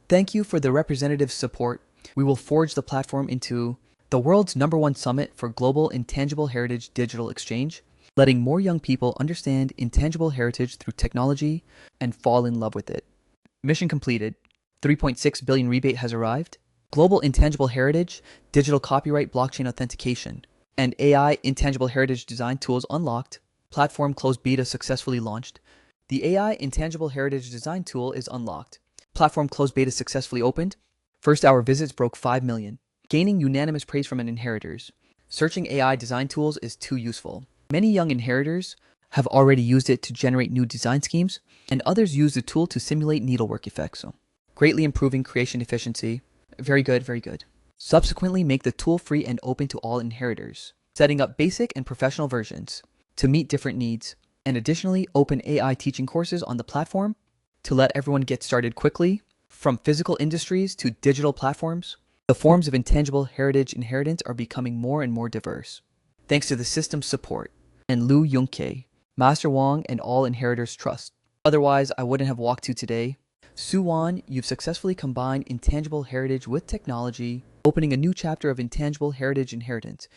Speaker 1: Thank you for the representative's support. We will forge the platform into the world's #1 summit for global intangible heritage digital exchange, letting more young people understand intangible heritage through technology and fall in love with it. Mission completed. 3.6 billion rebate has arrived. Global intangible heritage, digital copyright blockchain authentication, and AI intangible heritage design tools unlocked. Platform closed beta successfully launched. The AI intangible heritage design tool is unlocked. Platform closed beta successfully opened. First hour visits broke 5 million, gaining unanimous praise from inheritors. Searching AI design tools is too useful. Many young inheritors have already used it to generate new design schemes, and others use the tool to simulate needlework effects, greatly improving creation efficiency. Very good, very good. Subsequently, make the tool free and open to all inheritors, setting up basic and professional versions to meet different needs, and additionally, open AI teaching courses on the platform to let everyone get started quickly. From physical industries to digital platforms, the forms of intangible heritage inheritance are becoming more and more diverse. Thanks to the system's support and Lu Yongkei, Master Wang, and all inheritors' trust. Otherwise, I wouldn't have walked to today. Suwon, you've successfully combined intangible heritage with technology, opening a new chapter of intangible heritage inheritance.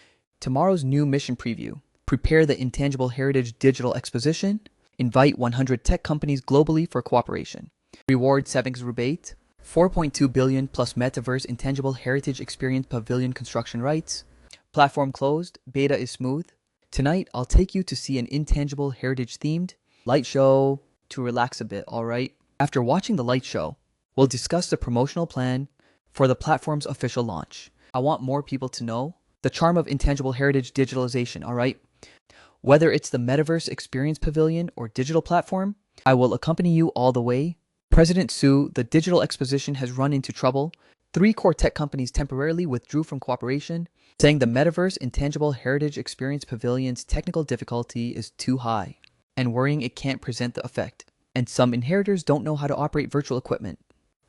Speaker 1: Tomorrow's new mission preview. Prepare the Intangible Heritage Digital Exposition. Invite 100 tech companies globally for cooperation. Reward savings rebate. 4.2 billion plus Metaverse Intangible Heritage Experience Pavilion construction rights. Platform closed. Beta is smooth. Tonight, I'll take you to see an intangible heritage themed light show to relax a bit, alright? After watching the light show, we'll discuss the promotional plan for the platform's official launch. I want more people to know the charm of intangible heritage digitalization, alright? Whether it's the Metaverse Experience Pavilion or digital platform, I will accompany you all the way. President Su, the digital exposition has run into trouble. 3 core tech companies temporarily withdrew from cooperation, saying the Metaverse Intangible Heritage Experience Pavilion's technical difficulty is too high, and worrying it can't present the effect. And some inheritors don't know how to operate virtual equipment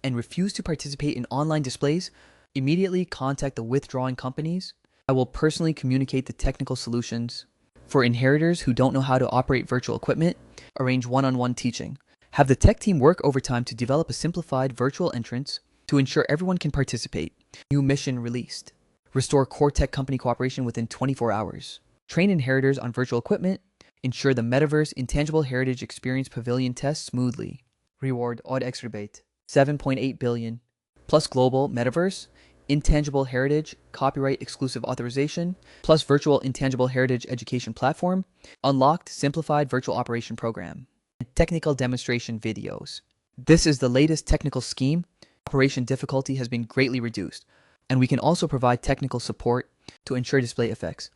Speaker 1: and refuse to participate in online displays. Immediately contact the withdrawing companies. I will personally communicate the technical solutions. For inheritors who don't know how to operate virtual equipment, arrange one-on-one teaching. Have the tech team work overtime to develop a simplified virtual entrance to ensure everyone can participate. New mission released. Restore core tech company cooperation within 24 hours. Train inheritors on virtual equipment. Ensure the Metaverse Intangible Heritage Experience Pavilion tests smoothly. Reward odd X rebate. 7.8 billion. Plus global Metaverse Intangible Heritage Copyright Exclusive Authorization, plus Virtual Intangible Heritage Education Platform, Unlocked Simplified Virtual Operation Program, and Technical Demonstration Videos. This is the latest technical scheme. Operation difficulty has been greatly reduced, and we can also provide technical support to ensure display effects.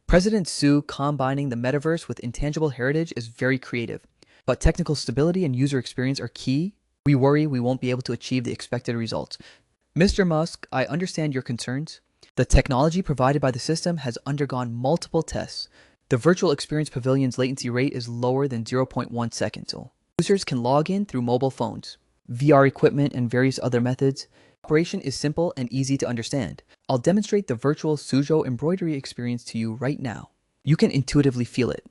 Speaker 1: President Su combining the Metaverse with intangible heritage is very creative, but technical stability and user experience are key. We worry we won't be able to achieve the expected results. Mr. Musk, I understand your concerns. The technology provided by the system has undergone multiple tests. The Virtual Experience Pavilion's latency rate is lower than 0.1 seconds. Users can log in through mobile phones, VR equipment, and various other methods. Operation is simple and easy to understand. I'll demonstrate the virtual Suzhou embroidery experience to you right now. You can intuitively feel it.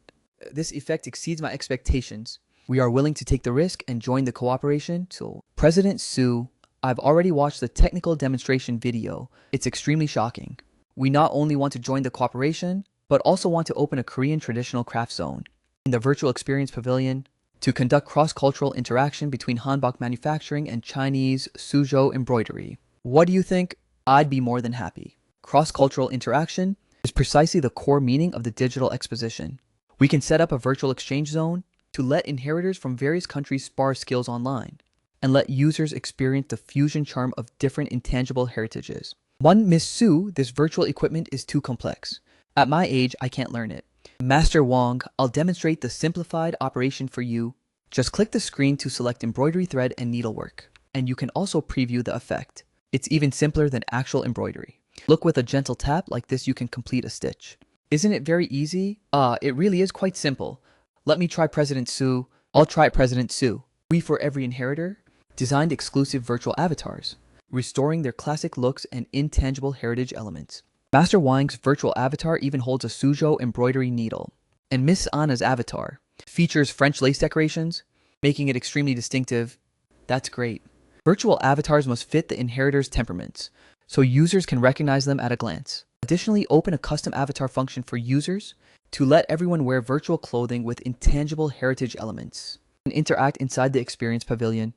Speaker 1: This effect exceeds my expectations. We are willing to take the risk and join the cooperation. So, President Su, I've already watched the technical demonstration video. It's extremely shocking. We not only want to join the cooperation, but also want to open a Korean traditional craft zone in the Virtual Experience Pavilion to conduct cross-cultural interaction between Hanbok manufacturing and Chinese Suzhou embroidery. What do you think? I'd be more than happy. Cross-cultural interaction is precisely the core meaning of the digital exposition. We can set up a virtual exchange zone to let inheritors from various countries spar skills online and let users experience the fusion charm of different intangible heritages. One Miss Su, this virtual equipment is too complex. At my age, I can't learn it. Master Wong, I'll demonstrate the simplified operation for you. Just click the screen to select embroidery thread and needlework, and you can also preview the effect. It's even simpler than actual embroidery. Look, with a gentle tap like this, you can complete a stitch. Isn't it very easy? It really is quite simple. Let me try President Su. I'll try President Su. We, for every inheritor, designed exclusive virtual avatars, restoring their classic looks and intangible heritage elements. Master Wang's virtual avatar even holds a Suzhou embroidery needle, and Miss Anna's avatar features French lace decorations, making it extremely distinctive. That's great. Virtual avatars must fit the inheritor's temperaments, so users can recognize them at a glance. Additionally, open a custom avatar function for users to let everyone wear virtual clothing with intangible heritage elements and interact inside the Experience Pavilion.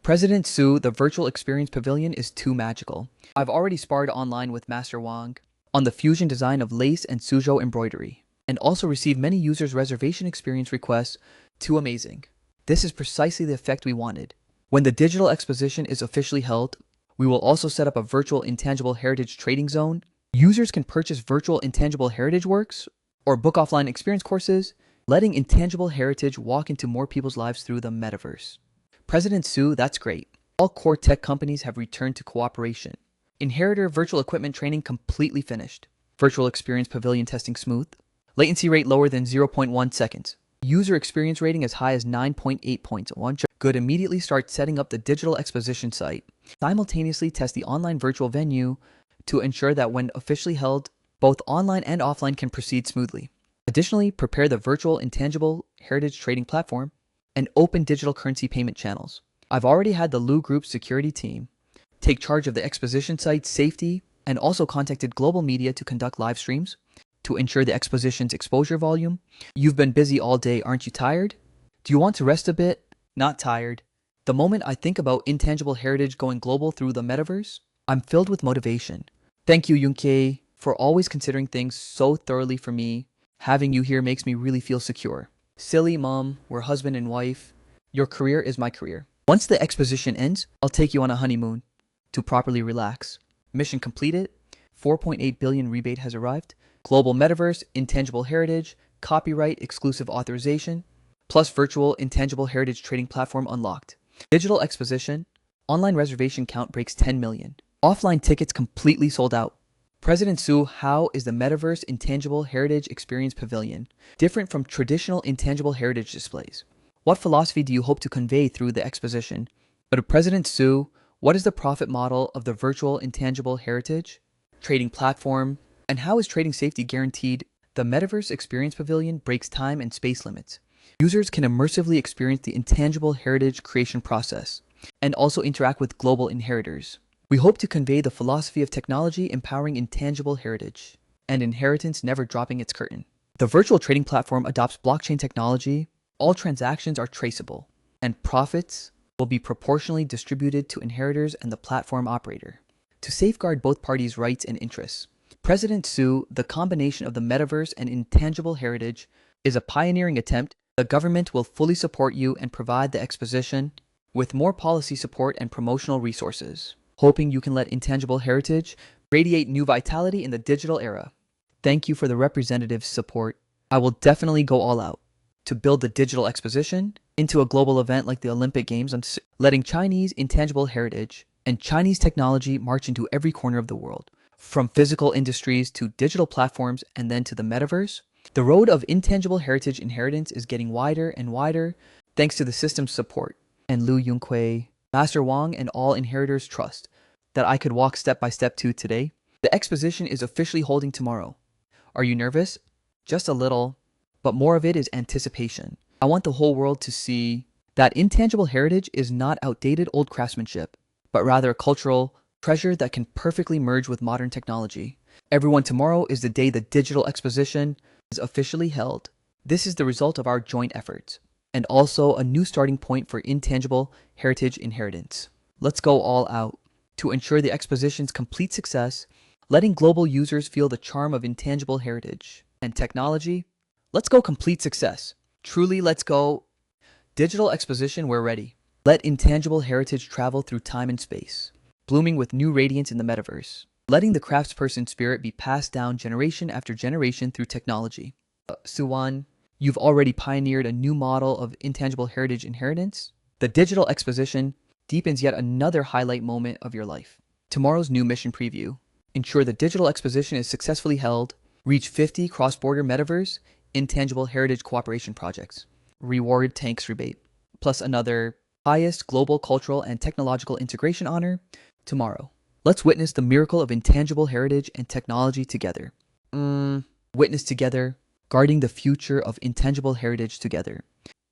Speaker 1: President Su, the Virtual Experience Pavilion is too magical. I've already sparred online with Master Wang on the fusion design of lace and Suzhou embroidery, and also received many users' reservation experience requests. Too amazing. This is precisely the effect we wanted. When the digital exposition is officially held, we will also set up a virtual intangible heritage trading zone. Users can purchase virtual intangible heritage works or book offline experience courses, letting intangible heritage walk into more people's lives through the metaverse. President Su, that's great. All core tech companies have returned to cooperation. Inheritor virtual equipment training completely finished. Virtual experience pavilion testing smooth. Latency rate lower than 0.1 seconds. User experience rating as high as 9.8 points. Good, immediately start setting up the digital exposition site. Simultaneously test the online virtual venue to ensure that when officially held, both online and offline can proceed smoothly. Additionally, prepare the virtual intangible heritage trading platform and open digital currency payment channels. I've already had the Lu Group's security team take charge of the exposition site's safety and also contacted global media to conduct live streams to ensure the exposition's exposure volume. You've been busy all day, aren't you tired? Do you want to rest a bit? Not tired. The moment I think about intangible heritage going global through the metaverse, I'm filled with motivation. Thank you, Yunkei, for always considering things so thoroughly for me. Having you here makes me really feel secure. Silly mom, we're husband and wife. Your career is my career. Once the exposition ends, I'll take you on a honeymoon to properly relax. Mission completed. 4.8 billion rebate has arrived. Global metaverse, intangible heritage, copyright, exclusive authorization, plus virtual intangible heritage trading platform unlocked. Digital exposition, online reservation count breaks 10 million. Offline tickets completely sold out. President Su, how is the Metaverse Intangible Heritage Experience Pavilion different from traditional intangible heritage displays? What philosophy do you hope to convey through the exposition? But to President Su, what is the profit model of the virtual intangible heritage trading platform, and how is trading safety guaranteed? The Metaverse Experience Pavilion breaks time and space limits. Users can immersively experience the intangible heritage creation process and also interact with global inheritors. We hope to convey the philosophy of technology empowering intangible heritage and inheritance never dropping its curtain. The virtual trading platform adopts blockchain technology. All transactions are traceable, and profits will be proportionally distributed to inheritors and the platform operator. To safeguard both parties' rights and interests, President Su, the combination of the metaverse and intangible heritage is a pioneering attempt. The government will fully support you and provide the exposition with more policy support and promotional resources, hoping you can let intangible heritage radiate new vitality in the digital era. Thank you for the representative's support. I will definitely go all out to build the digital exposition into a global event like the Olympic Games. I'm letting Chinese intangible heritage and Chinese technology march into every corner of the world, from physical industries to digital platforms and then to the metaverse. The road of intangible heritage inheritance is getting wider and wider thanks to the system's support. And Lu Yunquei, Master Wang, and all inheritors trust that I could walk step by step to today. The exposition is officially holding tomorrow. Are you nervous? Just a little, but more of it is anticipation. I want the whole world to see that intangible heritage is not outdated old craftsmanship, but rather a cultural treasure that can perfectly merge with modern technology. Everyone, tomorrow is the day the digital exposition is officially held. This is the result of our joint efforts, and also a new starting point for intangible heritage inheritance. Let's go all out to ensure the exposition's complete success, letting global users feel the charm of intangible heritage and technology. Let's go complete success. Truly, let's go. Digital exposition, we're ready. Let intangible heritage travel through time and space, blooming with new radiance in the metaverse, letting the craftsperson spirit be passed down generation after generation through technology. Suwan, you've already pioneered a new model of intangible heritage inheritance. The digital exposition deepens yet another highlight moment of your life. Tomorrow's new mission preview. Ensure the digital exposition is successfully held. Reach 50 cross-border metaverse intangible heritage cooperation projects. Reward tanks rebate, plus another highest global cultural and technological integration honor tomorrow. Let's witness the miracle of intangible heritage and technology together. Witness together, guarding the future of intangible heritage together.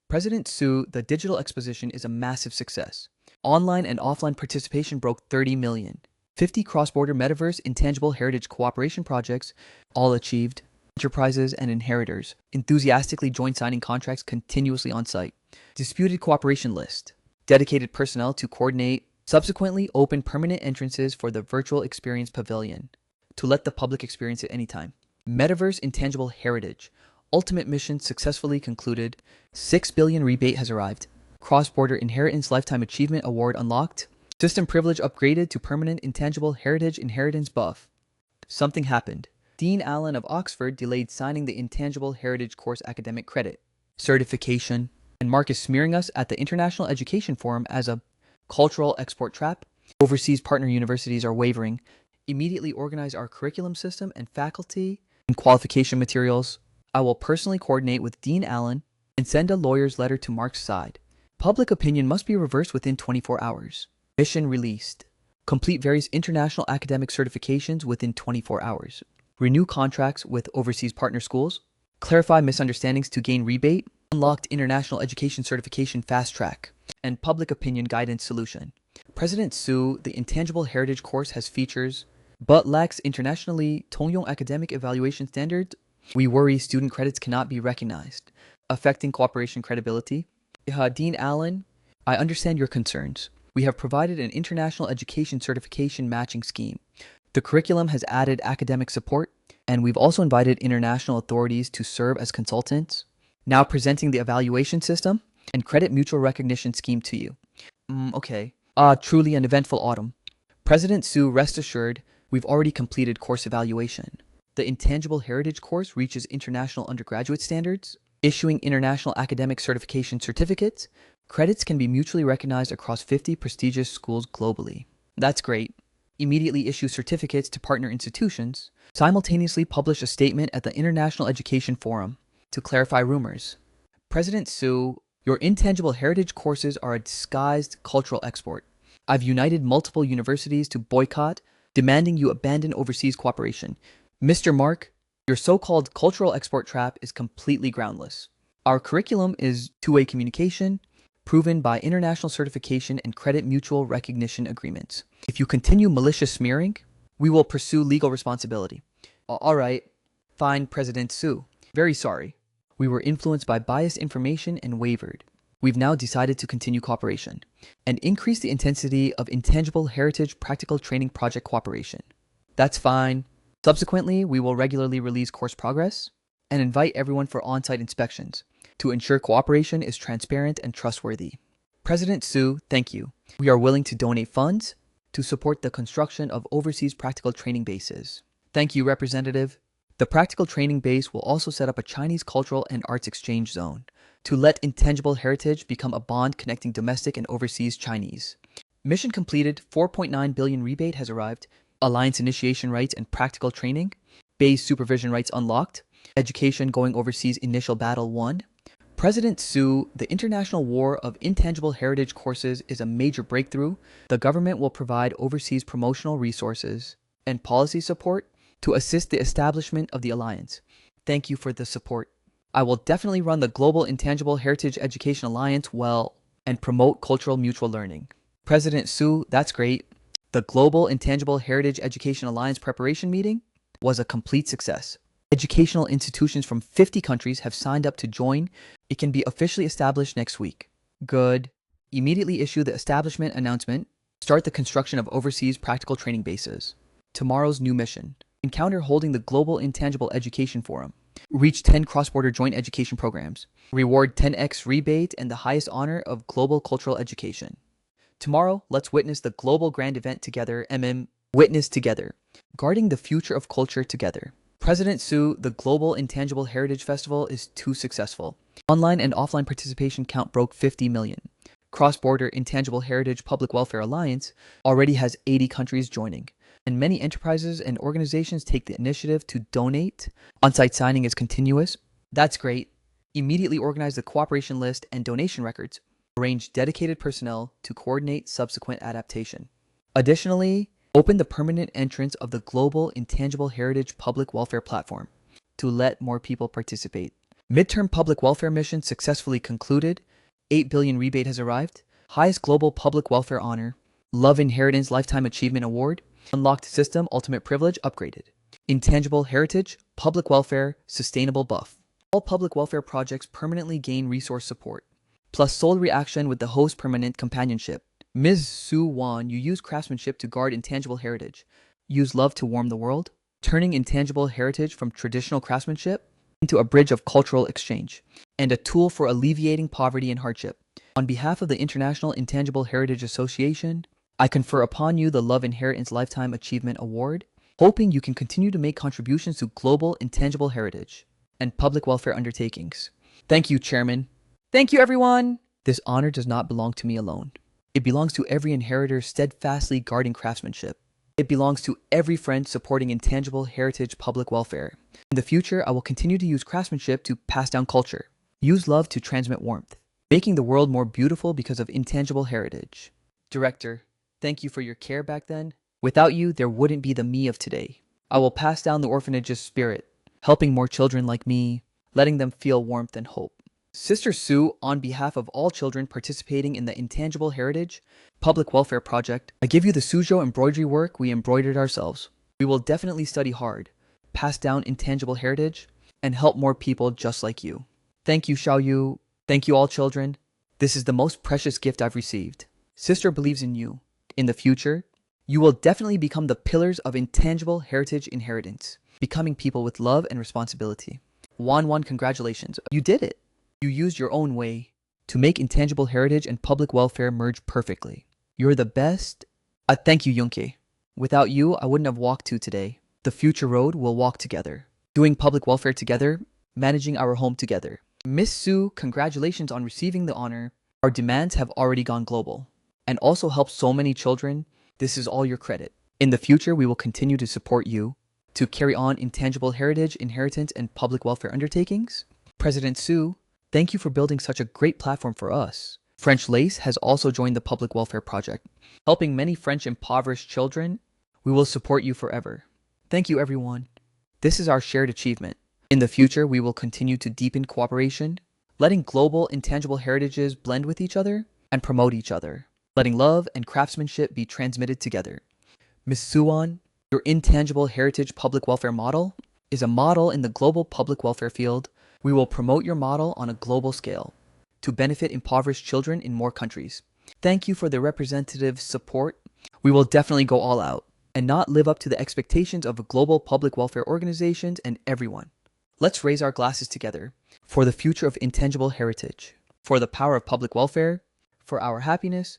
Speaker 1: President Su, the digital exposition is a massive success. Online and offline participation broke 30 million. 50 cross-border metaverse intangible heritage cooperation projects, all achieved. Enterprises and inheritors enthusiastically join signing contracts continuously on site. Disputed cooperation list. Dedicated personnel to coordinate. Subsequently open permanent entrances for the virtual experience pavilion to let the public experience it anytime. Metaverse intangible heritage. Ultimate mission successfully concluded. 6 billion rebate has arrived. Cross-border inheritance lifetime achievement award unlocked. System privilege upgraded to permanent intangible heritage inheritance buff. Something happened. Dean Allen of Oxford delayed signing the intangible heritage course academic credit certification, and Mark is smearing us at the International Education Forum as a cultural export trap. Overseas partner universities are wavering. Immediately organize our curriculum system and faculty and qualification materials. I will personally coordinate with Dean Allen and send a lawyer's letter to Mark's side. Public opinion must be reversed within 24 hours. Mission released. Complete various international academic certifications within 24 hours. Renew contracts with overseas partner schools. Clarify misunderstandings to gain rebate. unlocked international education certification fast track, and public opinion guidance solution. President Su, the Intangible Heritage course has features, but lacks internationally 통용 academic evaluation standards. We worry student credits cannot be recognized, affecting cooperation credibility. Dean Allen, I understand your concerns. We have provided an international education certification matching scheme. The curriculum has added academic support, and we've also invited international authorities to serve as consultants. Now presenting the evaluation system and credit mutual recognition scheme to you. Okay. Truly an eventful autumn. President Su, rest assured, we've already completed course evaluation. The Intangible Heritage course reaches international undergraduate standards, issuing international academic certification certificates. Credits can be mutually recognized across 50 prestigious schools globally. That's great. Immediately issue certificates to partner institutions. Simultaneously publish a statement at the International Education Forum to clarify rumors. President Su, your Intangible Heritage courses are a disguised cultural export. I've united multiple universities to boycott, demanding you abandon overseas cooperation. Mr. Mark, your so-called cultural export trap is completely groundless. Our curriculum is two-way communication, proven by international certification and credit mutual recognition agreements. If you continue malicious smearing, we will pursue legal responsibility. All right. Fine, President Su. Very sorry. We were influenced by biased information and wavered. We've now decided to continue cooperation and increase the intensity of Intangible Heritage practical training project cooperation. That's fine. Subsequently, we will regularly release course progress and invite everyone for on-site inspections to ensure cooperation is transparent and trustworthy. President Su, thank you. We are willing to donate funds to support the construction of overseas practical training bases. Thank you, Representative. The practical training base will also set up a Chinese cultural and arts exchange zone to let Intangible Heritage become a bond connecting domestic and overseas Chinese. Mission completed, 4.9 billion rebate has arrived, alliance initiation rights and practical training, base supervision rights unlocked, education going overseas initial battle won. President Su, the international war of Intangible Heritage courses is a major breakthrough. The government will provide overseas promotional resources and policy support to assist the establishment of the alliance. Thank you for the support. I will definitely run the Global Intangible Heritage Education Alliance well and promote cultural mutual learning. President Su, that's great. The Global Intangible Heritage Education Alliance preparation meeting was a complete success. Educational institutions from 50 countries have signed up to join. It can be officially established next week. Good. Immediately issue the establishment announcement. Start the construction of overseas practical training bases. Tomorrow's new mission. Encounter holding the Global Intangible Education Forum. Reach 10 cross-border joint education programs. Reward 10x rebate and the highest honor of global cultural education. Tomorrow, let's witness the global grand event together, Witness together. Guarding the future of culture together. President Su, the Global Intangible Heritage Festival is too successful. Online and offline participation count broke 50 million. Cross-border Intangible Heritage Public Welfare Alliance already has 80 countries joining, and many enterprises and organizations take the initiative to donate. On-site signing is continuous. That's great. Immediately organize the cooperation list and donation records. Arrange dedicated personnel to coordinate subsequent adaptation. Additionally, open the permanent entrance of the Global Intangible Heritage Public Welfare Platform to let more people participate. Midterm public welfare mission successfully concluded. 8 billion rebate has arrived. Highest global public welfare honor. Love Inheritance Lifetime Achievement Award. Unlocked system ultimate privilege upgraded. Intangible Heritage Public Welfare Sustainable Buff. All public welfare projects permanently gain resource support. Plus soul reaction with the host permanent companionship. Ms. Su Wan, you use craftsmanship to guard intangible heritage. Use love to warm the world, turning intangible heritage from traditional craftsmanship into a bridge of cultural exchange and a tool for alleviating poverty and hardship. On behalf of the International Intangible Heritage Association, I confer upon you the Love Inheritance Lifetime Achievement Award, hoping you can continue to make contributions to global intangible heritage and public welfare undertakings. Thank you, Chairman. Thank you, everyone. This honor does not belong to me alone. It belongs to every inheritor steadfastly guarding craftsmanship. It belongs to every friend supporting intangible heritage public welfare. In the future, I will continue to use craftsmanship to pass down culture. Use love to transmit warmth, making the world more beautiful because of intangible heritage. Director, thank you for your care back then. Without you, there wouldn't be the me of today. I will pass down the orphanage's spirit, helping more children like me, letting them feel warmth and hope. Sister Sue, on behalf of all children participating in the Intangible Heritage Public Welfare Project, I give you the Suzhou embroidery work we embroidered ourselves. We will definitely study hard, pass down intangible heritage, and help more people just like you. Thank you, Xiaoyu. Thank you all children. This is the most precious gift I've received. Sister believes in you. In the future, you will definitely become the pillars of intangible heritage inheritance, becoming people with love and responsibility. Wan, congratulations. You did it. You used your own way to make intangible heritage and public welfare merge perfectly. You're the best. Thank you, Yunke. Without you, I wouldn't have walked to today. The future road will walk together, doing public welfare together, managing our home together. Miss Sue, congratulations on receiving the honor. Our demands have already gone global and also helped so many children. This is all your credit. In the future, we will continue to support you to carry on intangible heritage, inheritance, and public welfare undertakings. President Sue, thank you for building such a great platform for us. French Lace has also joined the Public Welfare Project, helping many French impoverished children. We will support you forever. Thank you, everyone. This is our shared achievement. In the future, we will continue to deepen cooperation, letting global intangible heritages blend with each other and promote each other, letting love and craftsmanship be transmitted together. Ms. Suwon, your intangible heritage public welfare model is a model in the global public welfare field. We will promote your model on a global scale to benefit impoverished children in more countries. Thank you for the representative support. We will definitely go all out and not live up to the expectations of global public welfare organizations and everyone. Let's raise our glasses together for the future of intangible heritage, for the power of public welfare, for our happiness.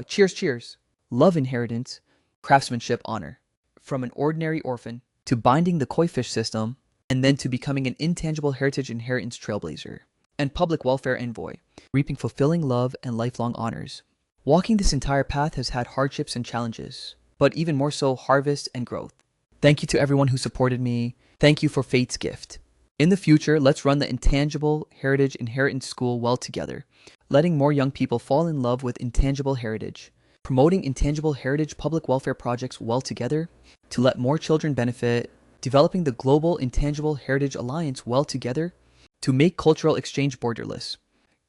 Speaker 1: Cheers, cheers. Love inheritance, craftsmanship honor. From an ordinary orphan to binding the koi fish system, and then to becoming an intangible heritage inheritance trailblazer and public welfare envoy, reaping fulfilling love and lifelong honors. Walking this entire path has had hardships and challenges, but even more so harvest and growth. Thank you to everyone who supported me. Thank you for fate's gift. In the future, let's run the Intangible Heritage Inheritance School well together, letting more young people fall in love with intangible heritage, promoting intangible heritage public welfare projects well together to let more children benefit, developing the Global Intangible Heritage Alliance well together to make cultural exchange borderless.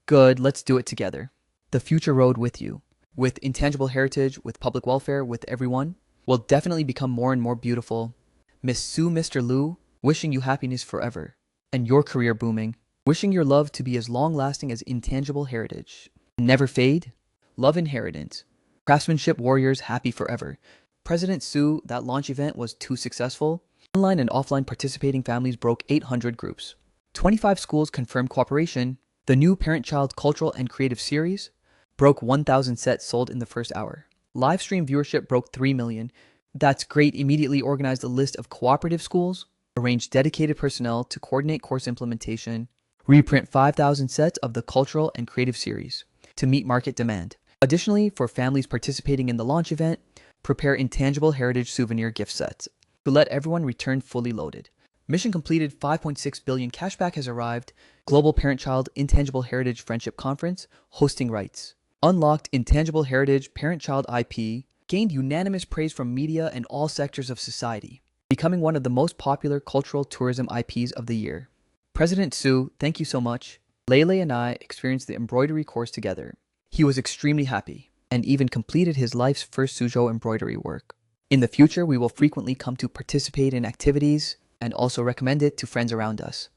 Speaker 1: Good, let's do it together. The future road with you, with intangible heritage, with public welfare, with everyone, will definitely become more and more beautiful. Miss Sue, Mr. Liu, wishing you happiness forever, and your career booming. Wishing your love to be as long-lasting as intangible heritage. Never fade. Love inheritance. Craftsmanship warriors happy forever. President Sue, that launch event was too successful. Online and offline participating families broke 800 groups. 25 schools confirmed cooperation. The new parent-child cultural and creative series broke 1,000 sets sold in the first hour. Live stream viewership broke 3 million. That's great. Immediately organized a list of cooperative schools, arranged dedicated personnel to coordinate course implementation, reprint 5,000 sets of the cultural and creative series to meet market demand. Additionally, for families participating in the launch event, prepare intangible heritage souvenir gift sets to let everyone return fully loaded. Mission completed. 5.6 billion cashback has arrived. Global Parent-Child Intangible Heritage Friendship Conference hosting rights. Unlocked intangible heritage parent-child IP, gained unanimous praise from media and all sectors of society, becoming one of the most popular cultural tourism IPs of the year. President Sue, thank you so much. Lele and I experienced the embroidery course together. He was extremely happy and even completed his life's first Suzhou embroidery work. In the future, we will frequently come to participate in activities and also recommend it to friends around us.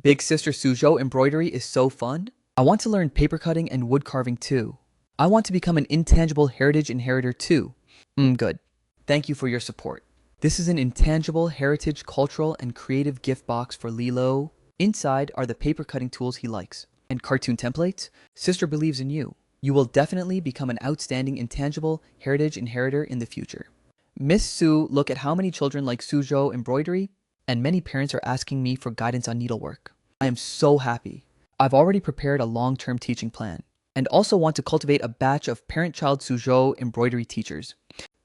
Speaker 1: Big Sister Suzhou embroidery is so fun. I want to learn paper cutting and wood carving too. I want to become an intangible heritage inheritor too. Good. Thank you for your support. This is an intangible heritage cultural and creative gift box for Lilo. Inside are the paper cutting tools he likes and cartoon templates. Sister believes in you. You will definitely become an outstanding intangible heritage inheritor in the future. Miss Sue, look at how many children like Suzhou embroidery, and many parents are asking me for guidance on needlework. I am so happy. I've already prepared a long-term teaching plan and also want to cultivate a batch of parent-child Suzhou embroidery teachers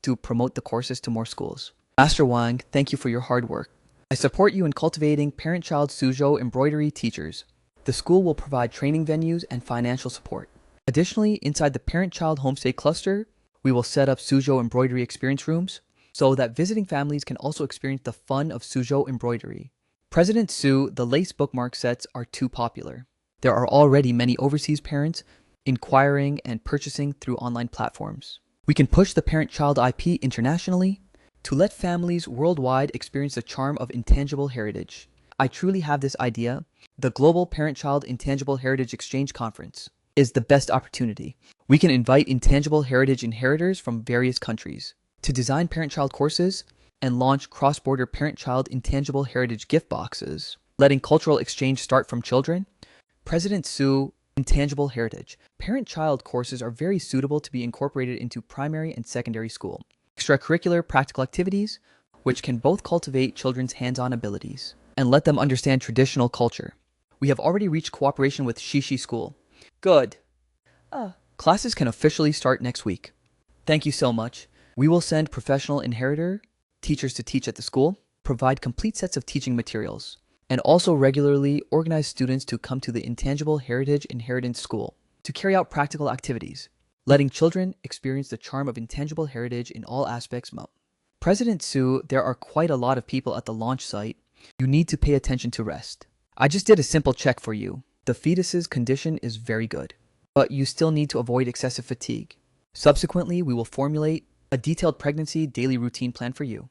Speaker 1: to promote the courses to more schools. Master Wang, thank you for your hard work. I support you in cultivating parent-child Suzhou embroidery teachers. The school will provide training venues and financial support. Additionally, inside the parent-child homestay cluster, we will set up Suzhou embroidery experience rooms so that visiting families can also experience the fun of Suzhou embroidery. President Sue, the lace bookmark sets are too popular. There are already many overseas parents inquiring and purchasing through online platforms. We can push the parent-child IP internationally to let families worldwide experience the charm of intangible heritage. I truly have this idea. The Global Parent-Child Intangible Heritage Exchange Conference is the best opportunity. We can invite intangible heritage inheritors from various countries to design parent-child courses and launch cross-border parent-child intangible heritage gift boxes, letting cultural exchange start from children. President Sue, intangible heritage. Parent-child courses are very suitable to be incorporated into primary and secondary school. Extracurricular practical activities, which can both cultivate children's hands-on abilities and let them understand traditional culture. We have already reached cooperation with Shishi School. Good. Classes can officially start next week. Thank you so much. We will send professional inheritor teachers to teach at the school, provide complete sets of teaching materials, and also regularly organize students to come to the Intangible Heritage Inheritance School to carry out practical activities, letting children experience the charm of intangible heritage in all aspects. President Sue, there are quite a lot of people at the launch site. You need to pay attention to rest. I just did a simple check for you. The fetus's condition is very good, but you still need to avoid excessive fatigue. Subsequently, we will formulate a detailed pregnancy daily routine plan for you.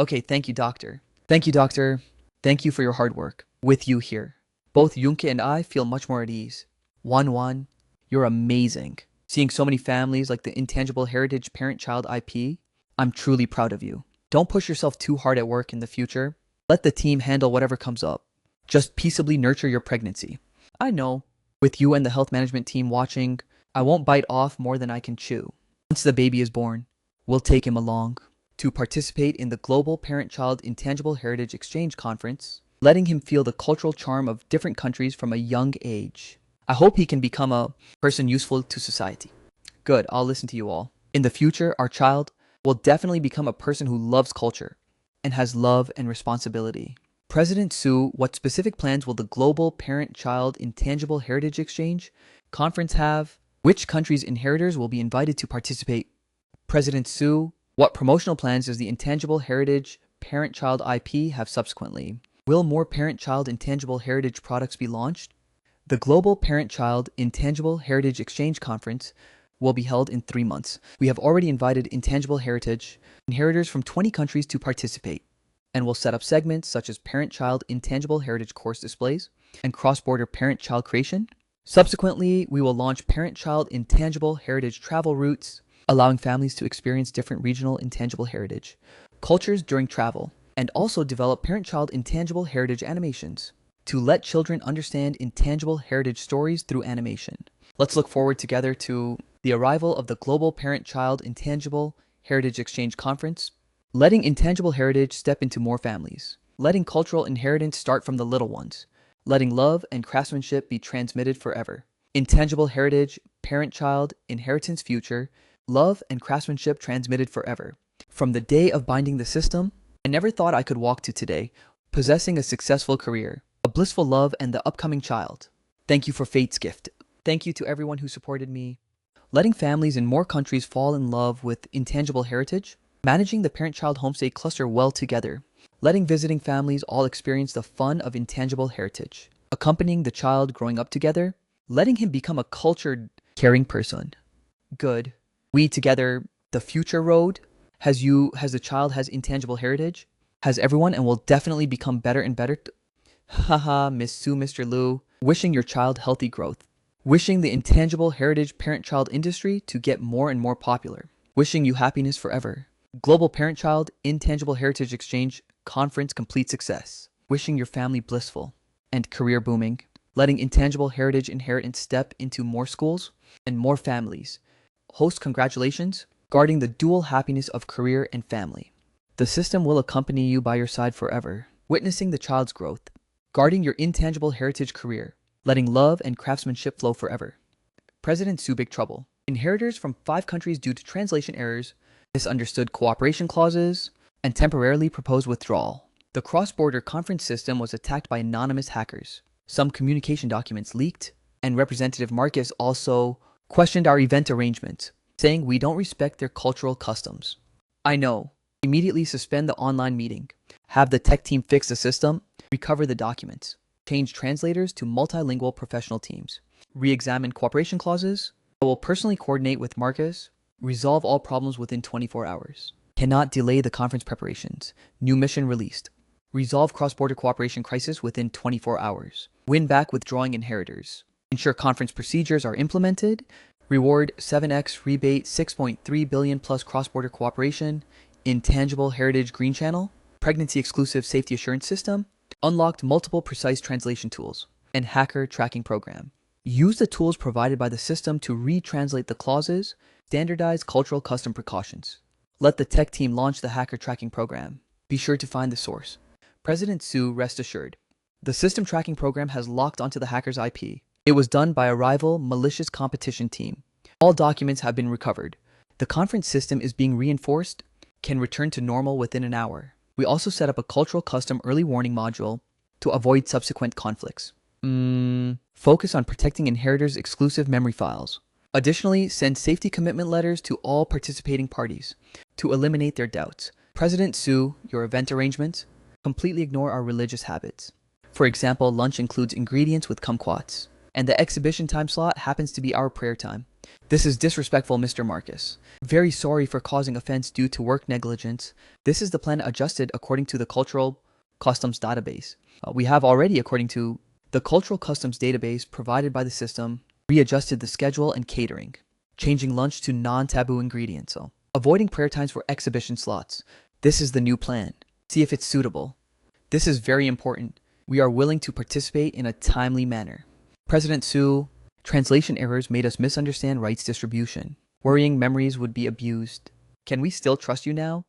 Speaker 1: Okay, thank you, doctor. Thank you, doctor. Thank you for your hard work. With you here, both Yunke and I feel much more at ease. Wan, you're amazing. Seeing so many families like the Intangible Heritage Parent-Child IP, I'm truly proud of you. Don't push yourself too hard at work in the future. Let the team handle whatever comes up. Just peaceably nurture your pregnancy. I know. With you and the health management team watching, I won't bite off more than I can chew. Once the baby is born, we'll take him along to participate in the Global Parent-Child Intangible Heritage Exchange Conference, letting him feel the cultural charm of different countries from a young age. I hope he can become a person useful to society. Good, I'll listen to you all. In the future, our child will definitely become a person who loves culture and has love and responsibility. President Sue, what specific plans will the Global Parent-Child Intangible Heritage Exchange Conference have? Which countries' inheritors will be invited to participate? President Sue, what promotional plans does the Intangible Heritage Parent-Child IP have subsequently? Will more parent-child intangible heritage products be launched? The Global Parent-Child Intangible Heritage Exchange Conference will be held in 3 months. We have already invited intangible heritage inheritors from 20 countries to participate, and will set up segments such as parent-child intangible heritage course displays and cross-border parent-child creation. Subsequently, we will launch parent-child intangible heritage travel routes, allowing families to experience different regional intangible heritage cultures during travel, and also develop parent-child intangible heritage animations to let children understand intangible heritage stories through animation. Let's look forward together to the arrival of the Global Parent-Child Intangible Heritage Exchange Conference, letting intangible heritage step into more families, letting cultural inheritance start from the little ones, letting love and craftsmanship be transmitted forever. Intangible heritage, parent-child, inheritance future, love and craftsmanship transmitted forever. From the day of binding the system, I never thought I could walk to today, possessing a successful career, a blissful love, and the upcoming child. Thank you for fate's gift. Thank you to everyone who supported me. Letting families in more countries fall in love with intangible heritage, managing the parent-child homestay cluster well together, letting visiting families all experience the fun of intangible heritage, accompanying the child growing up together, letting him become a cultured, caring person. Good. We together, the future road, has the child has intangible heritage, has everyone, and will definitely become better and better. Haha, Miss Sue, Mr. Liu, wishing your child healthy growth. Wishing the intangible heritage parent-child industry to get more and more popular. Wishing you happiness forever. Global Parent-Child Intangible Heritage Exchange Conference complete success. Wishing your family blissful and career booming. Letting intangible heritage inheritance step into more schools and more families. Host congratulations, guarding the dual happiness of career and family. The system will accompany you by your side forever, witnessing the child's growth, guarding your intangible heritage career, letting love and craftsmanship flow forever. President Sue, big trouble. Inheritors from 5 countries due to translation errors, misunderstood cooperation clauses, and temporarily proposed withdrawal. The cross-border conference system was attacked by anonymous hackers. Some communication documents leaked, and Representative Marcus also questioned our event arrangements, saying we don't respect their cultural customs. I know. Immediately suspend the online meeting. Have the tech team fix the system, recover the documents. change translators to multilingual professional teams, re-examine cooperation clauses. I will personally coordinate with Marcus, resolve all problems within 24 hours. Cannot delay the conference preparations. New mission released. Resolve cross-border cooperation crisis within 24 hours. Win back withdrawing inheritors. Ensure conference procedures are implemented. Reward 7x rebate 6.3 billion plus cross-border cooperation. Intangible heritage green channel. Pregnancy exclusive safety assurance system. Unlocked multiple precise translation tools. And hacker tracking program. Use the tools provided by the system to retranslate the clauses. Standardize cultural custom precautions. Let the tech team launch the hacker tracking program. Be sure to find the source. President Su, rest assured. The system tracking program has locked onto the hacker's IP. It was done by a rival malicious competition team. All documents have been recovered. The conference system is being reinforced, can return to normal within an hour. We also set up a cultural custom early warning module to avoid subsequent conflicts. Focus on protecting inheritors' exclusive memory files. Additionally, send safety commitment letters to all participating parties to eliminate their doubts. President Su, your event arrangements completely ignore our religious habits. For example, lunch includes ingredients with kumquats, and the exhibition time slot happens to be our prayer time. This is disrespectful, Mr. Marcus. Very sorry for causing offense due to work negligence. This is the plan adjusted according to the Cultural Customs database. We have already, according to the Cultural Customs database provided by the system, readjusted the schedule and catering, changing lunch to non-taboo ingredients. So, avoiding prayer times for exhibition slots. This is the new plan. See if it's suitable. This is very important. We are willing to participate in a timely manner. President Su, translation errors made us misunderstand rights distribution. Worrying memories would be abused. Can we still trust you now?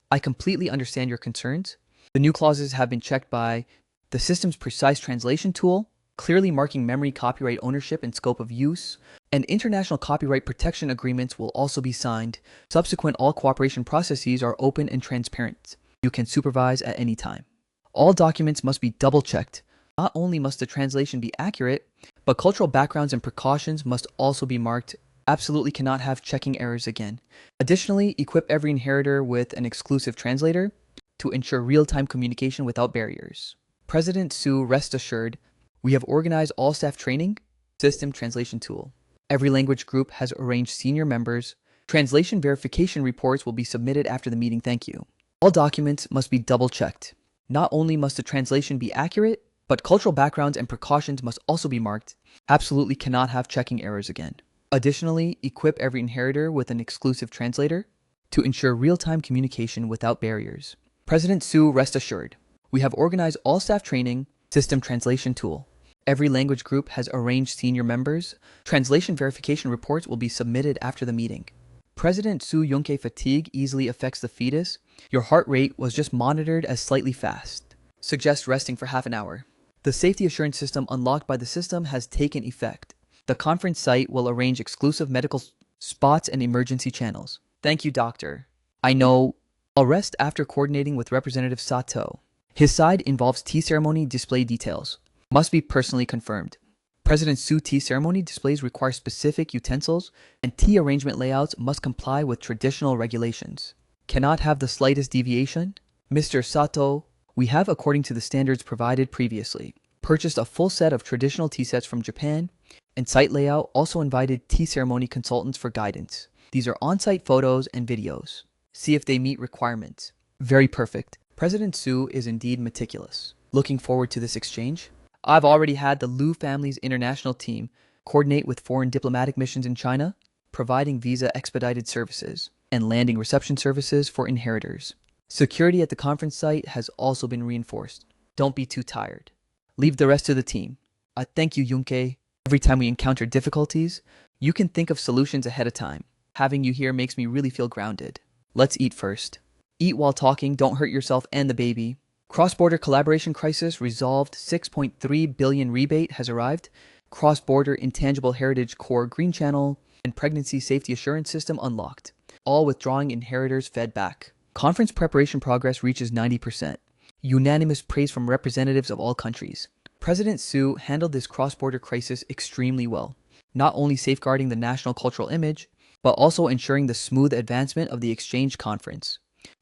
Speaker 1: I completely understand your concerns. The new clauses have been checked by the system's precise translation tool, clearly marking memory copyright ownership and scope of use, and international copyright protection agreements will also be signed. Subsequent all cooperation processes are open and transparent. You can supervise at any time. All documents must be double-checked. Not only must the translation be accurate, but cultural backgrounds and precautions must also be marked. Absolutely cannot have checking errors again. Additionally, equip every inheritor with an exclusive translator to ensure real-time communication without barriers. President Su, rest assured, we have organized all staff training, system translation tool. Every language group has arranged senior members. Translation verification reports will be submitted after the meeting. Thank you. All documents must be double-checked. Not only must the translation be accurate, but cultural backgrounds and precautions must also be marked. Absolutely cannot have checking errors again. Additionally, equip every inheritor with an exclusive translator to ensure real-time communication without barriers. President Su, rest assured, we have organized all staff training, system translation tool. Every language group has arranged senior members. Translation verification reports will be submitted after the meeting. President Su, Yunke, fatigue easily affects the fetus. Your heart rate was just monitored as slightly fast. Suggest resting for half an hour. The safety assurance system unlocked by the system has taken effect. The conference site will arrange exclusive medical spots and emergency channels. Thank you, doctor. I know. I'll rest after coordinating with Representative Sato. His side involves tea ceremony display details. Must be personally confirmed. President Su tea ceremony displays require specific utensils, and tea arrangement layouts must comply with traditional regulations. Cannot have the slightest deviation. Mr. Sato, we have, according to the standards provided previously, purchased a full set of traditional tea sets from Japan, and site layout also invited tea ceremony consultants for guidance. These are on-site photos and videos. See if they meet requirements. Very perfect. President Su is indeed meticulous. Looking forward to this exchange. I've already had the Liu family's international team coordinate with foreign diplomatic missions in China, providing visa expedited services and landing reception services for inheritors. Security at the conference site has also been reinforced. Don't be too tired. Leave the rest to the team. I thank you, Yunke. Every time we encounter difficulties, you can think of solutions ahead of time. Having you here makes me really feel grounded. Let's eat first. Eat while talking, don't hurt yourself and the baby. Cross-border collaboration crisis resolved. 6.3 billion rebate has arrived. Cross-border intangible heritage core green channel and pregnancy safety assurance system unlocked. All withdrawing inheritors fed back. Conference preparation progress reaches 90%. Unanimous praise from representatives of all countries. President Su handled this cross-border crisis extremely well, not only safeguarding the national cultural image, but also ensuring the smooth advancement of the exchange conference.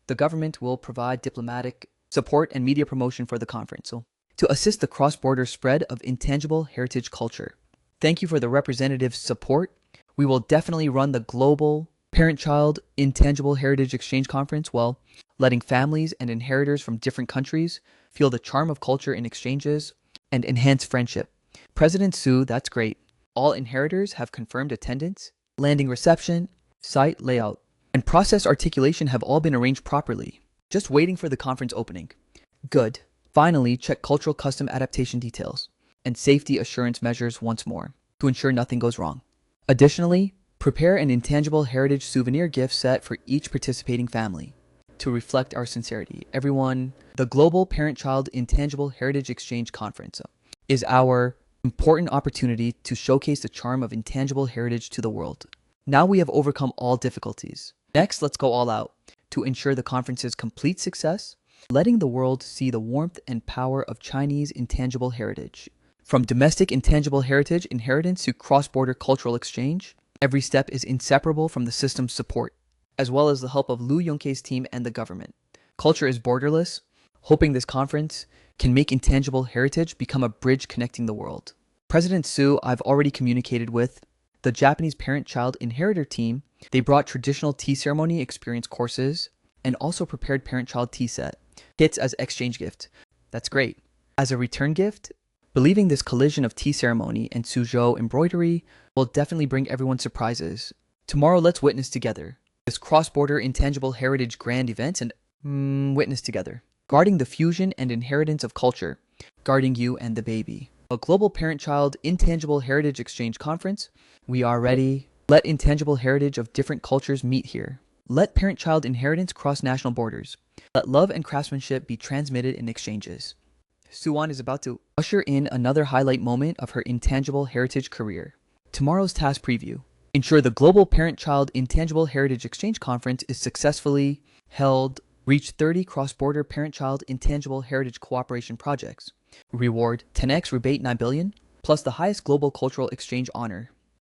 Speaker 1: The government will provide diplomatic support and media promotion for the conference. So, to assist the cross-border spread of intangible heritage culture. Thank you for the representative's support. We will definitely run the global parent-child intangible heritage exchange conference while letting families and inheritors from different countries feel the charm of culture in exchanges and enhance friendship. President Su, that's great. All inheritors have confirmed attendance, landing reception, site layout, and process articulation have all been arranged properly. Just waiting for the conference opening. Good. Finally, check cultural custom adaptation details and safety assurance measures once more to ensure nothing goes wrong. Additionally, prepare an intangible heritage souvenir gift set for each participating family to reflect our sincerity. Everyone, the Global Parent-Child Intangible Heritage Exchange Conference is our important opportunity to showcase the charm of intangible heritage to the world. Now we have overcome all difficulties. Next, let's go all out to ensure the conference's complete success, letting the world see the warmth and power of Chinese intangible heritage. From domestic intangible heritage inheritance to cross-border cultural exchange, every step is inseparable from the system's support, as well as the help of Liu Yongkei's team and the government. Culture is borderless, hoping this conference can make intangible heritage become a bridge connecting the world. President Su, I've already communicated with the Japanese parent-child inheritor team. They brought traditional tea ceremony experience courses and also prepared parent-child tea set kits as exchange gift. That's great. As a return gift, believing this collision of tea ceremony and Suzhou embroidery will definitely bring everyone surprises. Tomorrow, let's witness together this cross-border intangible heritage grand event and witness together. Guarding the fusion and inheritance of culture, guarding you and the baby. A global parent-child intangible heritage exchange conference. We are ready. Let intangible heritage of different cultures meet here. Let parent-child inheritance cross national borders. Let love and craftsmanship be transmitted in exchanges. Suwon is about to usher in another highlight moment of her intangible heritage career. Tomorrow's task preview. Ensure the Global Parent-Child Intangible Heritage Exchange Conference is successfully held. Reach 30 cross-border parent-child intangible heritage cooperation projects. Reward 10x rebate 9 billion, plus the highest global cultural exchange honor.